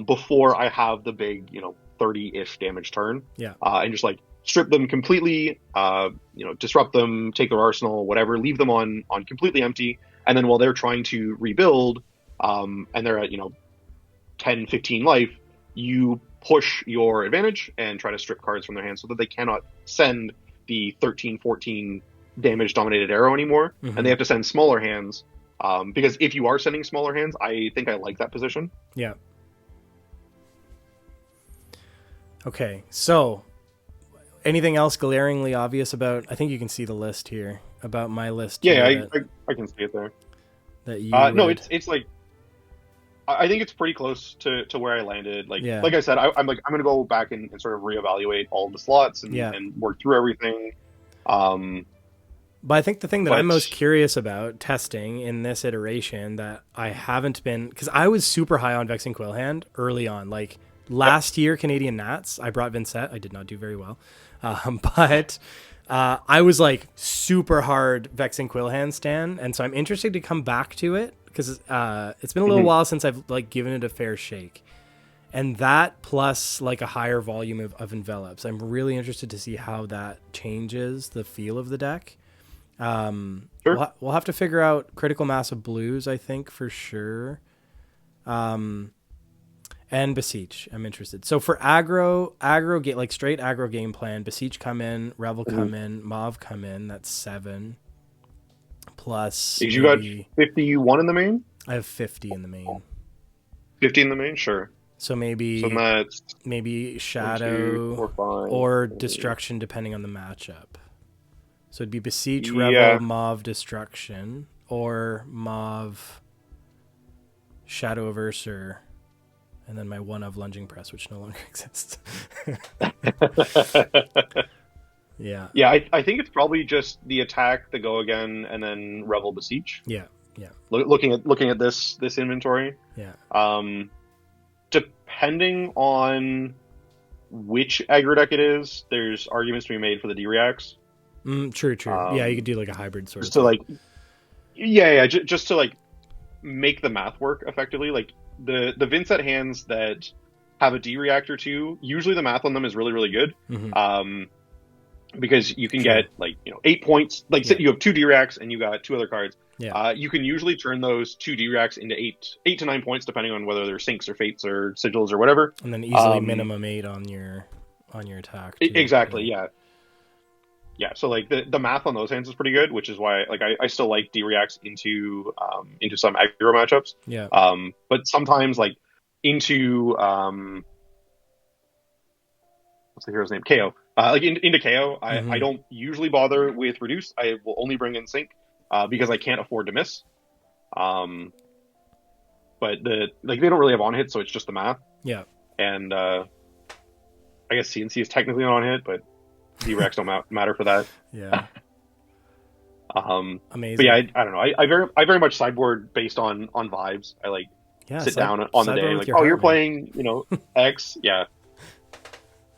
before I have the big 30-ish damage turn. Yeah. And just strip them completely, disrupt them, take their arsenal, whatever, leave them on completely empty, and then while they're trying to rebuild, and they're at 10, 15 life, you push your advantage and try to strip cards from their hands so that they cannot send the 13, 14 damage dominated arrow anymore, and they have to send smaller hands. Because if you are sending smaller hands, I think I like that position. Yeah. Okay, so anything else glaringly obvious about? I think you can see the list here about my list. Yeah, I can see it there. That you no, it's I think it's pretty close to where I landed. Like I said, I'm going to go back and sort of reevaluate all the slots and work through everything. But I think the thing that I'm most curious about testing in this iteration that I haven't been, because I was super high on Vexing Quillhand early on. Last year, Canadian Nats, I brought Vynnset. I did not do very well. But I was super hard Vexing Quillhand stan. And so I'm interested to come back to it because it's been a little while since I've given it a fair shake. And that plus a higher volume of envelops. I'm really interested to see how that changes the feel of the deck. Sure. We'll have to figure out critical mass of blues, I think, for sure. And Beseech, I'm interested. So for aggro straight aggro game plan, Beseech come in, Revel come in, Mauve come in. That's 7. Plus, you got 51 in the main. I have 50 in the main. 50 in the main, sure. So maybe Shadow 1, 2, 4, 5, or Destruction, depending on the matchup. So it'd be Beseech, Revel, Mauve, Destruction, or Mauve, Shadow Averser, and then my one of Lunging Press, which no longer exists. Yeah. Yeah, I think it's probably just the attack, the go again, and then Revel, Beseech. Yeah. Looking at this inventory. Yeah. Depending on which aggro deck it is, there's arguments to be made for the D-Reacts. True. Yeah, you could do a hybrid sort just of to just to make the math work effectively. The Vynnset hands that have a D-Reactor too, usually the math on them is really, really good. Because you can get 8 points. Say you have 2 D-Reacts and you got 2 other cards. Yeah. You can usually turn those 2 D-Reacts into 8 to 9 points, depending on whether they're sinks or fates or sigils or whatever. And then easily minimum 8 on your attack. Too. Exactly. Yeah. So the math on those hands is pretty good, which is why I still like D-Reacts into some aggro matchups. Yeah. But sometimes into what's the hero's name? KO. Into KO, I don't usually bother with reduce. I will only bring in sync because I can't afford to miss. But they don't really have on hit, so it's just the math. Yeah. And I guess CNC is technically an on hit, but the Rex don't matter for that. Yeah. Amazing. But yeah, I don't know. I very much sideboard based on vibes. I like sit down on the day, like, oh, you're playing, X, yeah.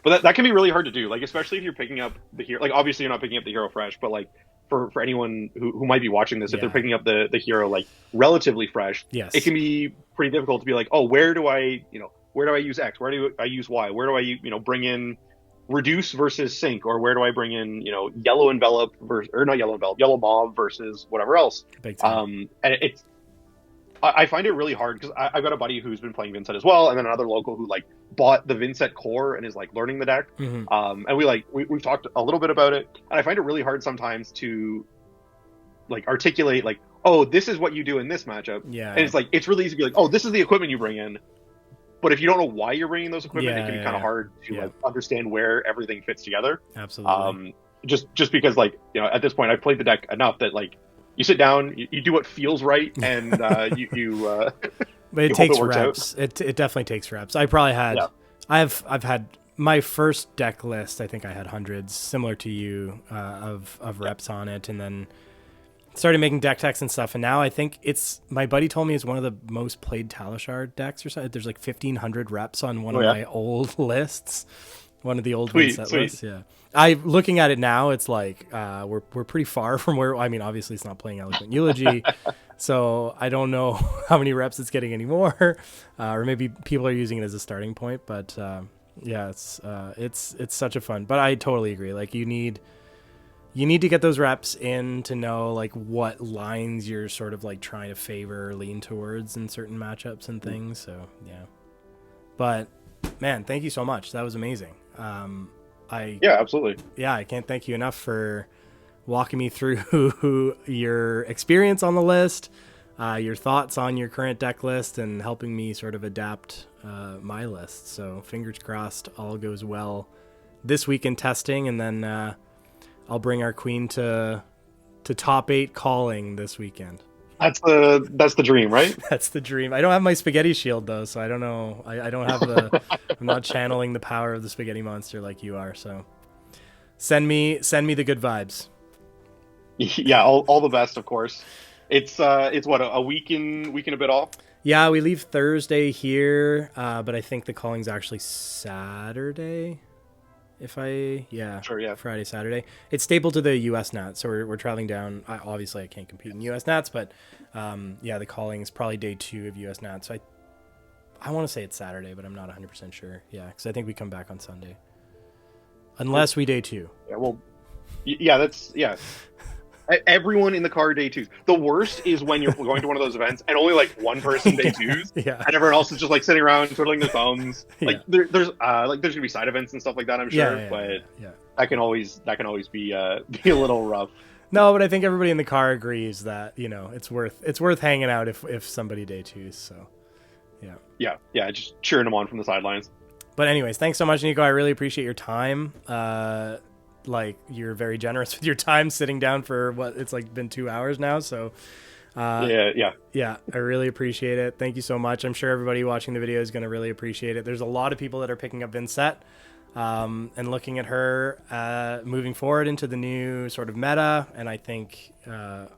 But that can be really hard to do, like, especially if you're picking up the hero. Like, obviously you're not picking up the hero fresh, but like for anyone who might be watching this, if they're picking up the hero like relatively fresh, it can be pretty difficult to be like, oh, where do I use X? Where do I use Y? Where do I bring in reduce versus sync, or where do I bring in yellow envelop versus, or not yellow envelop, yellow mob versus whatever else. And I find it really hard because I've got a buddy who's been playing Vynnset as well, and then another local who like bought the Vynnset core and is like learning the deck. And we've talked a little bit about it, and I find it really hard sometimes to like articulate like, oh, this is what you do in this matchup. And it's like, it's really easy to be like, oh, this is the equipment you bring in. But if you don't know why you're bringing those equipment, it can be kind of hard to like understand where everything fits together. Absolutely. Just because like, at this point I've played the deck enough that like you sit down, you do what feels right, and but it takes reps. It definitely takes reps. I probably had I've had my first deck list, I think I had hundreds, similar to you, of reps on it, and then started making deck techs and stuff, and now I think my buddy told me it's one of the most played Talishar decks or something. There's like 1,500 reps on one of my old lists, one of the old Vynnset lists. Looking at it now, it's like we're pretty far from where. I mean, obviously it's not playing Eloquent Eulogy, so I don't know how many reps it's getting anymore, or maybe people are using it as a starting point. But it's such a fun. But I totally agree. Like you need to get those reps in to know like what lines you're sort of like trying to favor or lean towards in certain matchups and things. So yeah, but man, thank you so much. That was amazing. Absolutely. Yeah, I can't thank you enough for walking me through your experience on the list, your thoughts on your current deck list, and helping me sort of adapt my list. So fingers crossed all goes well this week in testing, and then I'll bring our queen to top 8 calling this weekend. That's the dream, right? That's the dream. I don't have my spaghetti shield though, so I don't know. I don't have I'm not channeling the power of the spaghetti monster like you are. So send me the good vibes. Yeah, all the best, of course. It's what, a week and a bit off? Yeah, we leave Thursday here, but I think the calling's actually Saturday. Friday, Saturday. It's stapled to the US Nats, so we're traveling down. Obviously I can't compete in US Nats, but the calling is probably day 2 of US Nats. So I want to say it's Saturday, but I'm not 100% sure. Yeah, because I think we come back on Sunday, unless we day 2. Yeah, well, everyone in the car day 2s. The worst is when you're going to one of those events and only like one person day 2s, and everyone else is just like sitting around twiddling their thumbs. Like there's gonna be side events and stuff like that, I'm sure, but that can always be a little rough. No, but I think everybody in the car agrees that it's worth hanging out if somebody day 2s. So yeah, just cheering them on from the sidelines. But anyways, thanks so much, Niko. I really appreciate your time. Like you're very generous with your time sitting down for what it's like been 2 hours now. So I really appreciate it. Thank you so much. I'm sure everybody watching the video is going to really appreciate it. There's a lot of people that are picking up Vynnset and looking at her moving forward into the new sort of meta. And I think the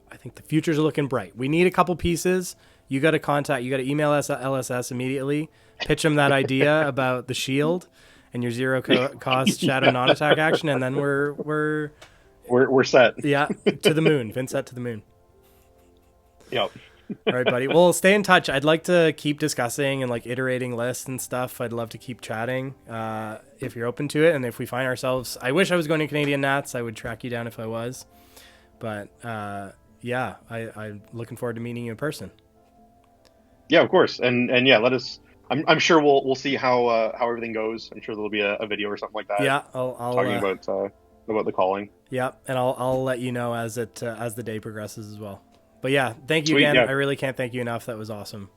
futures are looking bright. We need a couple pieces. You got to email us at LSS immediately, pitch them that idea about the shield and your zero cost shadow non-attack action, and then we're set. Yeah, to the moon. Vynnset to the moon. Yep. All right, buddy. Well, stay in touch. I'd like to keep discussing and like iterating lists and stuff. I'd love to keep chatting if you're open to it. And if we find ourselves, I wish I was going to Canadian Nats. I would track you down if I was. But I'm looking forward to meeting you in person. Yeah, of course. And yeah, let us. I'm sure we'll see how everything goes. I'm sure there'll be a video or something like that. Yeah, I'll talking about the calling. Yeah, and I'll let you know as the day progresses as well. But yeah, thank you Sweet, again. yeah. I really can't thank you enough. That was awesome.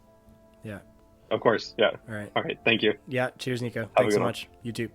Yeah. Of course. Yeah. All right. Thank you. Yeah. Cheers, Niko. Thanks so much. You too.